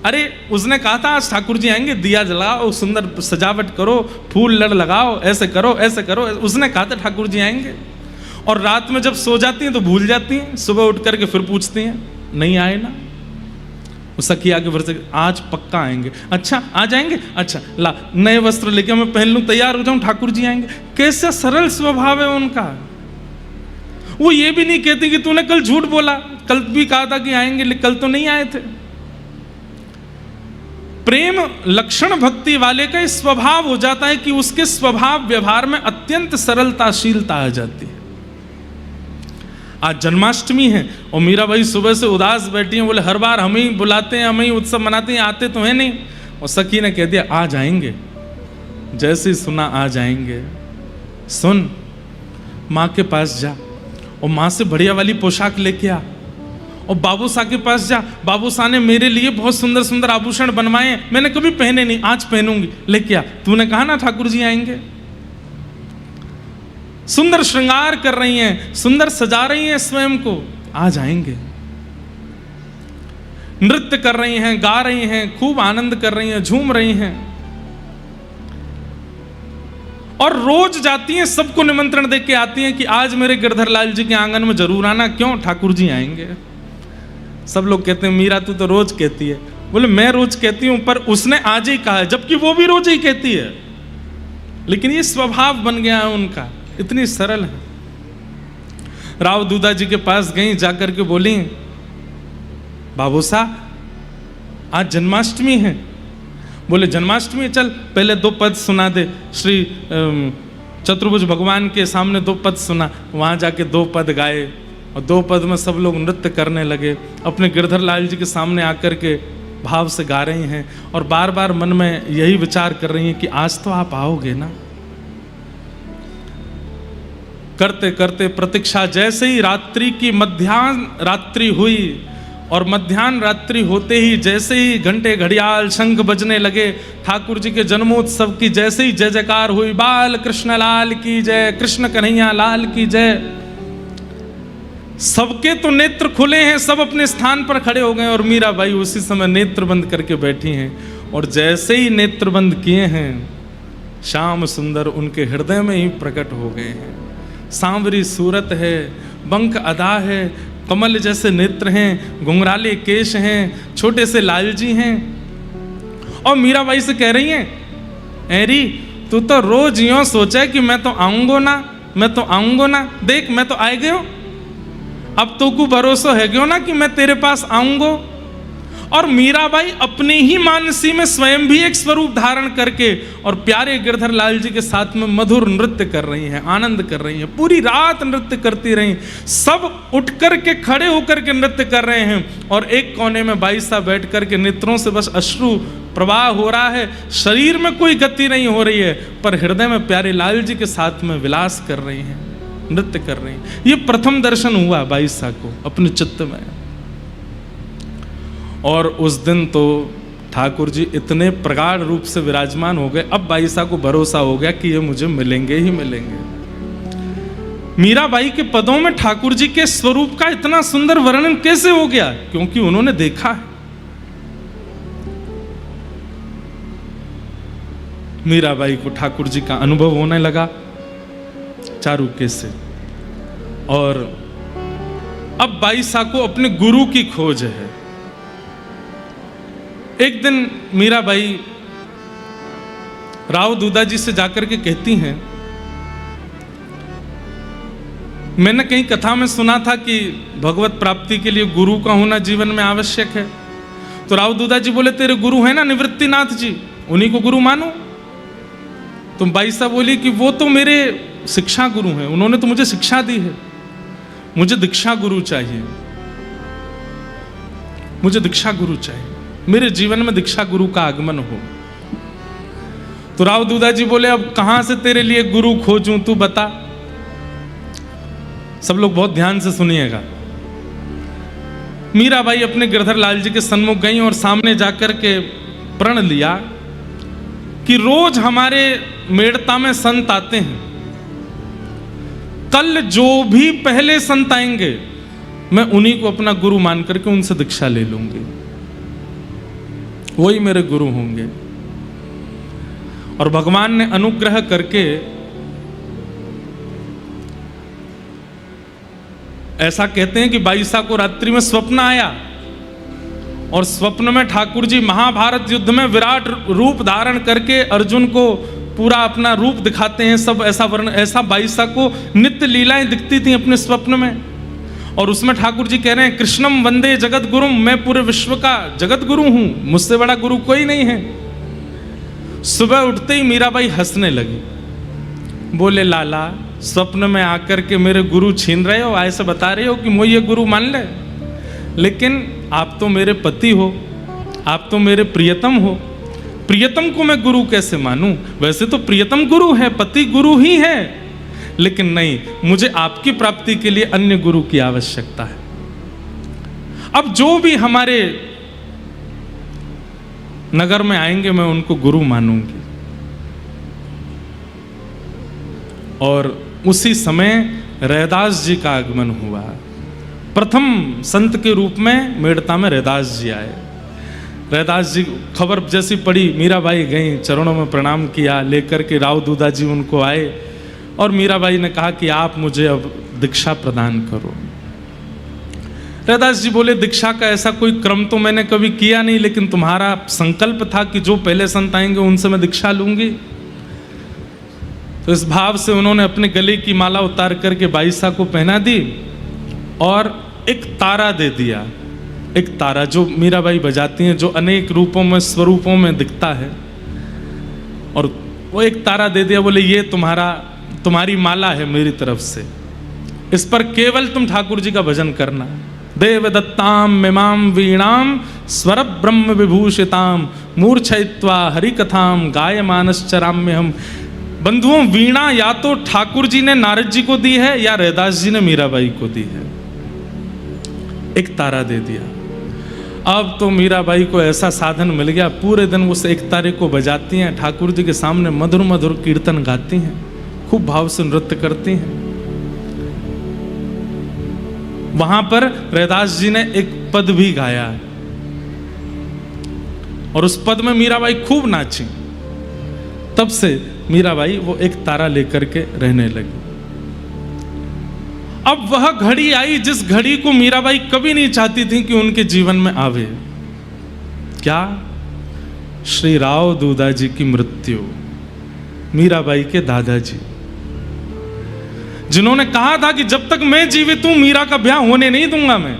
अरे उसने कहा था आज ठाकुर जी आएंगे, दिया जलाओ, सुंदर सजावट करो, फूल लड़ लगाओ, ऐसे करो ऐसे करो। उसने कहा था ठाकुर जी आएंगे। और रात में जब सो जाती हैं तो भूल जाती हैं, सुबह उठ करके फिर पूछती हैं नहीं आए ना। वो सखी आगे बढ़ से आज पक्का आएंगे। अच्छा आज आएंगे, अच्छा ला नए वस्त्र लेके मैं पहन लूं, तैयार हो जाऊं, ठाकुर जी आएंगे। कैसा सरल स्वभाव है उनका। वो ये भी नहीं कहती कि तूने कल झूठ बोला, कल भी कहा था कि आएंगे लेकिन कल तो नहीं आए थे। प्रेम लक्षण भक्ति वाले का स्वभाव हो जाता है कि उसके स्वभाव व्यवहार में अत्यंत सरलताशीलता आ जाती है। आज जन्माष्टमी है और मीराबाई सुबह से उदास बैठी हैं, बोले हर बार हम ही बुलाते हैं, हम ही उत्सव मनाते हैं, आते तो है नहीं। और सखी ने कह दिया आज आएंगे। जैसे ही सुना आज आएंगे, सुन माँ के पास जा और माँ से बढ़िया वाली पोशाक लेके आ, और बाबूसा के पास जा, बाबूसा ने मेरे लिए बहुत सुंदर सुंदर आभूषण बनवाए हैं, मैंने कभी पहने नहीं, आज पहनूंगी, लेके आ। तूने कहा ना ठाकुर जी आएंगे। सुंदर श्रृंगार कर रही हैं, सुंदर सजा रही हैं स्वयं को, आज आएंगे। नृत्य कर रही हैं, गा रही हैं, खूब आनंद कर रही हैं, झूम रही हैं। और रोज जाती हैं, सबको निमंत्रण दे के आती हैं कि आज मेरे गिरधर लाल जी के आंगन में जरूर आना। क्यों? ठाकुर जी आएंगे। सब लोग कहते हैं मीरा तू तो रोज कहती है। बोले मैं रोज कहती हूं, पर उसने आज ही कहा है, जबकि वो भी रोज ही कहती है, लेकिन ये स्वभाव बन गया है उनका, इतनी सरल है। राव दूधा जी के पास गई, जाकर के बोली बाबू साहब आज जन्माष्टमी है। बोले जन्माष्टमी, चल पहले 2 पद सुना दे। श्री चतुर्भुज भगवान के सामने 2 पद सुना। वहां जाके 2 पद गाए और 2 पद में सब लोग नृत्य करने लगे। अपने गिरधर लाल जी के सामने आकर के भाव से गा रही हैं और बार बार मन में यही विचार कर रही हैं कि आज तो आप आओगे ना। करते करते प्रतीक्षा, जैसे ही रात्रि की मध्याह्न रात्रि हुई और मध्याह्न रात्रि होते ही जैसे ही घंटे घड़ियाल शंख बजने लगे, ठाकुर जी के जन्मोत्सव की जैसे ही जय जयकार हुई, बाल कृष्ण लाल की जय, कृष्ण कन्हैया लाल की जय। सबके तो नेत्र खुले हैं, सब अपने स्थान पर खड़े हो गए और मीराबाई उसी समय नेत्र बंद करके बैठी हैं। और जैसे ही नेत्र बंद किए हैं, श्याम सुंदर उनके हृदय में ही प्रकट हो गए हैं। सांवरी सूरत है, बंक अदा है, कमल जैसे नेत्र हैं, घुंघराले केश हैं, छोटे से लाल जी हैं। और मीराबाई से कह रही हैं, एरी तू तो रोज यूं सोचा है कि मैं तो आऊंगो ना, मैं तो आऊंगो ना, देख मैं तो आए गयो। अब तो को भरोसा है क्यों ना कि मैं तेरे पास आऊंगो। और मीराबाई अपनी ही मानसी में स्वयं भी एक स्वरूप धारण करके और प्यारे गिरधर लाल जी के साथ में मधुर नृत्य कर रही हैं, आनंद कर रही हैं। पूरी रात नृत्य करती रही, सब उठ कर के खड़े होकर के नृत्य कर रहे हैं और एक कोने में बाई साहब बैठ कर के नेत्रों से बस अश्रु प्रवाह हो रहा है। शरीर में कोई गति नहीं हो रही है, पर हृदय में प्यारे लाल जी के साथ में विलास कर रही हैं, नृत्य कर रही हैं। ये प्रथम दर्शन हुआ बाई साहब को अपने चित्त में। और उस दिन तो ठाकुर जी इतने प्रगाढ़ रूप से विराजमान हो गए, अब बाई साहब को भरोसा हो गया कि ये मुझे मिलेंगे ही मिलेंगे। मीराबाई के पदों में ठाकुर जी के स्वरूप का इतना सुंदर वर्णन कैसे हो गया? क्योंकि उन्होंने देखा है। मीराबाई को ठाकुर जी का अनुभव होने लगा चारुके से। और अब बाई साहब को अपने गुरु की खोज है। एक दिन मीराबाई राव दूधा जी से जाकर के कहती हैं, मैंने कहीं कथा में सुना था कि भगवत प्राप्ति के लिए गुरु का होना जीवन में आवश्यक है। तो राव दूधा जी बोले तेरे गुरु है ना निवृत्तिनाथ जी, उन्हीं को गुरु मानो। तो बाई साहब बोली कि वो तो मेरे शिक्षा गुरु हैं, उन्होंने तो मुझे शिक्षा दी है, मुझे दीक्षा गुरु चाहिए, मुझे दीक्षा गुरु चाहिए, मेरे जीवन में दीक्षा गुरु का आगमन हो। तो राव दूधा जी बोले अब कहां से तेरे लिए गुरु खोजूं, तू बता। सब लोग बहुत ध्यान से सुनिएगा। मीराबाई अपने गिरधर लाल जी के सन्मुख गई और सामने जाकर के प्रण लिया कि रोज हमारे मेड़ता में संत आते हैं, कल जो भी पहले संत आएंगे मैं उन्हीं को अपना गुरु मान करके उनसे दीक्षा ले लूंगी, वही मेरे गुरु होंगे। और भगवान ने अनुग्रह करके ऐसा कहते हैं कि बाई साहब को रात्रि में स्वप्न आया और स्वप्न में ठाकुर जी महाभारत युद्ध में विराट रूप धारण करके अर्जुन को पूरा अपना रूप दिखाते हैं। सब ऐसा वर्ण, ऐसा बाई साहब को नित्य लीलाएं दिखती थी अपने स्वप्न में। और उसमें ठाकुर जी कह रहे हैं कृष्णम वंदे जगत गुरुम, मैं पूरे विश्व का जगत गुरु हूं, मुझसे बड़ा गुरु कोई नहीं है। सुबह उठते ही मीराबाई हंसने लगी, बोले लाला स्वप्न में आकर के मेरे गुरु छीन रहे हो, ऐसे बता रहे हो कि मुझे ये गुरु मान ले, लेकिन आप तो मेरे पति हो, आप तो मेरे प्रियतम हो, प्रियतम को मैं गुरु कैसे मानूं? वैसे तो प्रियतम गुरु है, पति गुरु ही है, लेकिन नहीं, मुझे आपकी प्राप्ति के लिए अन्य गुरु की आवश्यकता है। अब जो भी हमारे नगर में आएंगे मैं उनको गुरु मानूंगी। और उसी समय रैदास जी का आगमन हुआ। प्रथम संत के रूप में मेड़ता में रैदास जी आए। रैदास जी खबर जैसी पड़ी, मीराबाई गई, चरणों में प्रणाम किया, लेकर के राव दूधा जी उनको आए और मीराबाई ने कहा कि आप मुझे अब दीक्षा प्रदान करो। रैदास जी बोले, दीक्षा का ऐसा कोई क्रम तो मैंने कभी किया नहीं, लेकिन तुम्हारा संकल्प था कि जो पहले संत आएंगे उनसे मैं दीक्षा लूंगी। तो इस भाव से उन्होंने अपने गले की माला उतार करके बाईसा को पहना दी और एक तारा दे दिया। एक तारा जो मीराबाई बजाती हैं, जो अनेक रूपों में स्वरूपों में दिखता है, और वो एक तारा दे दिया। बोले ये तुम्हारी माला है मेरी तरफ से, इस पर केवल तुम ठाकुर जी का भजन करना। देव दत्ताम मिमाम वीणाम स्वर ब्रह्म विभूषिताम मूर्छयित्वा हरि कथाम गाय मानश्चराम में हम। बंधुओं, वीणा या तो ठाकुर जी ने नारद जी को दी है या रैदास जी ने मीराबाई को दी है। एक तारा दे दिया। अब तो मीराबाई को ऐसा साधन मिल गया, पूरे दिन उस एक तारे को बजाती हैं, ठाकुर जी के सामने मधुर मधुर कीर्तन गाती हैं, खूब भाव से नृत्य करती हैं। वहां पर रैदास जी ने एक पद भी गाया और उस पद में मीराबाई खूब नाची। तब से मीराबाई वो एक तारा लेकर के रहने लगी। अब वह घड़ी आई जिस घड़ी को मीराबाई कभी नहीं चाहती थी कि उनके जीवन में आवे। क्या? श्री राव दूधा जी की मृत्यु। मीराबाई के दादाजी, जिन्होंने कहा था कि जब तक मैं जीवित हूं मीरा का ब्याह होने नहीं दूंगा मैं,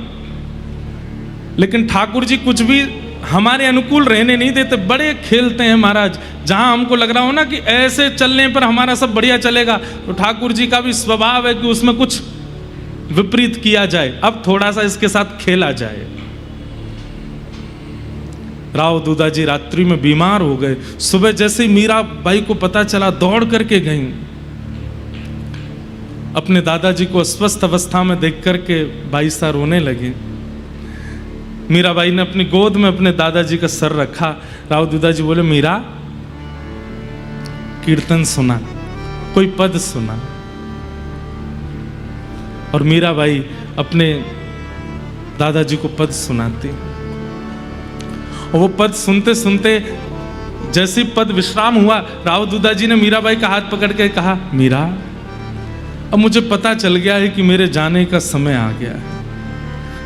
लेकिन ठाकुर जी कुछ भी हमारे अनुकूल रहने नहीं देते। बड़े खेलते हैं महाराज, जहां हमको लग रहा हो ना कि ऐसे चलने पर हमारा सब बढ़िया चलेगा, तो ठाकुर जी का भी स्वभाव है कि उसमें कुछ विपरीत किया जाए, अब थोड़ा सा इसके साथ खेला जाए। राव दूधा जी रात्रि में बीमार हो गए। सुबह जैसे ही मीराबाई को पता चला, दौड़ करके गई, अपने दादाजी को अस्वस्थ अवस्था में देख करके बाईसा रोने लगे। मीराबाई ने अपनी गोद में अपने दादाजी का सर रखा। राव दूधा जी बोले, मीरा कीर्तन सुना, कोई पद सुना। और मीराबाई अपने दादाजी को पद सुनाती, और वो पद सुनते सुनते जैसे पद विश्राम हुआ, राव दूधा जी ने मीराबाई का हाथ पकड़ के कहा, मीरा अब मुझे पता चल गया है कि मेरे जाने का समय आ गया है।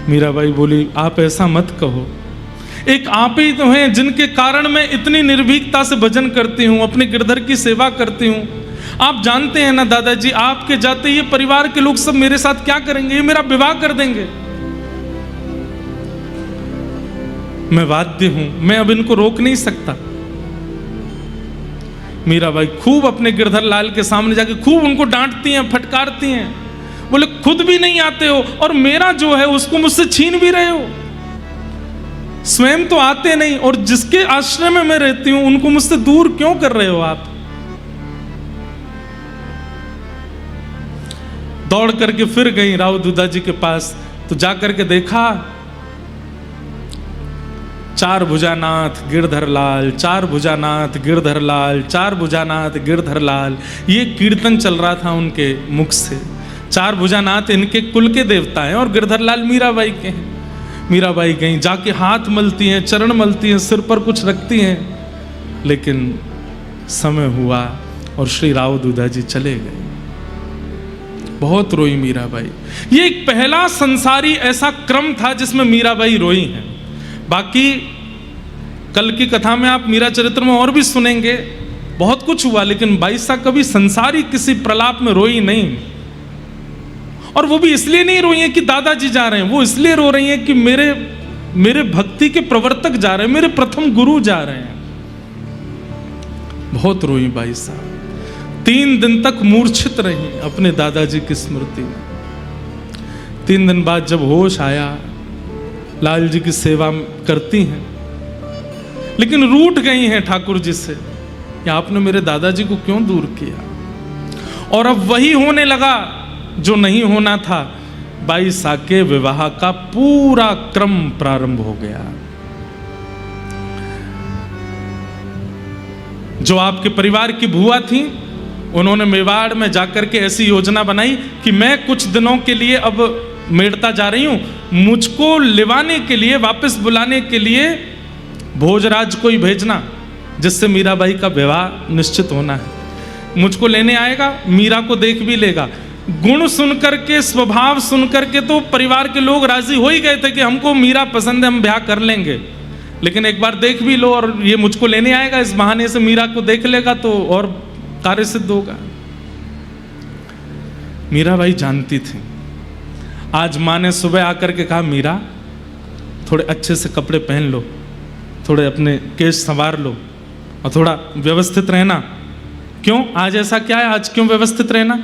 मीराबाई बोली, आप ऐसा मत कहो, एक आप ही तो हैं जिनके कारण मैं इतनी निर्भीकता से भजन करती हूँ, अपने गिरधर की सेवा करती हूँ। आप जानते हैं ना दादाजी, आपके जाते ये परिवार के लोग सब मेरे साथ क्या करेंगे? ये मेरा विवाह कर देंगे। मैं बाध्य हूं, मैं अब इनको रोक नहीं सकता। मीराबाई खूब अपने गिरधर लाल के सामने जाके खूब उनको डांटती हैं, फटकारती हैं। बोले, खुद भी नहीं आते हो और मेरा जो है उसको मुझसे छीन भी रहे हो। स्वयं तो आते नहीं और जिसके आश्रय में मैं रहती हूं उनको मुझसे दूर क्यों कर रहे हो आप? दौड़ करके फिर गई राव दूधा जी के पास, तो जाकर के देखा, चार भुजानाथ गिरधर लाल, चार भुजानाथ गिरधर लाल, चार भुजानाथ गिरधर लाल, ये कीर्तन चल रहा था उनके मुख से। चार भुजानाथ इनके कुल के देवता हैं और गिरधर लाल मीराबाई के हैं। मीराबाई गई, जाके हाथ मलती हैं, चरण मलती हैं, सिर पर कुछ रखती हैं, लेकिन समय हुआ और श्री राव दूधा जी चले गए। बहुत रोई मीराबाई। ये एक पहला संसारी ऐसा क्रम था जिसमें मीराबाई रोई हैं। बाकी कल की कथा में आप मीरा चरित्र में और भी सुनेंगे, बहुत कुछ हुआ, लेकिन बाईसा कभी संसारी किसी प्रलाप में रोई नहीं। और वो भी इसलिए नहीं रोई है कि दादाजी जा रहे हैं, वो इसलिए रो रही हैं कि मेरे भक्ति के प्रवर्तक जा रहे हैं, मेरे प्रथम गुरु जा रहे हैं। बहुत रोई बाईसा। 3 दिन तक मूर्छित रही अपने दादाजी की स्मृति में। 3 दिन बाद जब होश आया, लाल जी की सेवा करती हैं, लेकिन रूठ गई हैं ठाकुर जी से कि आपने मेरे दादाजी को क्यों दूर किया। और अब वही होने लगा जो नहीं होना था। बाईसा के विवाह का पूरा क्रम प्रारंभ हो गया। जो आपके परिवार की बुआ थी, उन्होंने मेवाड़ में जाकर के ऐसी योजना बनाई कि मैं कुछ दिनों के लिए अब मेड़ता जा रही हूं, मुझको लिवाने के लिए, वापस बुलाने के लिए भोजराज को ही भेजना जिससे मीराबाई का विवाह निश्चित होना है। मुझको लेने आएगा, मीरा को देख भी लेगा। गुण सुन करके, स्वभाव सुन करके तो परिवार के लोग राजी हो ही गए थे कि हमको मीरा पसंद है, हम ब्याह कर लेंगे। लेकिन एक बार देख भी लो और ये मुझको लेने आएगा, इस बहाने से मीरा को देख लेगा तो और कार्य सिद्ध होगा। मीराबाई जानती थी। आज माँ ने सुबह आकर के कहा, मीरा थोड़े अच्छे से कपड़े पहन लो, थोड़े अपने केश संवार लो और थोड़ा व्यवस्थित रहना। क्यों? आज ऐसा क्या है, आज क्यों व्यवस्थित रहना?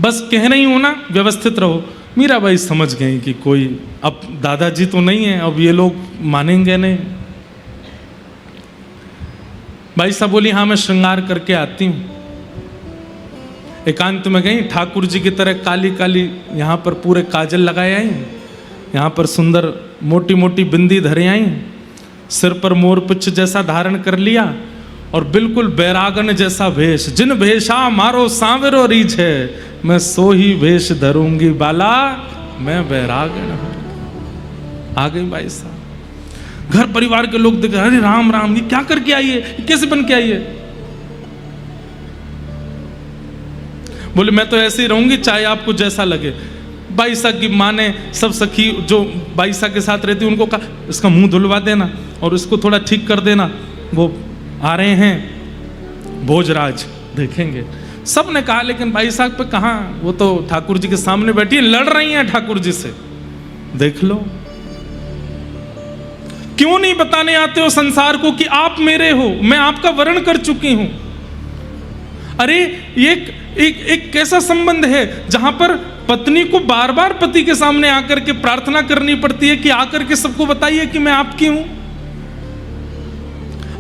बस कह रही हूं ना, व्यवस्थित रहो। मीराबाई समझ गई कि कोई, अब दादाजी तो नहीं है, अब ये लोग मानेंगे नहीं। भाई साहब बोली, हाँ मैं श्रृंगार करके आती हूँ। एकांत में गई, ठाकुर जी की तरह काली काली यहाँ पर पूरे काजल लगाए आई, यहाँ पर सुंदर मोटी मोटी बिंदी धरे आई, सिर पर मोरपिच्छ जैसा धारण कर लिया और बिल्कुल बैरागन जैसा भेष। जिन भेषा मारो सांवरो रीछ है, मैं सो ही भेष धरूंगी बाला, मैं बैरागन हूं। आ गई भाई साहब। घर परिवार के लोग देखे, अरे राम राम, ये क्या करके आई है, ये कैसे बन के आई है? बोले मैं तो ऐसे ही रहूंगी, चाहे आपको जैसा लगे। बाईसा की माँ ने सब सखी जो बाईसा के साथ रहती उनको कहा, इसका मुंह धुलवा देना और इसको थोड़ा ठीक कर देना, वो आ रहे हैं भोजराज, देखेंगे। सब ने कहा, लेकिन बाईसा पे कहाँ, वो तो ठाकुर जी के सामने बैठी है, लड़ रही हैं ठाकुर जी से, देख लो। क्यों नहीं बताने आते हो संसार को कि आप मेरे हो, मैं आपका वर्ण कर चुकी हूं? अरे एक कैसा संबंध है जहां पर पत्नी को बार बार पति के सामने आकर के प्रार्थना करनी पड़ती है कि आकर के सबको बताइए कि मैं आपकी हूं।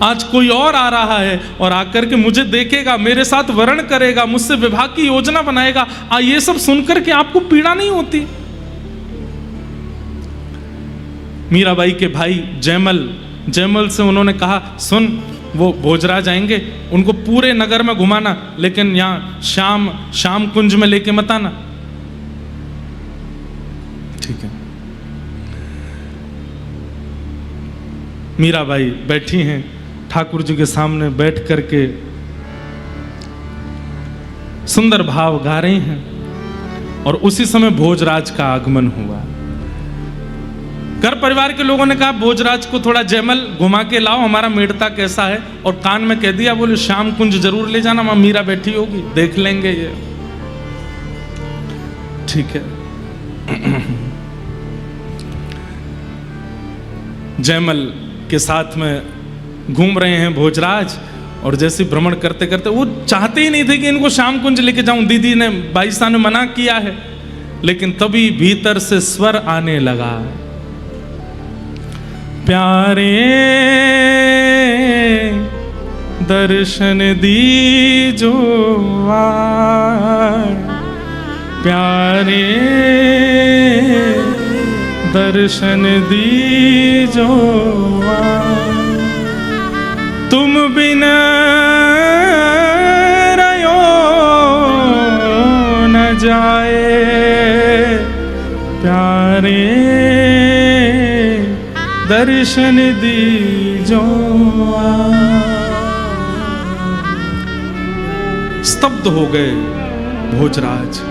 आज कोई और आ रहा है और आकर के मुझे देखेगा, मेरे साथ वर्ण करेगा, मुझसे विवाह की योजना बनाएगा, ये सब सुनकर के आपको पीड़ा नहीं होती? मीराबाई के भाई जयमल से उन्होंने कहा, सुन वो भोजराज आएंगे, उनको पूरे नगर में घुमाना, लेकिन यहाँ श्याम कुंज में लेके मत आना। ठीक है। मीराबाई बैठी हैं ठाकुर जी के सामने, बैठ करके सुंदर भाव गा रही हैं और उसी समय भोजराज का आगमन हुआ। घर परिवार के लोगों ने कहा, भोजराज को थोड़ा जयमल घुमा के लाओ, हमारा मेड़ता कैसा है, और कान में कह दिया, बोले श्याम कुंज जरूर ले जाना, वहां मीरा बैठी होगी, देख लेंगे ये। ठीक है। जयमल के साथ में घूम रहे हैं भोजराज, और जैसे भ्रमण करते करते, वो चाहते ही नहीं थे कि इनको श्याम कुंज लेके जाऊं, दीदी ने, बाईसा ने मना किया है, लेकिन तभी भीतर से स्वर आने लगा, प्यारे दर्शन दीजो प्यारे दर्शन दीजो तुम बिन रयो न जाए, प्यारे दर्शन दीजो। स्तब्ध हो गए भोजराज।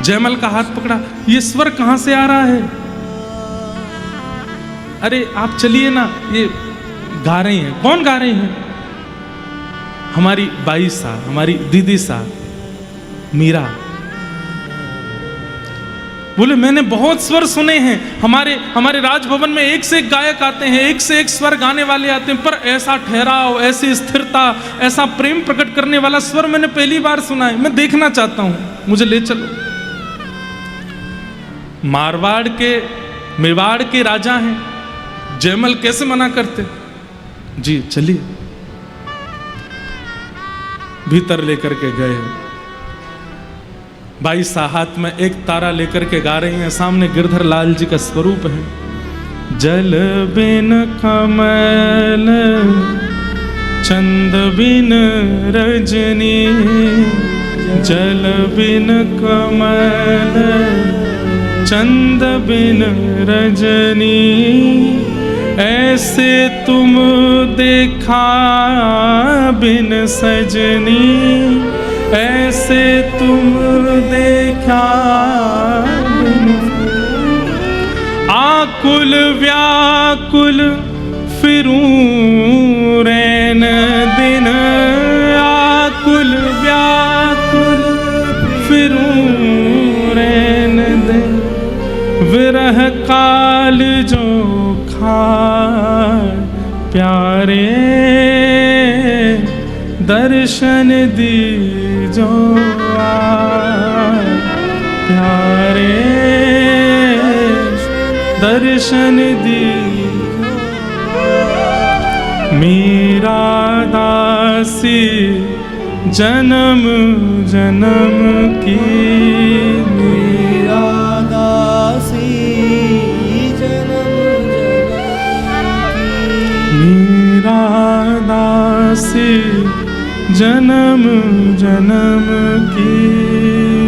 जयमल का हाथ पकड़ा, ये स्वर कहां से आ रहा है? अरे आप चलिए ना, ये गा रही हैं। कौन गा रही हैं? हमारी बाई सा, हमारी दीदी सा, मीरा। बोले मैंने बहुत स्वर सुने हैं, हमारे राजभवन में एक से एक गायक आते हैं, एक से एक स्वर गाने वाले आते हैं, पर ऐसा ठहराव, ऐसी स्थिरता, ऐसा प्रेम प्रकट करने वाला स्वर मैंने पहली बार सुना है। मैं देखना चाहता हूं, मुझे ले चलो। मेवाड़ के राजा हैं, जयमल कैसे मना करते? जी चलिए। भीतर लेकर के गए। भाई सा हाथ में एक तारा लेकर के गा रही हैं, सामने गिरधर लाल जी का स्वरूप है। जल बिन कमल चंद बिन रजनी, जल बिन कमल चंद बिन रजनी, ऐसे तुम देखा बिन सजनी, ऐसे तुम देखा बिन, आकुल व्याकुल फिरूं रैन दिन, आकुल व्याकुल फिरूं रैन दिन, विरह काल जो खाए प्यारे, दर्शन दीजो आए प्यारे, दर्शन दीजो। मेरा दासी जन्म जन्म की, मेरा दासी जन्म मेरा दासी जन्म जन्म की,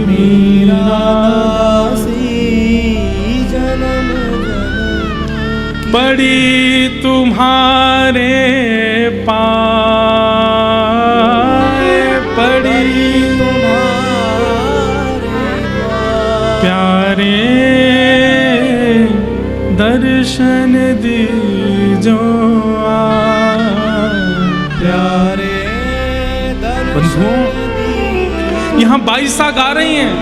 मेरा दासी जन्म जन्म, पड़ी तुम्हारे पाए, पड़ी तुम्हारे प्यारे, दर्शन दीजो प्यारे, बंधुओं, यहाँ बाईसा गा रही हैं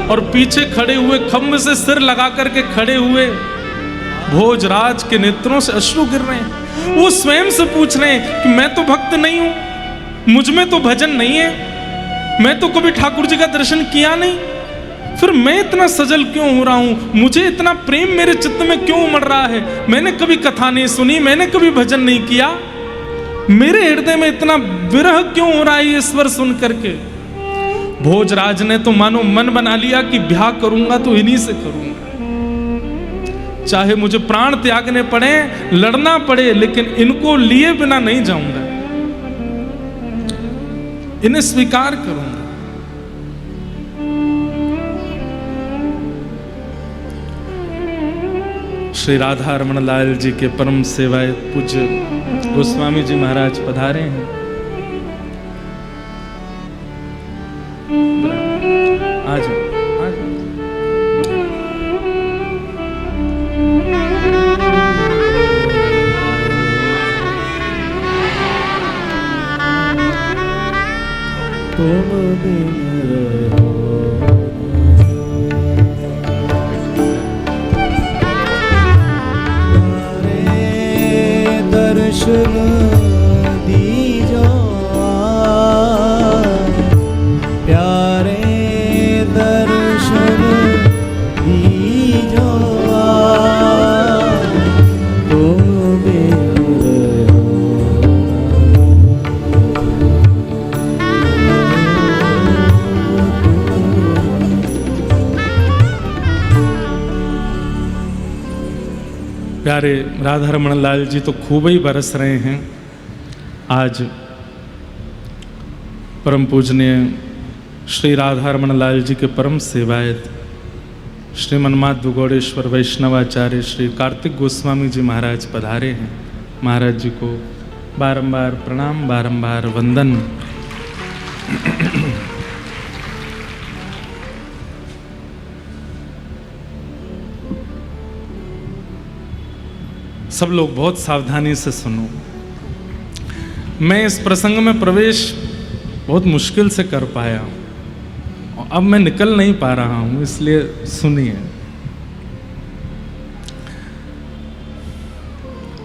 और पीछे खड़े हुए खम्भ से सिर लगा करके खड़े हुए भोजराज के नेत्रों से अश्रु गिर रहे हैं। वो स्वयं से पूछ रहे हैं कि मैं तो भक्त नहीं हूं, मुझ में तो भजन नहीं है, मैं तो कभी ठाकुर जी का दर्शन किया नहीं, फिर मैं इतना सजल क्यों हो रहा हूं, मुझे इतना प्रेम मेरे चित्त में क्यों उमड़ रहा है, मैंने कभी कथा नहीं सुनी, मैंने कभी भजन नहीं किया, मेरे हृदय में इतना विरह क्यों हो रहा है ये स्वर सुन करके। भोजराज ने तो मानो मन बना लिया कि ब्याह करूंगा तो इन्हीं से करूंगा, चाहे मुझे प्राण त्यागने पड़े, लड़ना पड़े, लेकिन इनको लिए बिना नहीं जाऊंगा, इन्हें स्वीकार करूंगा। श्री राधा रमण लाल जी के परम सेवाय पूज्य गोस्वामी जी महाराज पधारे हैं। आज तुम बिन दर्शन दीजो प्यारे, दर्शन दीजो तुम प्यारे राधा रमण लाल जी तो खूब ही बरस रहे हैं। आज परम पूजनीय श्री राधा रमण लाल जी के परम सेवायत श्री मनमाध गौड़ेश्वर वैष्णवाचार्य श्री कार्तिक गोस्वामी जी महाराज पधारे हैं। महाराज जी को बारंबार प्रणाम, बारंबार वंदन। सब लोग बहुत सावधानी से सुनो। मैं इस प्रसंग में प्रवेश बहुत मुश्किल से कर पाया हूं, अब मैं निकल नहीं पा रहा हूं, इसलिए सुनिए।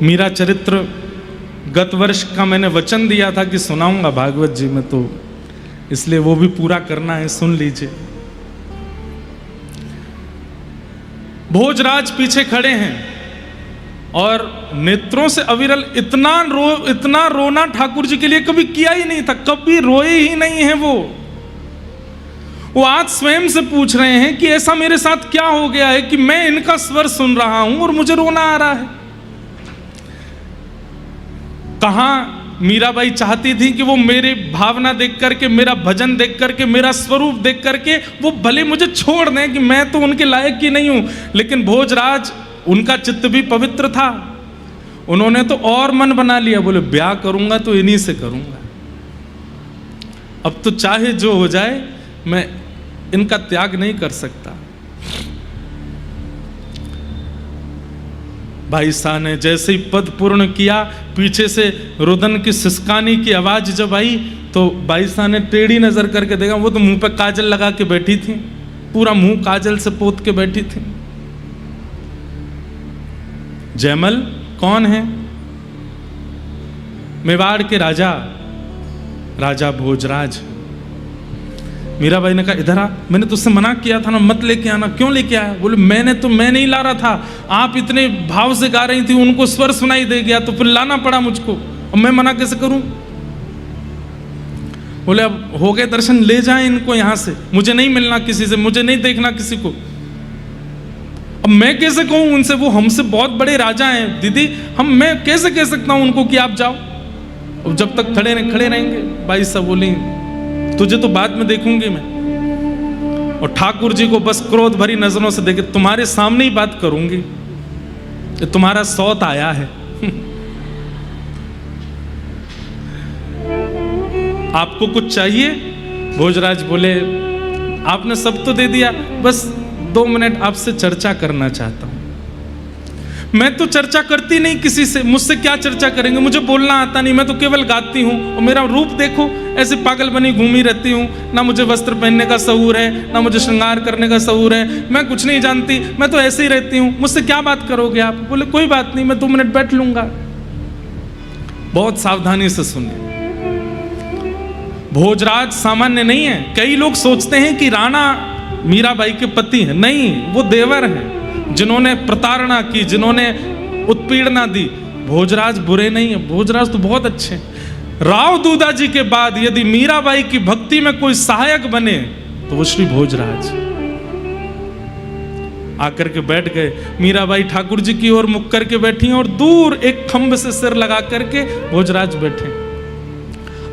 मीरा चरित्र गत वर्ष का मैंने वचन दिया था कि सुनाऊंगा भागवत जी में, तो इसलिए वो भी पूरा करना है, सुन लीजिए। भोजराज पीछे खड़े हैं और नेत्रों से अविरल इतना रोना ठाकुर जी के लिए कभी किया ही नहीं था, कभी रोए ही नहीं है वो आज स्वयं से पूछ रहे हैं कि ऐसा मेरे साथ क्या हो गया है कि मैं इनका स्वर सुन रहा हूं और मुझे रोना आ रहा है। कहां मीराबाई चाहती थी कि वो मेरी भावना देख करके, मेरा भजन देख करके, मेरा स्वरूप देख करके वो भले मुझे छोड़ दें कि मैं तो उनके लायक ही नहीं हूं, लेकिन भोजराज उनका चित्त भी पवित्र था। उन्होंने तो और मन बना लिया, बोले ब्याह करूंगा तो इन्हीं से करूंगा, अब तो चाहे जो हो जाए मैं इनका त्याग नहीं कर सकता। भाई साहब ने जैसे ही पद पूर्ण किया, पीछे से रुदन की सिसकानी की आवाज जब आई तो भाई साहब ने टेढ़ी नजर करके देखा, वो तो मुंह पे काजल लगा के बैठी थी, पूरा मुंह काजल से पोत के बैठी थी। जयमल कौन है? मेवाड़ के राजा, राजा भोजराज। मीराबाई ने कहा इधर आ, मैंने तुझसे मना किया था ना मत लेके आना, क्यों लेके आया? बोले मैं नहीं ला रहा था, आप इतने भाव से गा रही थी, उनको स्वर सुनाई दे गया तो फिर लाना पड़ा मुझको, और मैं मना कैसे करूं? बोले अब हो गए दर्शन, ले जाएं इनको यहां से, मुझे नहीं मिलना किसी से, मुझे नहीं देखना किसी को। अब मैं कैसे कहूं उनसे, वो हमसे बहुत बड़े राजा हैं दीदी, मैं कैसे कह सकता हूं उनको कि आप जाओ? अब जब तक खड़े रहेंगे। भाई साहब बोली तुझे तो बाद में देखूंगी मैं। और ठाकुर जी को बस क्रोध भरी नजरों से देखे, तुम्हारे सामने ही बात करूंगी, तुम्हारा सौत आया है। आपको कुछ चाहिए? भोजराज बोले आपने सब तो दे दिया, बस 2 मिनट आपसे चर्चा करना चाहता हूं। मैं तो चर्चा करती नहीं किसी से, मुझसे क्या चर्चा करेंगे, मुझे बोलना आता नहीं, मैं तो केवल गाती हूँ, और मेरा रूप देखो ऐसे पागल बनी घूमी रहती हूँ, ना मुझे वस्त्र पहनने का शऊर है, ना मुझे श्रृंगार करने का शऊर है, मैं कुछ नहीं जानती, मैं तो ऐसे ही रहती हूँ, मुझसे क्या बात करोगे आप? बोले कोई बात नहीं, मैं 2 मिनट बैठ लूंगा। बहुत सावधानी से सुनिए, भोजराज सामान्य नहीं है। कई लोग सोचते हैं कि राणा मीराबाई के पति हैं, नहीं, वो देवर हैं जिन्होंने प्रताड़ना की, जिन्होंने उत्पीड़ना दी। भोजराज बुरे नहीं है, भोजराज तो बहुत अच्छे हैं। राव दूधा जी के बाद यदि मीराबाई की भक्ति में कोई सहायक बने तो वो श्री भोजराज। आकर के बैठ गए, मीराबाई ठाकुर जी की ओर मुख करके बैठी हैं और दूर एक खंभ से सिर लगा करके भोजराज बैठे।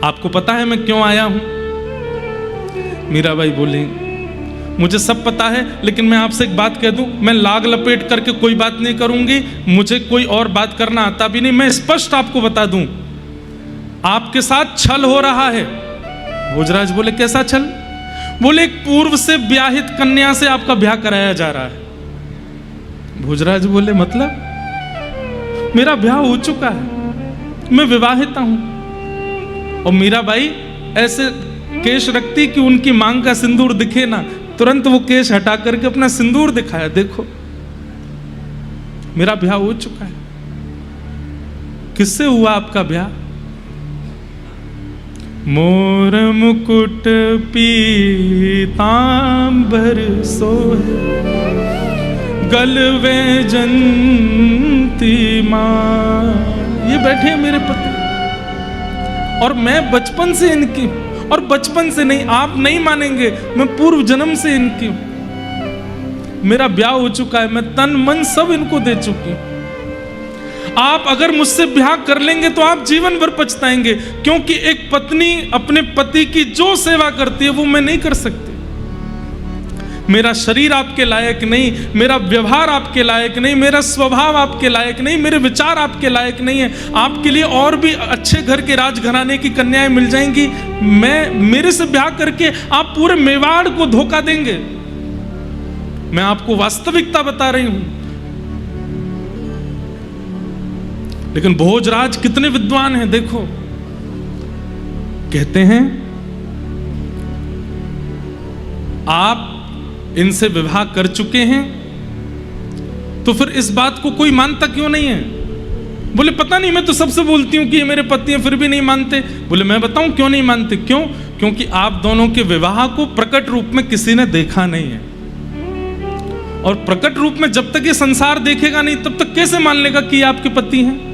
आपको पता है मैं क्यों आया हूं? मीराबाई बोली मुझे सब पता है, लेकिन मैं आपसे एक बात कह दूं, मैं लाग लपेट करके कोई बात नहीं करूंगी, मुझे कोई और बात करना आता भी नहीं। मैं स्पष्ट आपको बता दूं, आपके साथ छल हो रहा है। भोजराज बोले कैसा छल? बोले एक पूर्व से ब्याहित कन्या से आपका ब्याह कराया जा रहा है। भोजराज बोले मतलब? मेरा ब्याह हो चुका है, मैं विवाहिता हूं। और मीराबाई ऐसे केश रखती कि उनकी मांग का सिंदूर दिखे ना, तुरंत वो केश हटा करके अपना सिंदूर दिखाया, देखो मेरा ब्याह हो चुका है। किससे हुआ आपका ब्याह? मोर मुकुट पीतांबर सोहे, गलवे जंती मां। ये बैठे हैं मेरे पति, और मैं बचपन से इनकी, और बचपन से नहीं, आप नहीं मानेंगे, मैं पूर्व जन्म से इनकी हूं। मेरा ब्याह हो चुका है, मैं तन मन सब इनको दे चुकी हूं। आप अगर मुझसे ब्याह कर लेंगे तो आप जीवन भर पछताएंगे, क्योंकि एक पत्नी अपने पति की जो सेवा करती है वो मैं नहीं कर सकती। मेरा शरीर आपके लायक नहीं, मेरा व्यवहार आपके लायक नहीं, मेरा स्वभाव आपके लायक नहीं, मेरे विचार आपके लायक नहीं है। आपके लिए और भी अच्छे घर के राजघराने की कन्याएं मिल जाएंगी, मेरे से ब्याह करके आप पूरे मेवाड़ को धोखा देंगे। मैं आपको वास्तविकता बता रही हूं। लेकिन भोजराज कितने विद्वान हैं देखो, कहते हैं आप इनसे विवाह कर चुके हैं तो फिर इस बात को कोई मानता क्यों नहीं है? बोले पता नहीं, मैं तो सबसे बोलती हूं कि ये मेरे पति हैं, फिर भी नहीं मानते। बोले मैं बताऊं क्यों नहीं मानते? क्यों? क्योंकि आप दोनों के विवाह को प्रकट रूप में किसी ने देखा नहीं है, और प्रकट रूप में जब तक ये संसार देखेगा नहीं तब तक कैसे मान लेगा कि ये आपके पति हैं?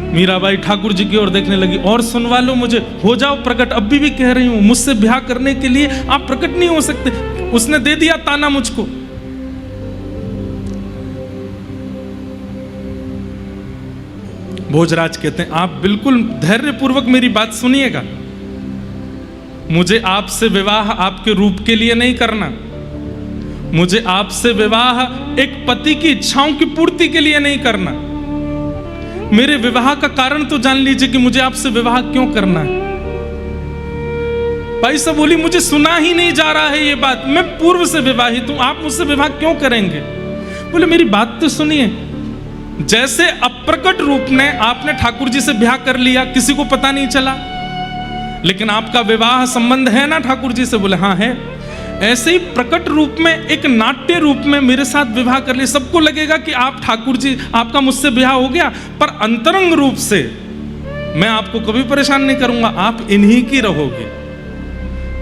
मीराबाई ठाकुर जी की ओर देखने लगी, और सुनवा लो मुझे, हो जाओ प्रकट। अभी भी कह रही हूं, मुझसे ब्याह करने के लिए आप प्रकट नहीं हो सकते। उसने दे दिया ताना मुझको। भोजराज कहते हैं आप बिल्कुल धैर्यपूर्वक मेरी बात सुनिएगा। मुझे आपसे विवाह आपके रूप के लिए नहीं करना, मुझे आपसे विवाह एक पति की इच्छाओं की पूर्ति के लिए नहीं करना। मेरे विवाह का कारण तो जान लीजिए कि मुझे आपसे विवाह क्यों करना है। भाई साहब बोली, मुझे सुना ही नहीं जा रहा है ये बात, मैं पूर्व से विवाहित हूं, आप मुझसे विवाह क्यों करेंगे? बोले मेरी बात तो सुनिए। जैसे अप्रकट रूप में आपने ठाकुर जी से ब्याह कर लिया, किसी को पता नहीं चला, लेकिन आपका विवाह संबंध है ना ठाकुर जी से? बोले हाँ है। ऐसे ही प्रकट रूप में, एक नाट्य रूप में मेरे साथ विवाह कर लिया, सबको लगेगा कि आप ठाकुर जी, आपका मुझसे ब्याह हो गया, पर अंतरंग रूप से मैं आपको कभी परेशान नहीं करूंगा, आप इन्हीं की रहोगे।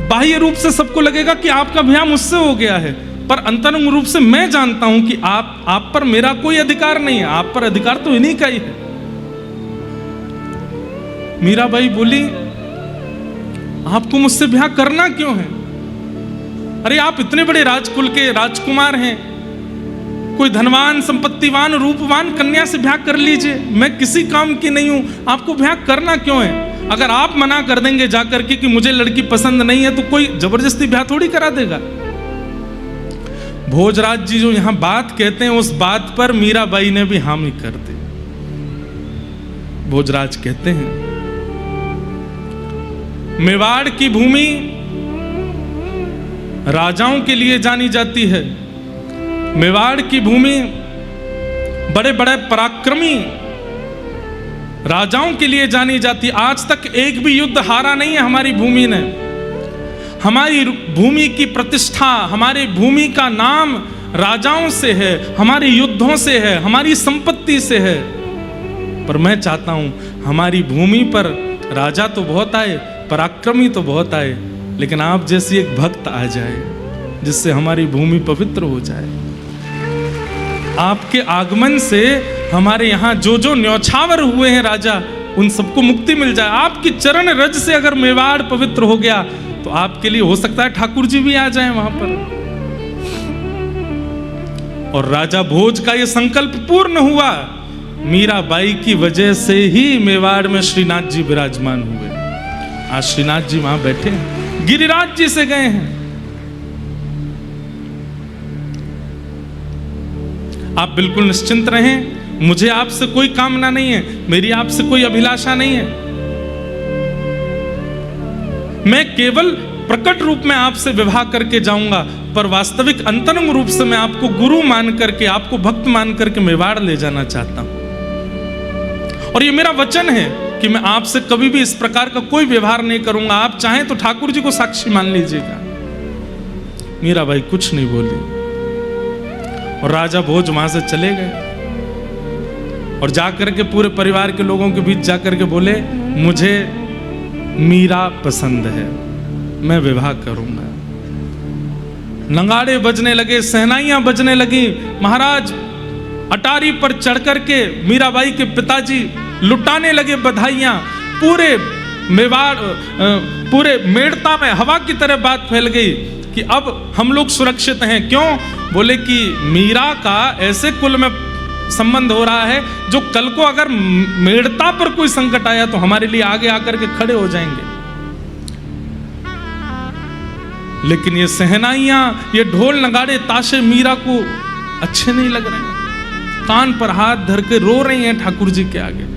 बाह्य रूप से सबको लगेगा कि आपका ब्याह मुझसे हो गया है, पर अंतरंग रूप से मैं जानता हूं कि आप पर मेरा कोई अधिकार नहीं है, आप पर अधिकार तो इन्हीं का ही है। मीराबाई बोली, आपको मुझसे ब्याह करना क्यों है? अरे आप इतने बड़े राजकुल के राजकुमार हैं, कोई धनवान, संपत्तिवान, रूपवान कन्या से ब्याह कर लीजिए, मैं किसी काम की नहीं हूं, आपको ब्याह करना क्यों है? अगर आप मना कर देंगे जाकर के कि मुझे लड़की पसंद नहीं है, तो कोई जबरदस्ती ब्याह थोड़ी करा देगा। भोजराज जी जो यहां बात कहते हैं, उस बात पर मीराबाई ने भी हामी कर दी। भोजराज कहते हैं, मेवाड़ की भूमि राजाओं के लिए जानी जाती है। मेवाड़ की भूमि बड़े बड़े पराक्रमी राजाओं के लिए जानी जाती। आज तक एक भी युद्ध हारा नहीं है हमारी भूमि ने। हमारी भूमि की प्रतिष्ठा, हमारी भूमि का नाम राजाओं से है, हमारे युद्धों से है, हमारी संपत्ति से है। पर मैं चाहता हूं हमारी भूमि पर राजा तो बहुत आए, पराक्रमी तो बहुत आए, लेकिन आप जैसी एक भक्त आ जाए जिससे हमारी भूमि पवित्र हो जाए। आपके आगमन से हमारे यहाँ जो जो न्यौछावर हुए हैं राजा, उन सबको मुक्ति मिल जाए। आपकी चरण रज से अगर मेवाड़ पवित्र हो गया, तो आपके लिए हो सकता है ठाकुर जी भी आ जाएं वहां पर। और राजा भोज का यह संकल्प पूर्ण हुआ। मीराबाई की वजह से ही मेवाड़ में श्रीनाथ जी विराजमान हुए। आज श्रीनाथ जी वहां बैठे हैं, गिरिराज जी से गए हैं। आप बिल्कुल निश्चिंत रहें, मुझे आपसे कोई कामना नहीं है, मेरी आपसे कोई अभिलाषा नहीं है। मैं केवल प्रकट रूप में आपसे विवाह करके जाऊंगा, पर वास्तविक अंतरंग रूप से मैं आपको गुरु मान करके, आपको भक्त मान करके मेवाड़ ले जाना चाहता हूं। और ये मेरा वचन है कि मैं आपसे कभी भी इस प्रकार का कोई व्यवहार नहीं करूंगा। आप चाहें तो ठाकुर जी को साक्षी मान लीजिएगा। मीराबाई कुछ नहीं बोली और राजा भोज वहां से चले गए और जाकर के पूरे परिवार के लोगों के बीच जाकर के बोले, मुझे मीरा पसंद है, मैं विवाह करूंगा। नगाड़े बजने लगे, सहनाइयां बजने लगी। महाराज अटारी पर चढ़ करके मीराबाई के पिताजी लुटाने लगे बधाइयां। पूरे मेवाड़, पूरे मेड़ता में हवा की तरह बात फैल गई कि अब हम लोग सुरक्षित हैं। क्यों? बोले कि मीरा का ऐसे कुल में संबंध हो रहा है जो कल को अगर मेड़ता पर कोई संकट आया तो हमारे लिए आगे आकर के खड़े हो जाएंगे। लेकिन ये सहनाइयां, ये ढोल नगाड़े ताशे मीरा को अच्छे नहीं लग रहे हैं। कान पर हाथ धर के रो रही हैं ठाकुर जी के आगे।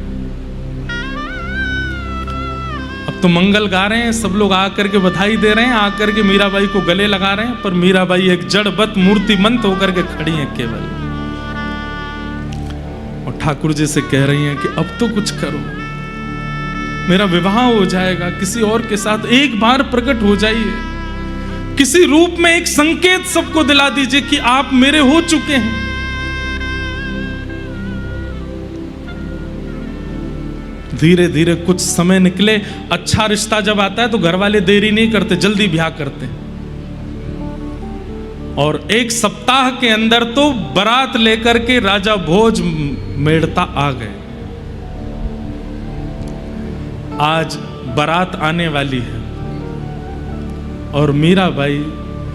अब तो मंगल गा रहे हैं, सब लोग आकर के बधाई दे रहे हैं, आकर के मीराबाई को गले लगा रहे हैं, पर मीराबाई एक जड़बत मूर्तिमंत होकर के खड़ी हैं केवल। और ठाकुर जी से कह रही हैं कि अब तो कुछ करो, मेरा विवाह हो जाएगा किसी और के साथ, एक बार प्रकट हो जाइए, किसी रूप में एक संकेत सबको दिला दीजिए कि आप मेरे हो चुके हैं। धीरे धीरे कुछ समय निकले। अच्छा रिश्ता जब आता है तो घर वाले देरी नहीं करते, जल्दी ब्याह करते हैं। और एक सप्ताह के अंदर तो बारात लेकर के राजा भोज मेड़ता आ गए। आज बारात आने वाली है और मीराबाई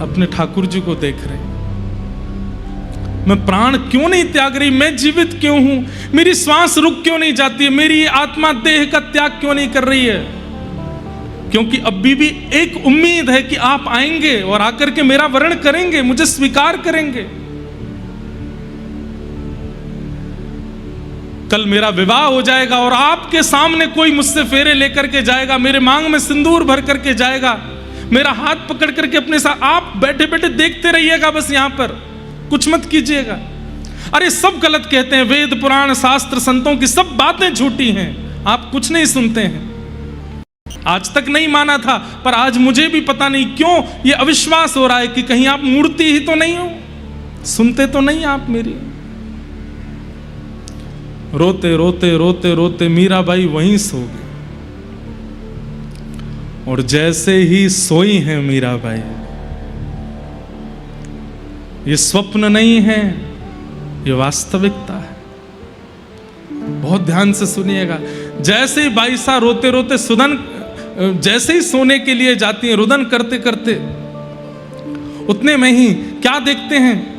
अपने ठाकुर जी को देख रहे हैं। मैं प्राण क्यों नहीं त्याग रही? मैं जीवित क्यों हूं? मेरी श्वास रुक क्यों नहीं जाती है? मेरी आत्मा देह का त्याग क्यों नहीं कर रही है? क्योंकि अभी भी एक उम्मीद है कि आप आएंगे और आकर के मेरा वरण करेंगे, मुझे स्वीकार करेंगे। कल मेरा विवाह हो जाएगा और आपके सामने कोई मुझसे फेरे लेकर के जाएगा, मेरे मांग में सिंदूर भर करके जाएगा, मेरा हाथ पकड़ करके अपने साथ, आप बैठे बैठे देखते रहिएगा, बस यहां पर कुछ मत कीजिएगा। अरे सब गलत कहते हैं, वेद पुराण शास्त्र संतों की सब बातें झूठी हैं, आप कुछ नहीं सुनते हैं। आज तक नहीं माना था, पर आज मुझे भी पता नहीं क्यों ये अविश्वास हो रहा है कि कहीं आप मूर्ति ही तो नहीं हो, सुनते तो नहीं आप मेरी। रोते रोते रोते रोते मीराबाई वहीं सो गई, और जैसे ही सोई हैं मीराबाई, ये स्वप्न नहीं है, ये वास्तविकता है। बहुत ध्यान से सुनिएगा। जैसे ही बाईसा रोते रोते सुदन, जैसे ही सोने के लिए जाती है रुदन करते करते, उतने में ही क्या देखते हैं,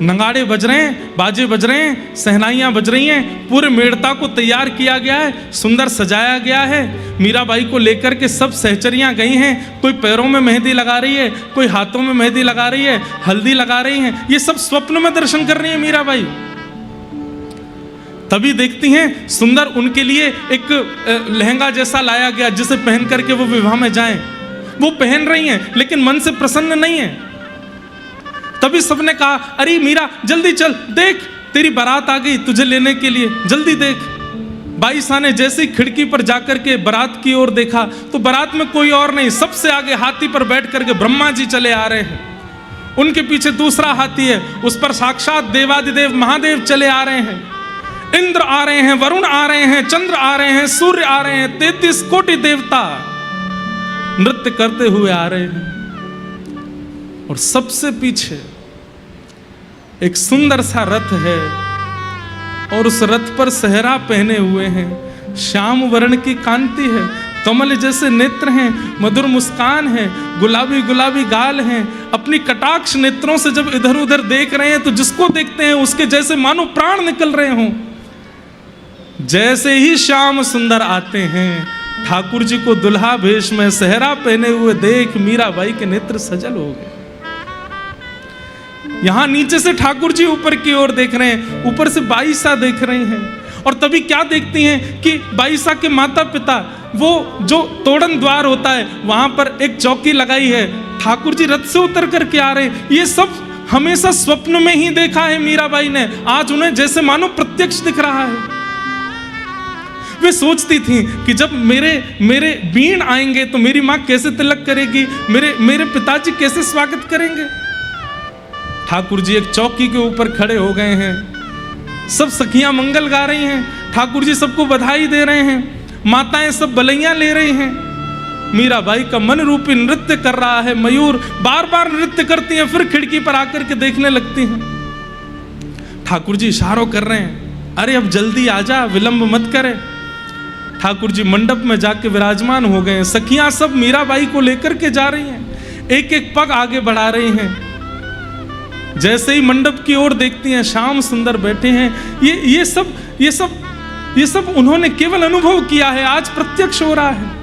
नगाड़े बज रहे हैं, बाजे बज रहे हैं, सहनाइयां बज रही हैं, पूरे मेड़ता को तैयार किया गया है, सुंदर सजाया गया है। मीराबाई को लेकर के सब सहचरियां गई हैं, कोई पैरों में मेहंदी लगा रही है, कोई हाथों में मेहंदी लगा रही है, हल्दी लगा रही हैं। ये सब स्वप्न में दर्शन कर रही है मीराबाई। तभी देखती हैं सुंदर उनके लिए एक लहंगा जैसा लाया गया, जिसे पहन करके वो विवाह में जाएं। वो पहन रही हैं लेकिन मन से प्रसन्न नहीं है। तभी सबने कहा, अरे मीरा जल्दी चल, देख तेरी बारात आ गई तुझे लेने के लिए, जल्दी देख। बाईसा ने जैसे ही खिड़की पर जाकर के बारात की ओर देखा तो बारात में कोई और नहीं, सबसे आगे हाथी पर बैठ करके ब्रह्मा जी चले आ रहे हैं। उनके पीछे दूसरा हाथी है, उस पर साक्षात देवादिदेव महादेव चले आ रहे हैं। इंद्र आ रहे हैं, वरुण आ रहे हैं, चंद्र आ रहे हैं, सूर्य आ रहे हैं, 33 कोटि देवता नृत्य करते हुए आ रहे हैं। और सबसे पीछे एक सुंदर सा रथ है, और उस रथ पर सेहरा पहने हुए हैं, श्याम वर्ण की कांति है, कमल जैसे नेत्र हैं, मधुर मुस्कान है, गुलाबी गुलाबी गाल हैं। अपनी कटाक्ष नेत्रों से जब इधर उधर देख रहे हैं तो जिसको देखते हैं उसके जैसे मानो प्राण निकल रहे हों। जैसे ही श्याम सुंदर आते हैं, ठाकुर जी को दुल्हा भेष में सेहरा पहने हुए देख मीराबाई के नेत्र सजल हो गए। यहां नीचे से ठाकुर जी ऊपर की ओर देख रहे हैं, ऊपर से बाईसा देख रही हैं। और तभी क्या देखती हैं कि बाईसा के माता पिता, वो जो तोड़न द्वार होता है वहां पर एक चौकी लगाई है, ठाकुर जी रथ से उतर करके आ रहे हैं। ये सब हमेशा स्वप्न में ही देखा है मीराबाई ने, आज उन्हें जैसे मानो प्रत्यक्ष दिख रहा है। वे सोचती थी कि जब मेरे बीण आएंगे तो मेरी माँ कैसे तिलक करेगी, मेरे पिताजी कैसे स्वागत करेंगे। ठाकुर जी एक चौकी के ऊपर खड़े हो गए हैं, सब सखियां मंगल गा रही हैं, ठाकुर जी सबको बधाई दे रहे हैं, माताएं सब बलैया ले रही हैं। मीराबाई का मन रूपी नृत्य कर रहा है मयूर, बार बार नृत्य करती हैं, फिर खिड़की पर आकर के देखने लगती हैं। ठाकुर जी इशारों कर रहे हैं, अरे अब जल्दी आजा, विलंब मत करे। ठाकुर जी मंडप में जाके विराजमान हो गए हैं। सखियां सब मीराबाई को लेकर के जा रही हैं, एक एक पग आगे बढ़ा रही हैं। जैसे ही मंडप की ओर देखती हैं, श्याम सुंदर बैठे हैं। ये सब उन्होंने केवल अनुभव किया है, आज प्रत्यक्ष हो रहा है।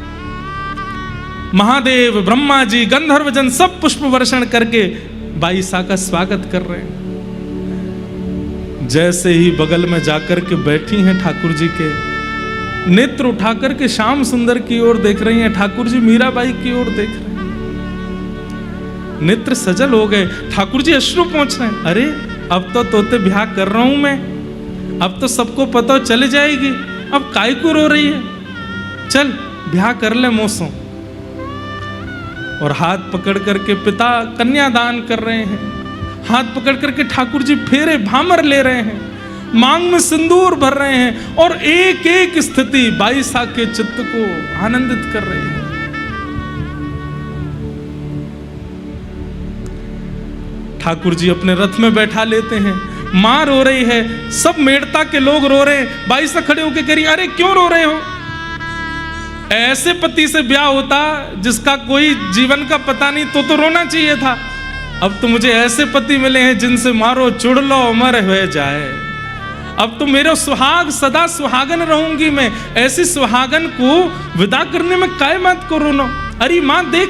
महादेव, ब्रह्मा जी, गंधर्वजन सब पुष्प वर्षण करके बाईसा का स्वागत कर रहे हैं। जैसे ही बगल में जाकर के बैठी हैं ठाकुर जी के, नेत्र उठाकर के श्याम सुंदर की ओर देख रही हैं, ठाकुर जी मीराबाई की ओर देख रहे हैं। नेत्र सजल हो गए, ठाकुर जी अश्रु पहुंच रहे हैं। अरे अब तो तोते ब्याह कर रहा हूं मैं, अब तो सबको पता चल जाएगी, अब काय को रो रही है, चल ब्याह कर ले मौसों। और हाथ पकड़ करके पिता कन्यादान कर रहे हैं, हाथ पकड़ करके ठाकुर जी फेरे भामर ले रहे हैं, मांग में सिंदूर भर रहे हैं, और एक एक स्थिति बाईसा के चित्त को आनंदित कर रही है। ठाकुर जी अपने रथ में बैठा लेते हैं, मां रो रही है, सब मेड़ता के लोग रो रहे हैं। बाईसा खड़े होकर कह रही, अरे क्यों रो रहे हो? ऐसे पति से ब्याह होता जिसका कोई जीवन का पता नहीं तो रोना चाहिए था। अब तो मुझे ऐसे पति मिले हैं जिनसे मारो चुड़ लो अमर हो जाए। अब तो मेरा सुहाग सदा सुहागन रहूंगी मैं, ऐसी सुहागन को विदा करने में काय मत करो ना। अरे माँ देख,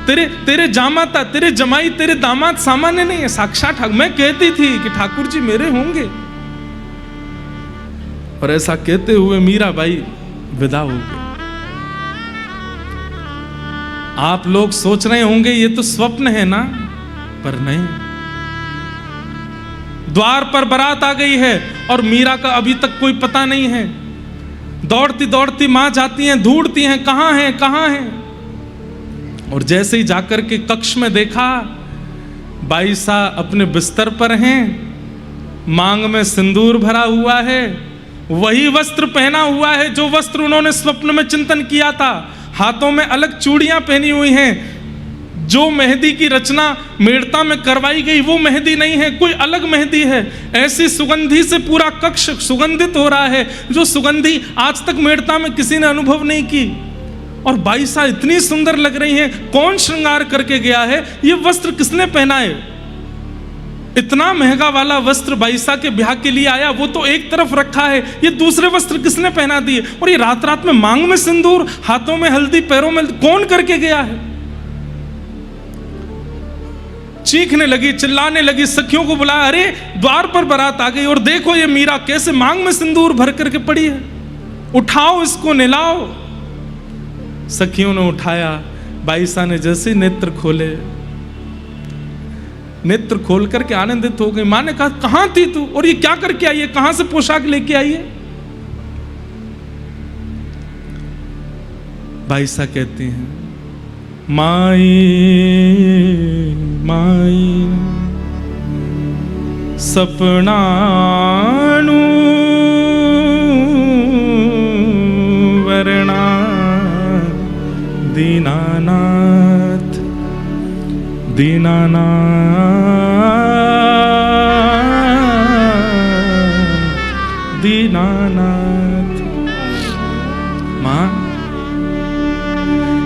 तेरे जामाता, तेरे जमाई, तेरे दामाद सामान्य नहीं है, साक्षात मैं कहती थी कि ठाकुर जी मेरे होंगे, और ऐसा कहते हुए मीराबाई विदा हो गई। आप लोग सोच रहे होंगे ये तो स्वप्न है ना, पर नहीं। द्वार पर बारात आ गई है और मीरा का अभी तक कोई पता नहीं है। दौड़ती दौड़ती मां जाती हैं, ढूंढती हैं कहां है कहां है, और जैसे ही जाकर के कक्ष में देखा, बाईसा अपने बिस्तर पर हैं, मांग में सिंदूर भरा हुआ है, वही वस्त्र पहना हुआ है जो वस्त्र उन्होंने स्वप्न में चिंतन किया था। हाथों में अलग चूड़ियां पहनी हुई हैं, जो मेहंदी की रचना मेड़ता में करवाई गई वो मेहंदी नहीं है, कोई अलग मेहंदी है। ऐसी सुगंधी से पूरा कक्ष सुगंधित हो रहा है, जो सुगंधी आज तक मेड़ता में किसी ने अनुभव नहीं की। और बाईसा इतनी सुंदर लग रही हैं, कौन श्रृंगार करके गया है, ये वस्त्र किसने पहना है? इतना महंगा वाला वस्त्र बाईसा के ब्याह के लिए आया, वो तो एक तरफ रखा है, ये दूसरे वस्त्र किसने पहना दिए? और ये रात रात में मांग में सिंदूर, हाथों में हल्दी, पैरों में कौन करके गया है? चीखने लगी, चिल्लाने लगी, सखियों को बुलाया, अरे द्वार पर बारात आ गई और देखो ये मीरा कैसे मांग में सिंदूर भर करके पड़ी है, उठाओ इसको, नहलाओ। सखियों ने उठाया। बाईसा ने जैसे नेत्र खोले, नेत्र खोल करके आनंदित हो गई। मां ने कहा, कहां थी तू, और ये क्या करके आई है, कहां से पोशाक लेके आई है? बाईसा कहती हैं, माई माई सपनानु वर्णा दीनानाथ दीनानाथ दीनानाथ। मां,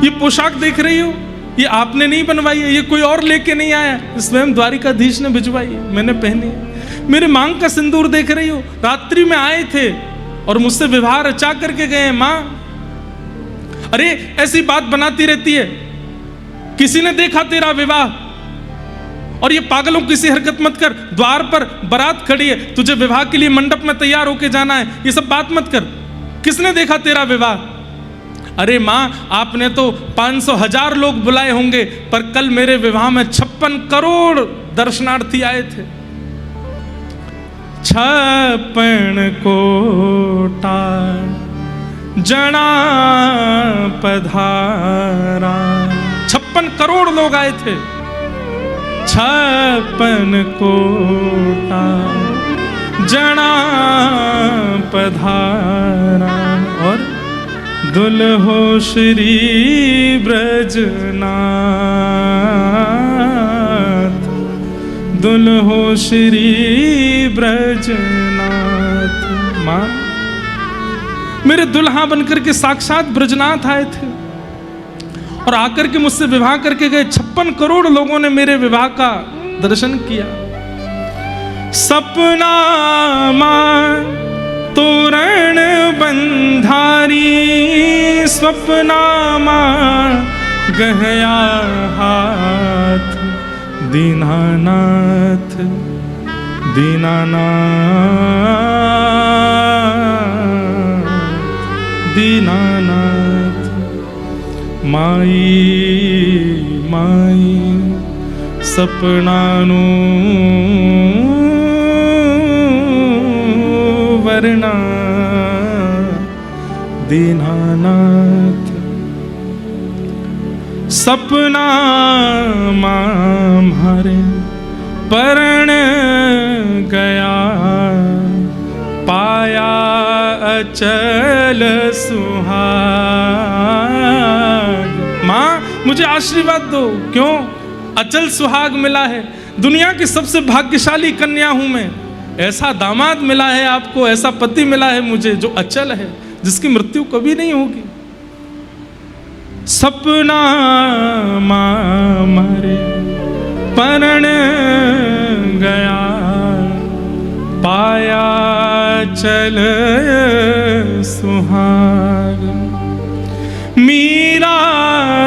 ये पोशाक देख रही हो, ये आपने नहीं बनवाई है, ये कोई और लेके नहीं आया, स्वयं द्वारिकाधीश ने भिजवाई है, मैंने पहनी है। मेरे मांग का सिंदूर देख रही हो, रात्रि में आए थे और मुझसे विवाह रचा करके गए हैं। मां, अरे ऐसी बात बनाती रहती है, किसी ने देखा तेरा विवाह, और ये पागलों किसी हरकत मत कर, द्वार पर बारात खड़ी है, तुझे विवाह के लिए मंडप में तैयार होके जाना है, ये सब बात मत कर, किसने देखा तेरा विवाह? अरे मां, आपने तो 500,000 लोग बुलाए होंगे, पर कल मेरे विवाह में 56 करोड़ दर्शनार्थी आए थे। 56 कोटा जना पधारा, 56 करोड़ लोग आए थे। 56 कोटा जना पधारा, और दुल्हो श्री ब्रजनाथ, दुल्हो श्री ब्रजनाथ। मां, मेरे दुल्हा बनकर के साक्षात ब्रजनाथ आए थे और आकर के मुझसे विवाह करके गए। 56 करोड़ लोगों ने मेरे विवाह का दर्शन किया। सपना मां तोरण बंधारी, स्वप्ना मां गहया हाथ, दीनानाथ दीनानाथ दीनानाथ। माई माई सपनानु वर्णा दीनानाथ। सपना मारे परण गया, पाया अचल सुहाग। माँ, मुझे आशीर्वाद दो। क्यों? अचल सुहाग मिला है। दुनिया की सबसे भाग्यशाली कन्या हूं मैं। ऐसा दामाद मिला है आपको, ऐसा पति मिला है मुझे जो अचल है, जिसकी मृत्यु कभी नहीं होगी। सपना मारे परण गया, पाया चल सुहाग। मीरा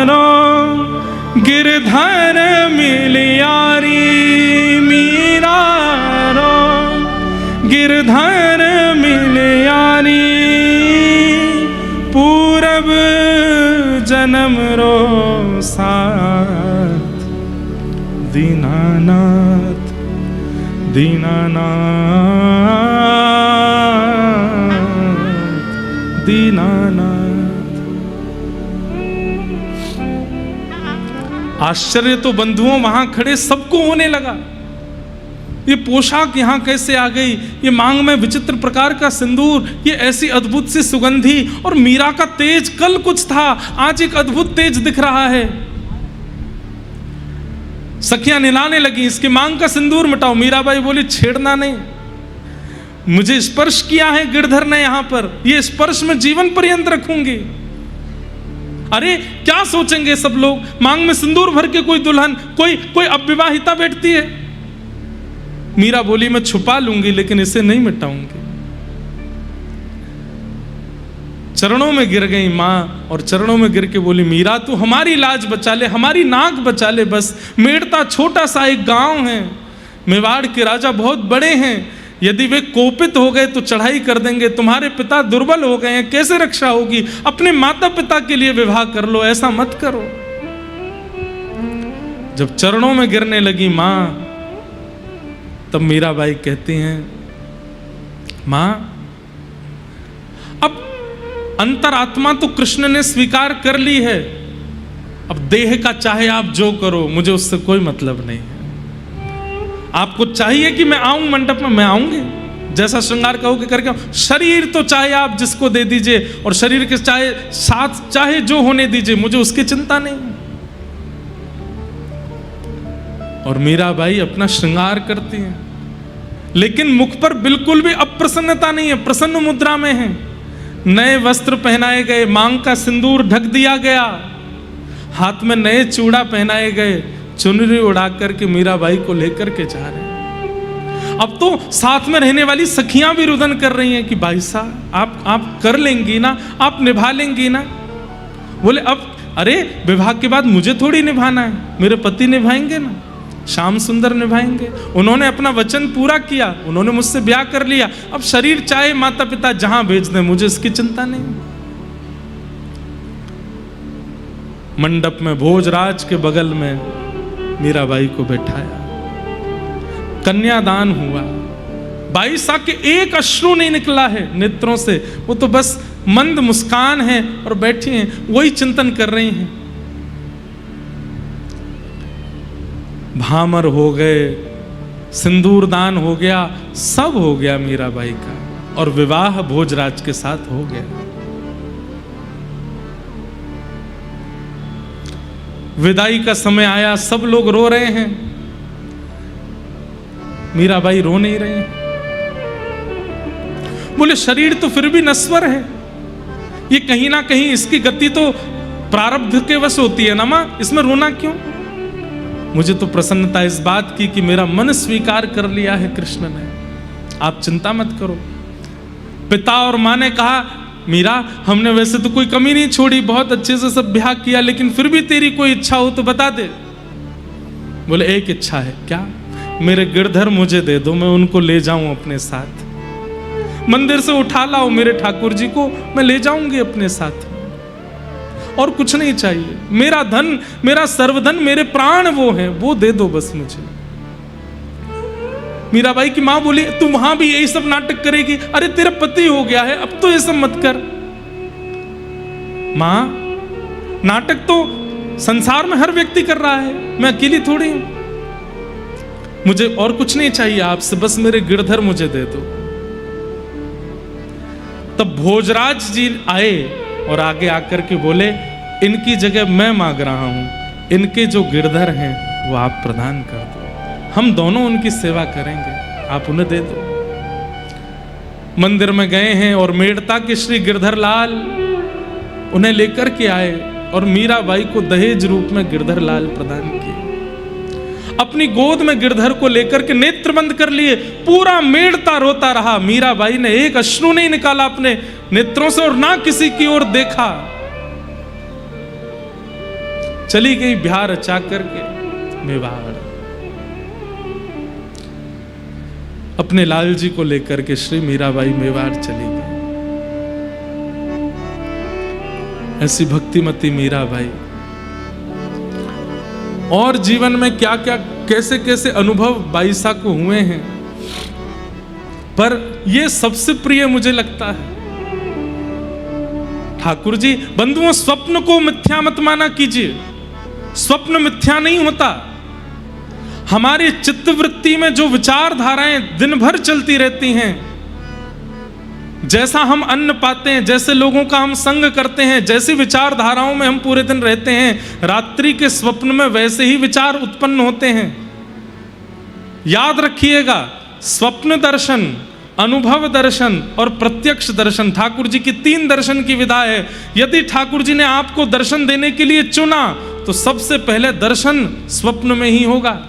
रो गिरधर मिलियारी, मीरा रो गिरधर मिलियारी, पूरब जन्म रो साथ दीनानाथ, दीनानाथ, दीनानाथ। आश्चर्य तो बंधुओं वहां खड़े सबको होने लगा। ये पोशाक यहाँ कैसे आ गई, ये मांग में विचित्र प्रकार का सिंदूर, ये ऐसी अद्भुत सी सुगंधी, और मीरा का तेज कल कुछ था, आज एक अद्भुत तेज दिख रहा है। सखियां निलाने लगी, इसकी मांग का सिंदूर मिटाओ। मीराबाई बोली छेड़ना नहीं, मुझे स्पर्श किया है गिरधर ने यहाँ पर, ये स्पर्श में जीवन पर्यंत रखूंगी। अरे क्या सोचेंगे सब लोग, मांग में सिंदूर भर के कोई दुल्हन, कोई अविवाहिता बैठती है। मीरा बोली मैं छुपा लूंगी लेकिन इसे नहीं मिटाऊंगी। चरणों में गिर गई मां और चरणों में गिर के बोली मीरा तू हमारी लाज बचा ले, हमारी नाक बचा ले। बस मेड़ता छोटा सा एक गांव है, मेवाड़ के राजा बहुत बड़े हैं, यदि वे कोपित हो गए तो चढ़ाई कर देंगे। तुम्हारे पिता दुर्बल हो गए हैं, कैसे रक्षा होगी? अपने माता पिता के लिए विवाह कर लो, ऐसा मत करो। जब चरणों में गिरने लगी मां, तब मीराबाई कहती हैं मां अब अंतरात्मा तो कृष्ण ने स्वीकार कर ली है, अब देह का चाहे आप जो करो, मुझे उससे कोई मतलब नहीं है। आपको चाहिए कि मैं आऊं मंडप में, मैं आऊंगी, जैसा श्रृंगार कहोगे करके। शरीर तो चाहे आप जिसको दे दीजिए और शरीर के चाहे साथ चाहे जो होने दीजिए, मुझे उसकी चिंता नहीं। और मीराबाई अपना श्रृंगार करती हैं, लेकिन मुख पर बिल्कुल भी अप्रसन्नता नहीं है, प्रसन्न मुद्रा में है। नए वस्त्र पहनाए गए, मांग का सिंदूर ढक दिया गया, हाथ में नए चूड़ा पहनाए गए, चुनरी उड़ा करके मीराबाई को लेकर के जा रहे हैं। अब तो साथ में रहने वाली सखियां भी रुदन कर रही हैं कि भाई साहब आप कर लेंगी ना, आप निभा लेंगी ना। बोले अब अरे विवाह के बाद मुझे थोड़ी निभाना है, मेरे पति निभाएंगे ना, श्याम सुंदर निभाएंगे। उन्होंने अपना वचन पूरा किया, उन्होंने मुझसे ब्याह कर लिया। अब शरीर चाहे माता पिता जहां भेज दें, मुझे इसकी चिंता नहीं। मंडप में भोजराज के बगल में मीराबाई को बैठाया, कन्यादान हुआ। 22 साल के एक अश्रु नहीं निकला है नेत्रों से, वो तो बस मंद मुस्कान है और बैठी हैं, वही चिंतन कर रही हैं। भामर हो गए, सिंदूर दान हो गया, सब हो गया मीराबाई का, और विवाह भोजराज के साथ हो गया। विदाई का समय आया, सब लोग रो रहे हैं, मीराबाई रो नहीं रही। बोले शरीर तो फिर भी नश्वर है, ये कहीं ना कहीं इसकी गति तो प्रारब्ध के वश होती है ना मां, इसमें रोना क्यों? मुझे तो प्रसन्नता इस बात की कि मेरा मन स्वीकार कर लिया है कृष्ण ने, आप चिंता मत करो। पिता और मां ने कहा मीरा हमने वैसे तो कोई कमी नहीं छोड़ी, बहुत अच्छे से सब ब्याह किया, लेकिन फिर भी तेरी कोई इच्छा हो तो बता दे। बोले एक इच्छा है। क्या? मेरे गिरधर मुझे दे दो, मैं उनको ले जाऊं अपने साथ, मंदिर से उठा लाओ मेरे ठाकुर जी को, मैं ले जाऊंगी अपने साथ, और कुछ नहीं चाहिए। मेरा धन, मेरा सर्वधन, मेरे प्राण वो हैं, वो दे दो बस मुझे। मीराबाई की मां बोली तू वहां भी यही सब नाटक करेगी? अरे तेरा पति हो गया है, अब तो ये सब मत कर। मां नाटक तो संसार में हर व्यक्ति कर रहा है, मैं अकेली थोड़ी हूं। मुझे और कुछ नहीं चाहिए आपसे, बस मेरे गिरधर मुझे दे दो। तब भोजराज जी आए और आगे आकर के बोले इनकी जगह मैं मांग रहा हूं, इनके जो गिरधर हैं वो आप प्रदान कर दो, हम दोनों उनकी सेवा करेंगे, आप उन्हें दे दो। मंदिर में गए हैं और मेड़ता के श्री गिरधर लाल उन्हें लेकर के आए और मीराबाई को दहेज रूप में गिरधर लाल प्रदान किए। अपनी गोद में गिरधर को लेकर के नेत्र बंद कर लिए, पूरा मेड़ता रोता रहा। मीराबाई ने एक अश्रु नहीं निकाला अपने नेत्रों से और ना किसी की ओर देखा। चली गई ब्याह रचा करके मेवाड़, अपने लाल जी को लेकर के श्री मीराबाई मेवाड़ चली गई। ऐसी भक्तिमती मीराबाई। और जीवन में क्या क्या कैसे कैसे अनुभव बाईसा को हुए हैं, पर यह सबसे प्रिय मुझे लगता है ठाकुर जी, बंधुओं स्वप्न को मिथ्या मत माना कीजिए। स्वप्न मिथ्या नहीं होता। हमारी चित्तवृत्ति में जो विचारधाराएं दिन भर चलती रहती हैं, जैसा हम अन्न पाते हैं, जैसे लोगों का हम संग करते हैं, जैसी विचारधाराओं में हम पूरे दिन रहते हैं, रात्रि के स्वप्न में वैसे ही विचार उत्पन्न होते हैं। याद रखिएगा, स्वप्न दर्शन, अनुभव दर्शन और प्रत्यक्ष दर्शन, ठाकुर जी की 3 दर्शन की विधा है। यदि ठाकुर जी ने आपको दर्शन देने के लिए चुना तो सबसे पहले दर्शन स्वप्न में ही होगा।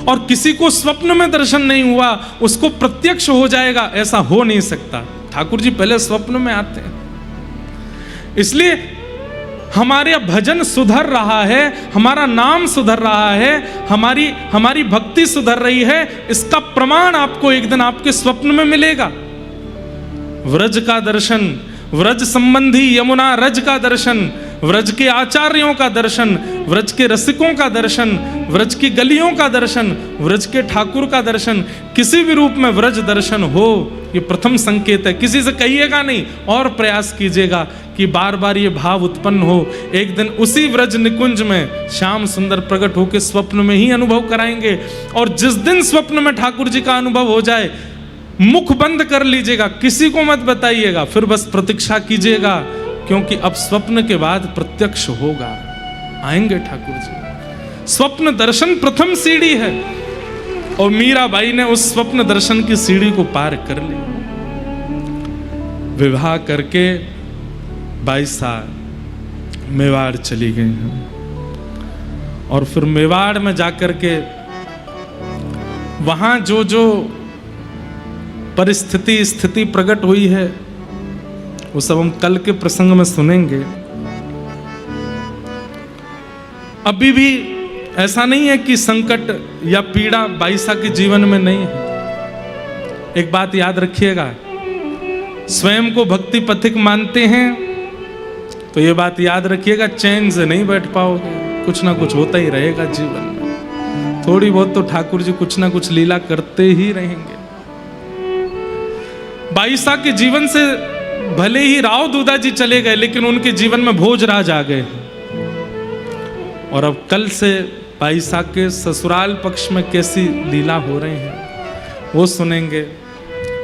और किसी को स्वप्न में दर्शन नहीं हुआ उसको प्रत्यक्ष हो जाएगा, ऐसा हो नहीं सकता। ठाकुर जी पहले स्वप्न में आते हैं। इसलिए हमारे भजन सुधर रहा है, हमारा नाम सुधर रहा है, हमारी भक्ति सुधर रही है, इसका प्रमाण आपको एक दिन आपके स्वप्न में मिलेगा। व्रज का दर्शन, व्रज संबंधी यमुना रज का दर्शन, व्रज के आचार्यों का दर्शन, व्रज के रसिकों का दर्शन, व्रज की गलियों का दर्शन, व्रज के ठाकुर का दर्शन, किसी भी रूप में व्रज दर्शन हो, ये प्रथम संकेत है। किसी से कहिएगा नहीं, और प्रयास कीजिएगा कि बार बार ये भाव उत्पन्न हो। एक दिन उसी व्रज निकुंज में श्याम सुंदर प्रकट होकर स्वप्न में ही अनुभव कराएंगे। और जिस दिन स्वप्न में ठाकुर जी का अनुभव हो जाए, मुख बंद कर लीजिएगा, किसी को मत बताइएगा, फिर बस प्रतीक्षा कीजिएगा, क्योंकि अब स्वप्न के बाद प्रत्यक्ष होगा, आएंगे ठाकुर जी। स्वप्न दर्शन प्रथम सीढ़ी है और मीराबाई ने उस स्वप्न दर्शन की सीढ़ी को पार कर ली। विवाह करके बाईसा मेवाड़ चली गई हैं और फिर मेवाड़ में जाकर के वहां जो जो परिस्थिति स्थिति प्रकट हुई है वो सब हम कल के प्रसंग में सुनेंगे। अभी भी ऐसा नहीं है कि संकट या पीड़ा बाईसा के जीवन में नहीं है। एक बात याद रखिएगा, स्वयं को भक्ति पथिक मानते हैं तो ये बात याद रखिएगा, चैन से नहीं बैठ पाओगे, कुछ ना कुछ होता ही रहेगा जीवन में। थोड़ी बहुत तो ठाकुर जी कुछ ना कुछ लीला करते ही रहेंगे। बाईसा के जीवन से भले ही राव दूधा जी चले गए, लेकिन उनके जीवन में भोजराज आ गए। और अब कल से बाईसा के ससुराल पक्ष में कैसी लीला हो रही है वो सुनेंगे।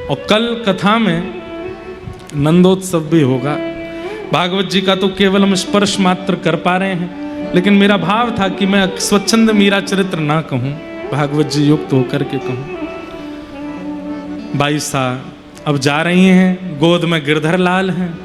और कल कथा में नंदोत्सव भी होगा। भागवत जी का तो केवल हम स्पर्श मात्र कर पा रहे हैं, लेकिन मेरा भाव था कि मैं स्वच्छंद मीरा चरित्र ना कहूं, भागवत जी युक्त होकर के कहूं। बाईसा अब जा रही हैं, गोद में गिरधर लाल हैं।